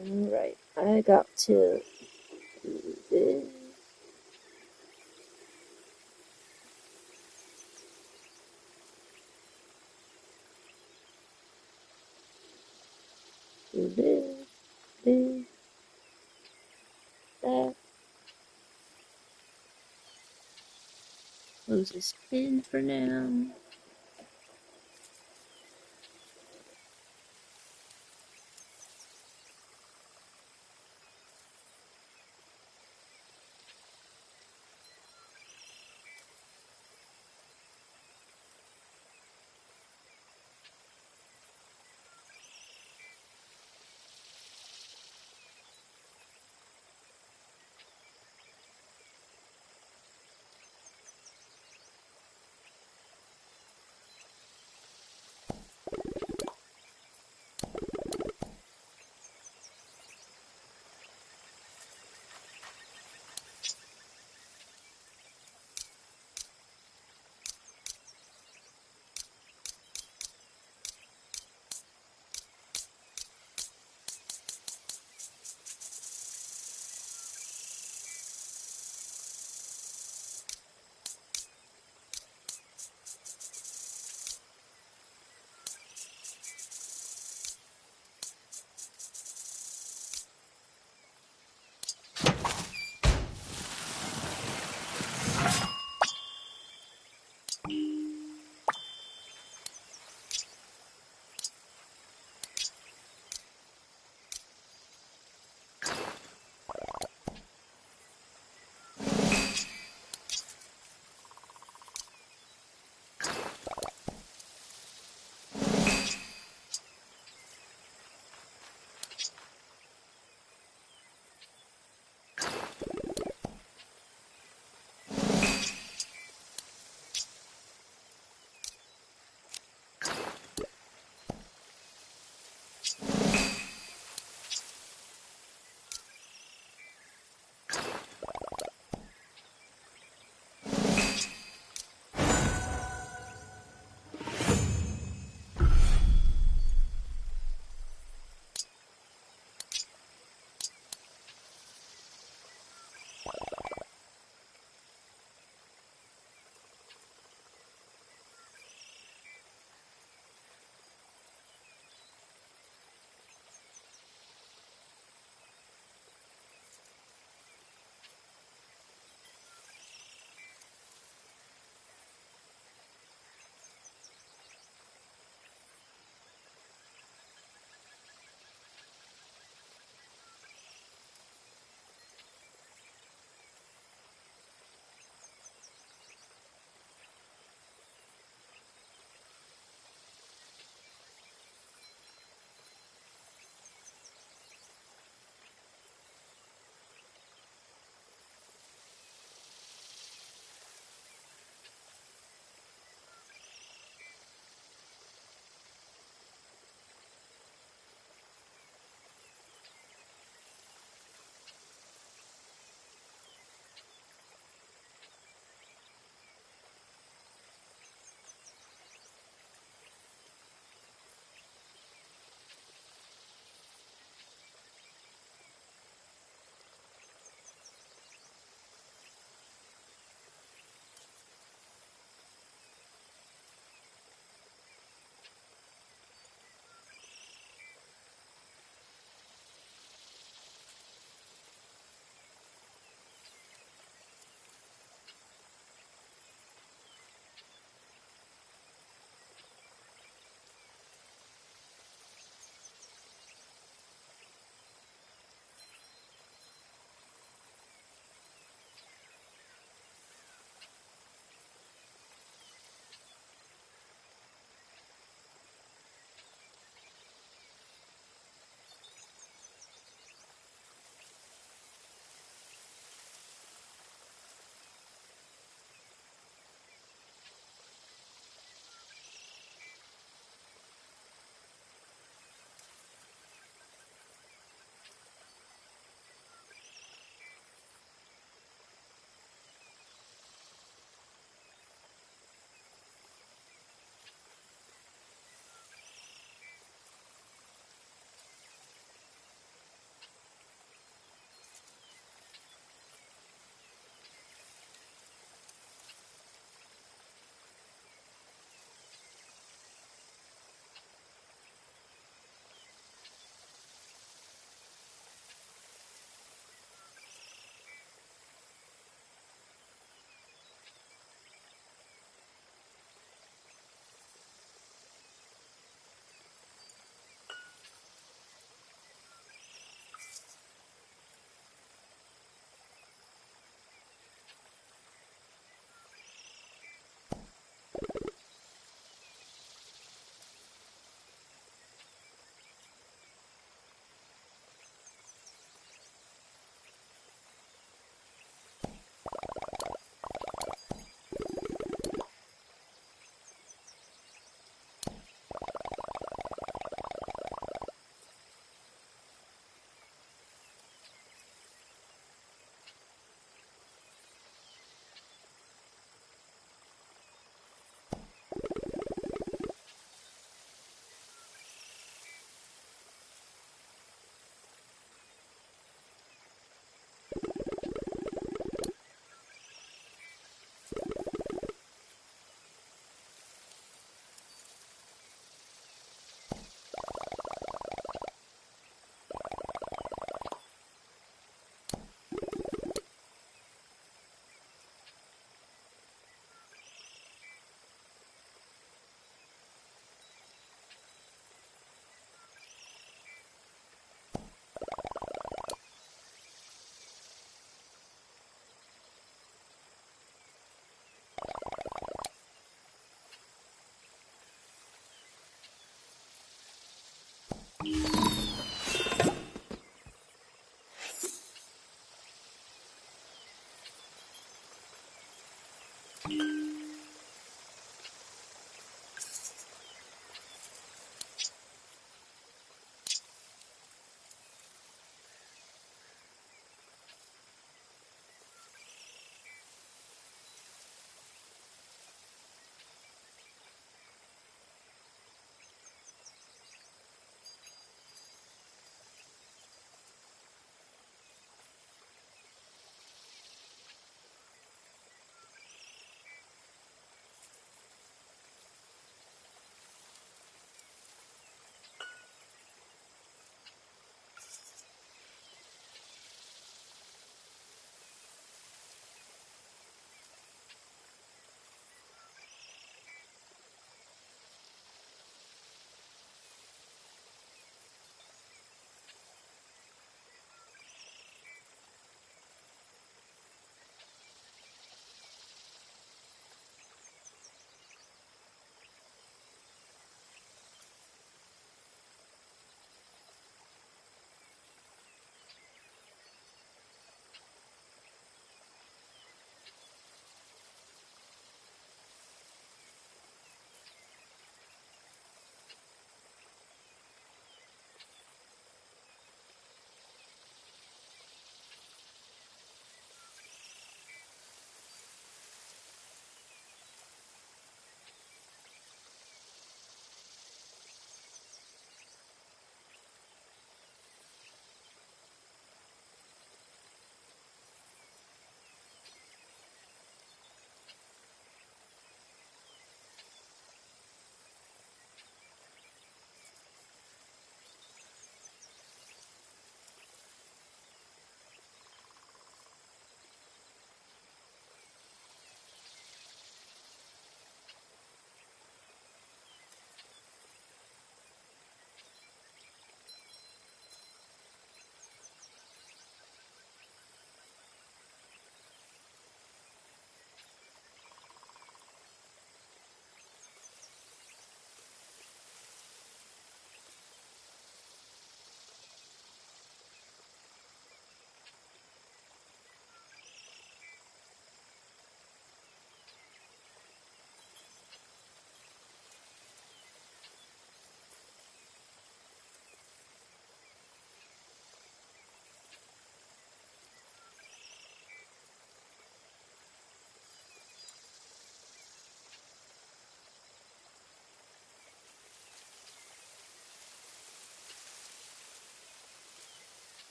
Alright, I got to do this. Do this, that. Close this pin for now.